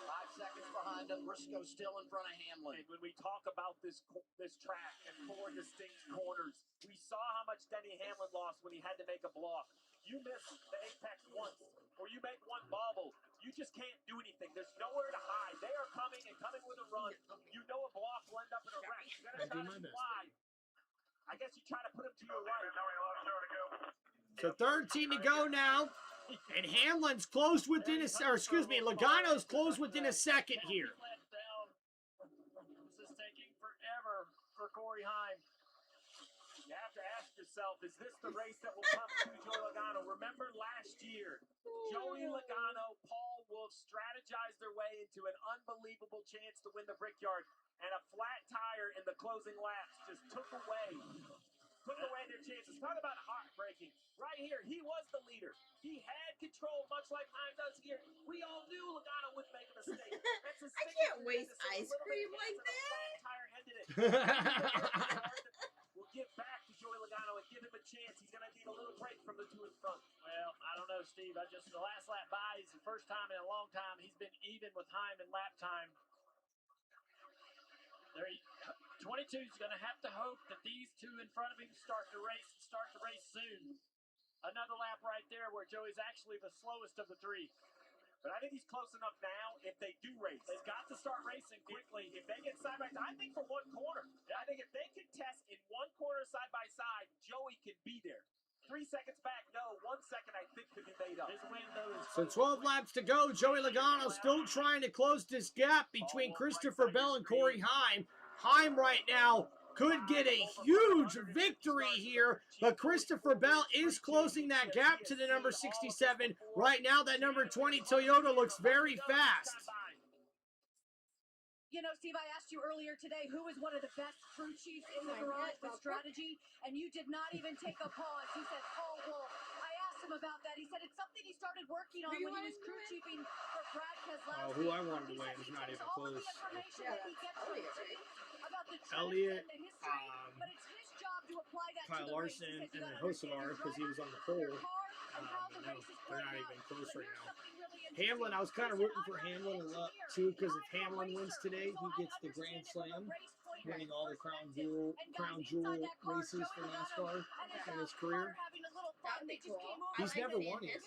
5 seconds behind him. Briscoe still in front of Hamlin. And when we talk about this track and 4 distinct corners, we saw how much Denny Hamlin lost when he had to make a block. You miss the apex once, or you make one bobble, you just can't do anything. There's nowhere to hide. They are coming and coming with a run. You know a block will end up in a wreck. You're going to try to fly. I guess you try to put him to your right. So 13 to go now. And Hamlin's closed within a, or excuse me, Logano's closed within a second here. This is taking forever for Corey Heim. You have to ask yourself, is this the race that will come to Joey Logano? Remember last year, Joey Logano, Paul will have strategized their way into an unbelievable chance to win the Brickyard, and a flat tire in the closing laps just took away their chances. Talk about heartbreaking. Right here, he was the leader. He had control, much like Heim does here. We all knew Logano would make a mistake. That's his I can't waste ice cream like that. Flat tire ended it. We'll give back to Joey Logano and give him a chance. He's going to need a little break from the two in front. Well, I don't know, Steve. The last lap by is the first time in a long time he's been even with Heim in lap time. 22 is going to have to hope that these two in front of him start the race soon. Another lap right there where Joey's actually the slowest of the three. But I think he's close enough now if they do race. They've got to start racing quickly. If they get side by side, I think for one corner. I think if they contest in one corner side by side, Joey can be there. 3 seconds back, no. 1 second, I think, could be made up. His window is So 12 laps to go. Joey Logano still trying to close this gap between Christopher Bell and Corey Heim. Heim right now could get a huge victory here, but Christopher Bell is closing that gap to the number 67. Right now, that number 20 Toyota looks very fast. You know, Steve, I asked you earlier today who is one of the best crew chiefs in the garage with strategy, and you did not even take a pause. You said, Paul Wolf. I asked him about that. He said it's something he started working on when he was crew chiefing for Brad Keselowski. Who I wanted to win is not even close. About the Elliott, and the history, but it's his job to apply that Kyle to the race. Larson, and then Hocevar because he was on the pole. No, they're not even close right now. Hamlin, I was kind of rooting for Hamlin a lot too, because if Hamlin wins today, he gets the Grand Slam, winning all the crown jewel races for NASCAR in his career. He's never won here.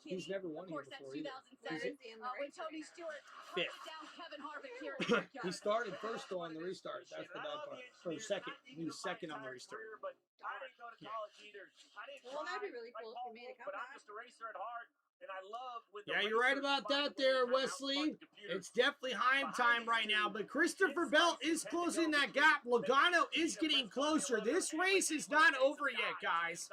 He's never won here before either. When Tony Stewart Fifth. down Kevin Harvick here in the backyard. He started first though on the restart. That's the bad part. Or second. He was second on the restart. But I didn't go to college either. I didn't Well, that'd be really cool if you made a but I'm comeback. just a racer at heart, and I love when Yeah, you're right about that there, Wesley. It's definitely Heim time right now, but Christopher Bell is closing that gap. Logano is getting closer. This race is not over yet, guys.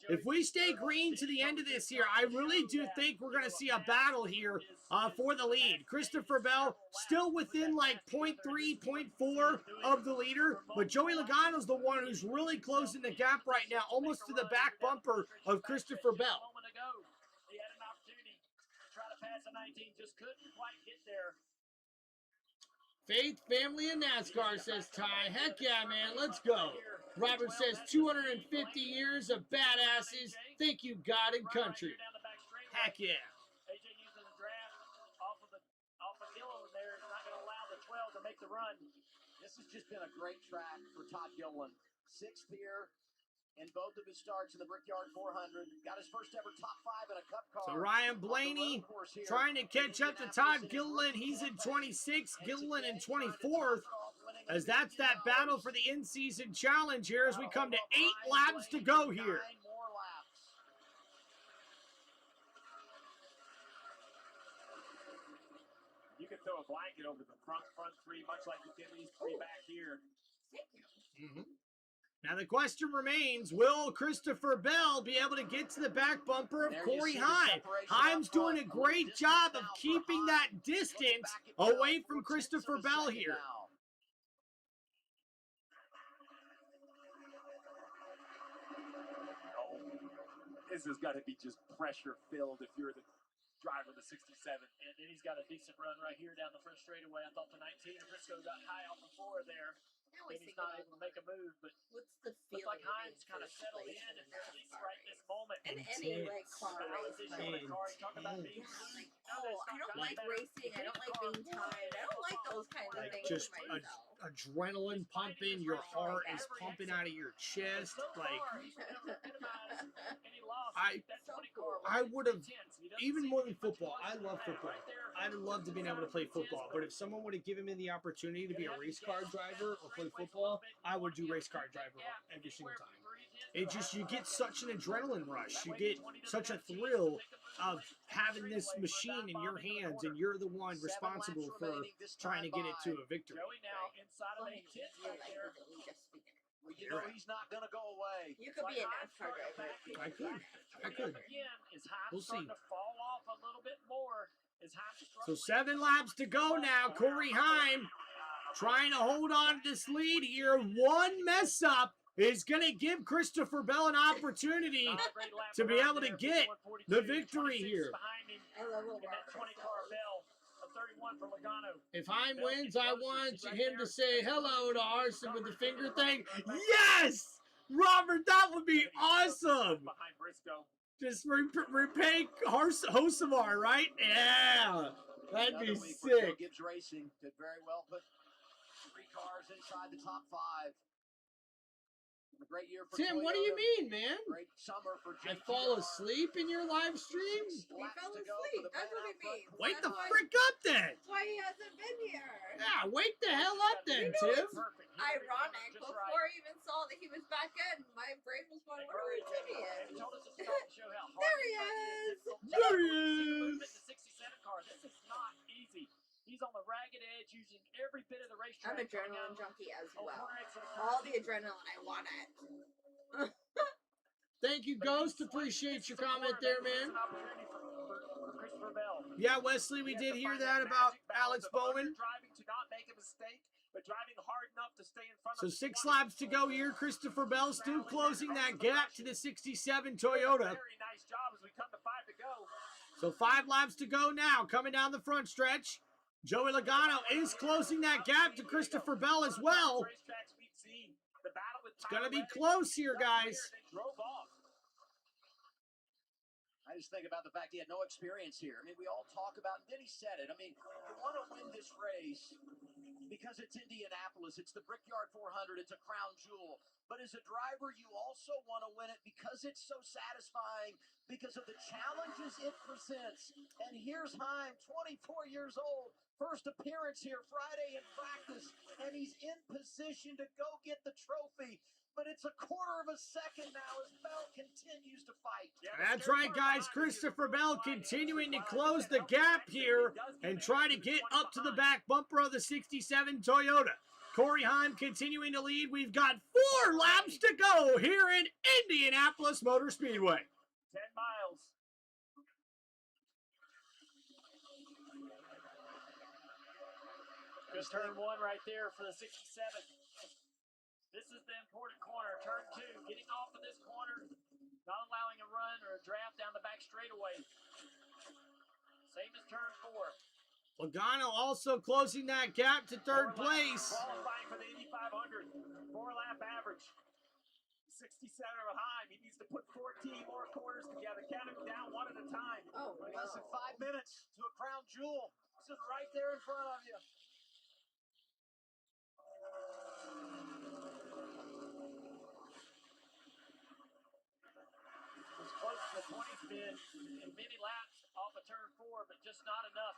If we stay green to the end of this here, I really do think we're going to see a battle here for the lead. Christopher Bell still within like 0.3, 0.4 of the leader, but Joey Logano's the one who's really closing the gap right now, almost to the back bumper of Christopher Bell. He had an opportunity to try to pass a 19, just couldn't quite get there. Faith, family, and NASCAR, says Ty. Heck yeah, man. Let's go. Robert says 250 years of badasses. Thank you, God and country. Heck yeah. AJ using the draft off of Gilliland there. It's not going to allow the 12 to make the run. This has just been a great track for Todd Gilliland. 6th here in both of his starts in the Brickyard 400. Got his first ever top 5 in a cup car. So Ryan Blaney trying to catch up to Todd Gilliland. He's in 26th, Gilliland in 24th. As that's that battle for the in-season challenge here as we come to 8 laps to go here. 9 more laps. You can throw a blanket over the front three, much like you did these three back here. Now the question remains, will Christopher Bell be able to get to the back bumper of Corey Heim? Heim's doing a great job of keeping that distance away from Christopher Bell here. This has got to be just pressure-filled if you're the driver of the 67. And then he's got a decent run right here down the front straightaway. I thought the 19 of Briscoe got high off the floor there. And he's not able to make a move, but what's the looks feeling like Hines kind of settled in, and at least right this moment. in any like car race? Talk about being Like, I don't like racing. I don't like being tired. I don't like those kinds of things. Just for myself. adrenaline pumping, your heart is pumping out of your chest. Like, I would have, even more than football, I love football. I'd love to be able to play football, but if someone would have given me the opportunity to be a race car driver or play football, I would do race car driver every single time. It just, you get such an adrenaline rush. You get such a thrill of having this machine in your hands, and you're the one responsible for trying to get it to a victory. Joey now inside of 18th right there. Well, you know he's not going to go away. You could be a NASCAR driver. I could. Again, is Hines We'll see. starting to fall off a little bit more. So 7 laps to go now. Corey Heim trying to hold on to this lead here. One mess up is going to give Christopher Bell an opportunity to be able to get the victory here. If Heim wins, I want him to say hello to Arson with the finger thing. Yes! Robert, that would be awesome! Just repay Hocevar, right? Yeah! That'd be sick. Gibbs Racing did very well, but 3 cars inside the top 5. A great year for Tim, Toyota. what do you mean, man? Great summer for I JTR. fall asleep in your live stream? He fell asleep. That's what he means. Wake the frick up then! That's why he hasn't been here. Yeah, wake the hell up then, Tim. Ironic. Before I even saw that he was back in, my brain was going, what are we doing? There he is! There he is! This is not easy. He's on the ragged edge, using every bit of the racetrack. I'm an adrenaline junkie as well. All the adrenaline, I want it. Thank you, Ghost. Appreciate your comment there, man. Yeah, Wesley, we did hear that about Alex Bowman. Driving to not make a mistake, but driving hard enough to stay in front So of 6 laps to go here. Christopher Bell still closing that gap to the 67 Toyota. Very nice job as we come to 5 to go. So 5 laps to go now. Coming down the front stretch. Joey Logano is closing that gap to Christopher Bell as well. It's going to be close here, guys. I just think about the fact he had no experience here. I mean, we all talk about, and then he said it. I mean, you want to win this race because it's Indianapolis. It's the Brickyard 400. It's a crown jewel. But as a driver, you also want to win it because it's so satisfying, because of the challenges it presents. And here's Heim, 24 years old. First appearance here Friday in practice, and he's in position to go get the trophy. But it's a quarter of a second now as Bell continues to fight. That's right, guys. Christopher Bell continuing to close the gap here and try to get up to the back bumper of the 67 Toyota. Corey Heim continuing to lead. We've got 4 laps to go here in Indianapolis Motor Speedway. 10 miles. Good turn 1 right there for the 67. This is the important corner. Turn 2, getting off of this corner, not allowing a run or a draft down the back straightaway. Same as turn 4. Logano also closing that gap to 3rd place. Qualifying for the 8,500. 4-lap average. 67 of Heim. He needs to put 14 more quarters together. Count them down 1 at a time. Oh, less than 5 minutes to a crown jewel. This is right there in front of you. As close as the 20's been in many laps off of turn 4, but just not enough.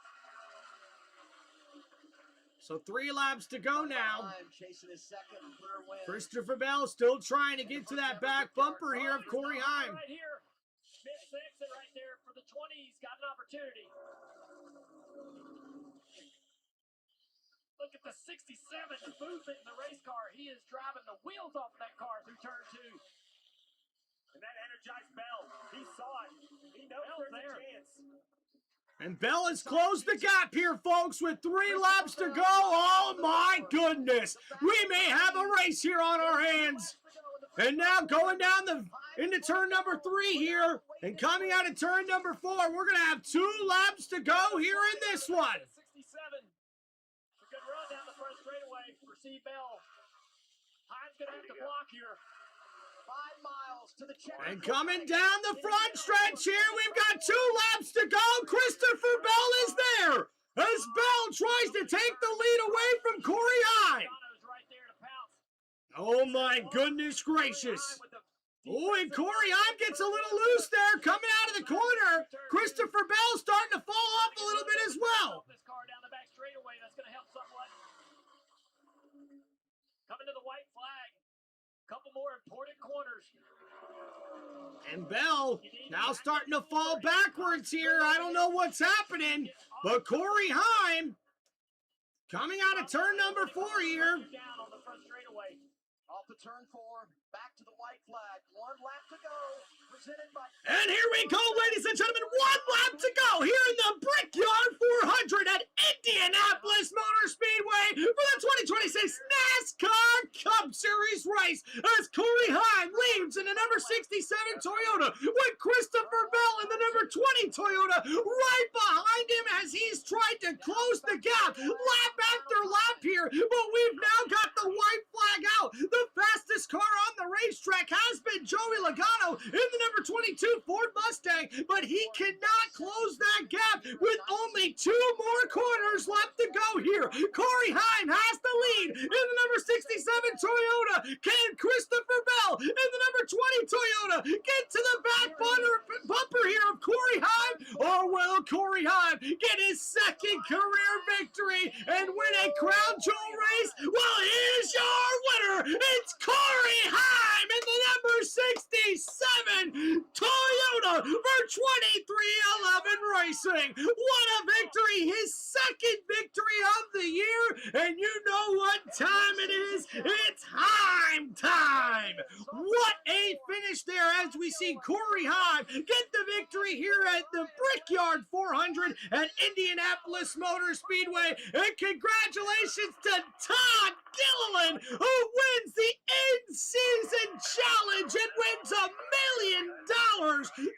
So 3 laps to go now. Chasing his second clear win. Christopher Bell still trying to get to that back bumper here of Corey Heim. Right here. Missed exit right there for the 20's. Got an opportunity. Look at the 67 movement in the race car. He is driving the wheels off that car through turn 2. And that energized Bell. He saw it. He knows there's a chance. And Bell has closed the gap here, folks, with 3 laps to go. Oh, my goodness. We may have a race here on our hands. And now going down into turn number 3 here and coming out of turn number 4, we're going to have 2 laps to go here in this one. 67. A good run down the front straightaway for C. Bell. Heim's going to have to block here. 5 miles to the check. And coming down the front stretch here, we've got 2 laps to go. Christopher Bell is there as Bell tries to take the lead away from Corey Heim. Oh my goodness gracious. Oh, and Corey Heim gets a little loose there coming out of the corner. Christopher Bell starting to fall off a little bit as well. This car down the back straightaway, that's going to help somewhat. Coming to the white flag. Couple more important corners. And Bell now starting to fall backwards here. I don't know what's happening, but Corey Heim coming out of turn number 4 here. Down on the front straightaway. Off the turn 4, back to the white flag. 1 lap to go. Presented by. And here we go, ladies and gentlemen. 1 lap to go here in the Brickyard 20 Toyota right behind him as he's tried to close the gap lap after lap here, but we've now got the white flag out. The fastest car on the racetrack has been Joey Logano in the number 22 Ford Mustang, but he cannot close that gap with only 2 more corners left to go here. Corey Heim has the lead in the number 67 Toyota. Can Christopher Bell in the number 20 Toyota get to the back bumper here of Corey Heim? Or will Corey Heim get his second career victory and win a crown jewel race? Well, here's your winner. It's Corey Heim in the number 67 Toyota for 2311 Racing. What a victory! His second victory of the year, and you know what time it is? It's Heim time! What a finish there as we see Corey Heim get the victory here at the Brickyard 400 at Indianapolis Motor Speedway. And congratulations to Todd Gilliland, who wins the in-season challenge and wins $1 million,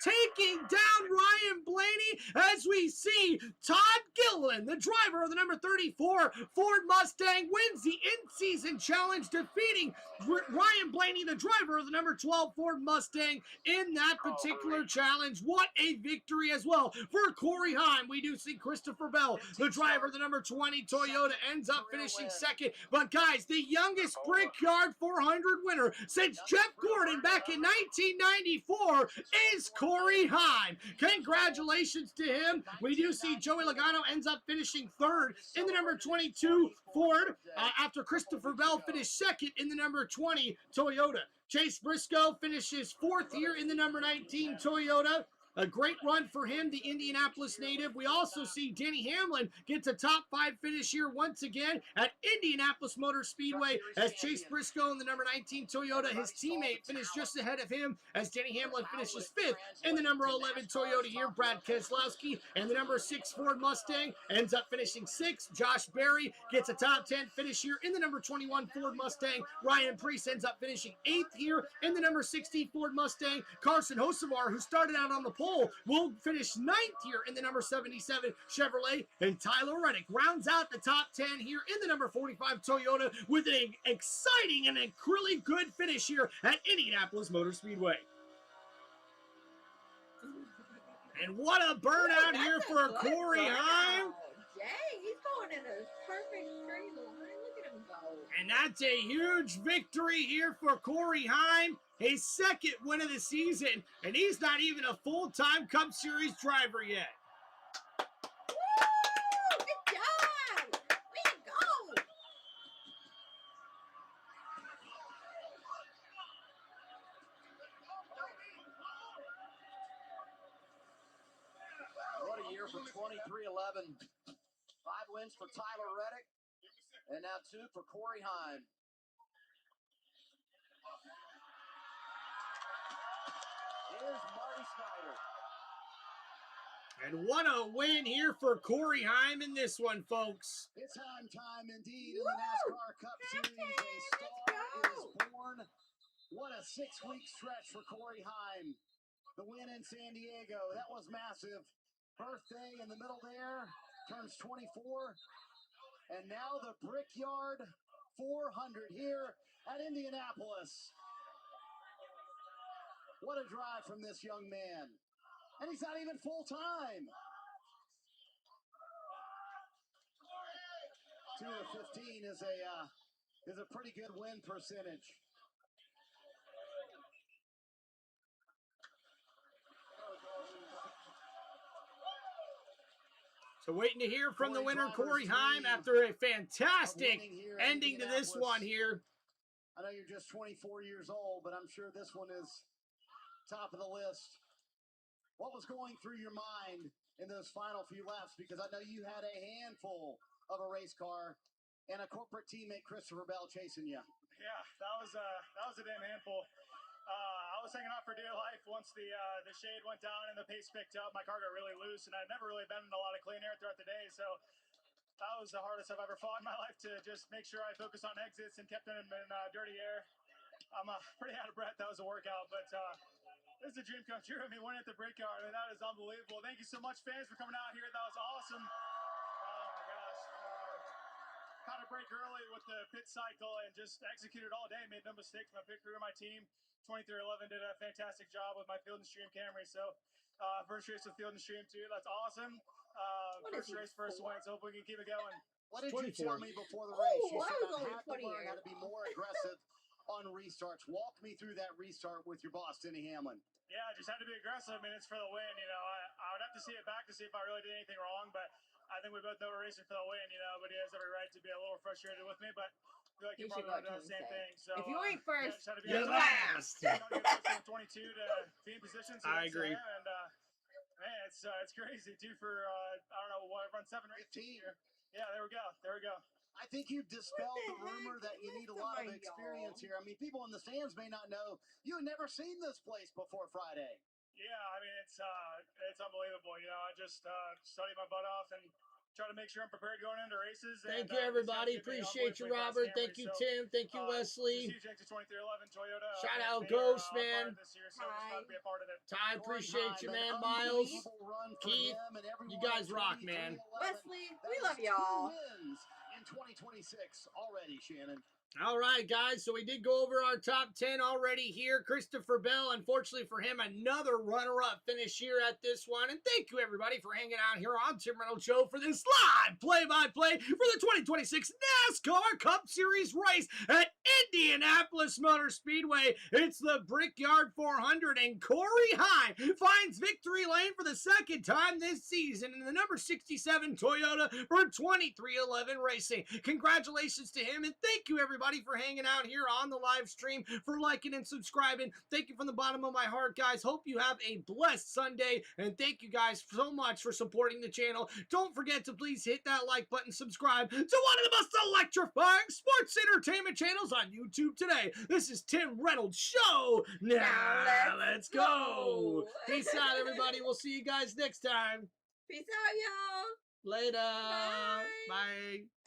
taking down Ryan Blaney as we see Todd Gilliland, the driver of the number 34 Ford Mustang, wins the in-season challenge, defeating Ryan Blaney, the driver of the number 12 Ford Mustang, in that particular challenge. What a victory as well for Corey Heim. We do see Christopher Bell, the driver of the number 20 Toyota, ends up finishing second. But guys, the youngest Brickyard 400 winner since Jeff Gordon back in 1994 is Corey Heim. Congratulations to him. We do see Joey Logano ends up finishing third in the number 22 Ford after Christopher Bell finished second in the number 20 Toyota. Chase Briscoe finishes fourth here in the number 19 Toyota. A great run for him, the Indianapolis native. We also see Denny Hamlin gets a top 5 finish here once again at Indianapolis Motor Speedway as Chase Briscoe in the number 19 Toyota, his teammate, finished just ahead of him as Denny Hamlin finishes 5th in the number 11 Toyota here. Brad Keselowski and the number 6 Ford Mustang ends up finishing 6th. Josh Berry gets a top 10 finish here in the number 21 Ford Mustang. Ryan Preece ends up finishing 8th here in the number 16 Ford Mustang. Carson Hocevar, who started out on the pole, will finish 9th here in the number 77 Chevrolet, and Tyler Reddick rounds out the top 10 here in the number 45 Toyota with an exciting and a really good finish here at Indianapolis Motor Speedway. And what a burnout here for Corey Heim. Jay, he's going in a perfect straight line. Look at him go. And that's a huge victory here for Corey Heim. His second win of the season, and he's not even a full-time Cup Series driver yet. Woo! Good job! Way to go! What a year for 2311. 5 wins for Tyler Reddick, and now 2 for Corey Heim. Here's Marty Snyder. And what a win here for Corey Heim in this one, folks. It's Heim time indeed in the NASCAR Cup Series. A star is born. What a 6-week stretch for Corey Heim. The win in San Diego, that was massive. Birthday in the middle there, turns 24. And now the Brickyard 400 here at Indianapolis. What a drive from this young man. And he's not even full-time. 2 of 15 is a pretty good win percentage. So waiting to hear from the winner, Corey Heim, after a fantastic ending to this one here. I know you're just 24 years old, but I'm sure this one is top of the list. What was going through your mind in those final few laps? Because I know you had a handful of a race car and a corporate teammate, Christopher Bell, chasing you. Yeah, that was a damn handful. I was hanging out for dear life once the shade went down and the pace picked up. My car got really loose, and I'd never really been in a lot of clean air throughout the day, so that was the hardest I've ever fought in my life, to just make sure I focused on exits and kept them in dirty air. I'm pretty out of breath. That was a workout, but This is a dream come true. I mean, winning at the Brickyard, I mean, that is unbelievable. Thank you so much, fans, for coming out here. That was awesome. Oh my gosh. Caught a break early with the pit cycle and just executed all day. Made no mistakes. My pit crew and my team, 2311, did a fantastic job with my Field and Stream Camry. So, first race with Field and Stream too. That's awesome. First race, first win. So hope we can keep it going. What did you 24. tell me before the race? You I said was I only have to 20 learn how years to be more aggressive on restarts. Walk me through that restart with your boss, Denny Hamlin. Yeah, I just had to be aggressive. I mean, it's for the win. You know, I would have to see it back to see if I really did anything wrong, but I think we both know we're racing for the win, you know, but he has every right to be a little frustrated with me, but I feel like he You should probably go would have to done the him same and thing. say, So, if you ain't first, just had to be you're last. Trying to get from 22 to be in position. So I agree. And, man, it's crazy, too, for, I don't know, what, run 7 races 15. here. Yeah, there we go. There we go. I think you've dispelled the What the rumor heck? that you need a Listen, lot of my experience y'all. here. I mean, people in the stands may not know you had never seen this place before Friday. Yeah, I mean, it's unbelievable. You know, I just studied my butt off and try to make sure I'm prepared going into races. Thank and, you, these guys everybody. give me Appreciate you, unbelievably fast Robert. Camrys. Thank you, So, Tim. Thank you, Just Wesley. huge thanks to 2311 Toyota. Shout They out are, Ghost, on fire man. This year, so just proud to be a part of it. Ty, appreciate you, An man. Miles, unbelievable run for Keith, him and you everyone guys at rock, man. 2311. Wesley, That we is love y'all. 2 wins in 2026 already, Shannon. All right, guys. So we did go over our top 10 already here. Christopher Bell, unfortunately for him, another runner-up finish here at this one. And thank you, everybody, for hanging out here on Tim Reynolds Show for this live play-by-play for the 2026 NASCAR Cup Series race at Indianapolis Motor Speedway. It's the Brickyard 400, and Corey Hine finds victory lane for the second time this season in the number 67 Toyota for 2311 Racing. Congratulations to him, and thank you, everybody, for hanging out here on the live stream, for liking and subscribing. Thank you from the bottom of my heart, guys. Hope you have a blessed Sunday, and thank you guys so much for supporting the channel. Don't forget to please hit that like button, subscribe to one of the most electrifying sports entertainment channels on YouTube today. This is Tim Reynolds Show. Now let's go. Peace out, everybody. We'll see you guys next time. Peace out, y'all. Later. Bye. Bye.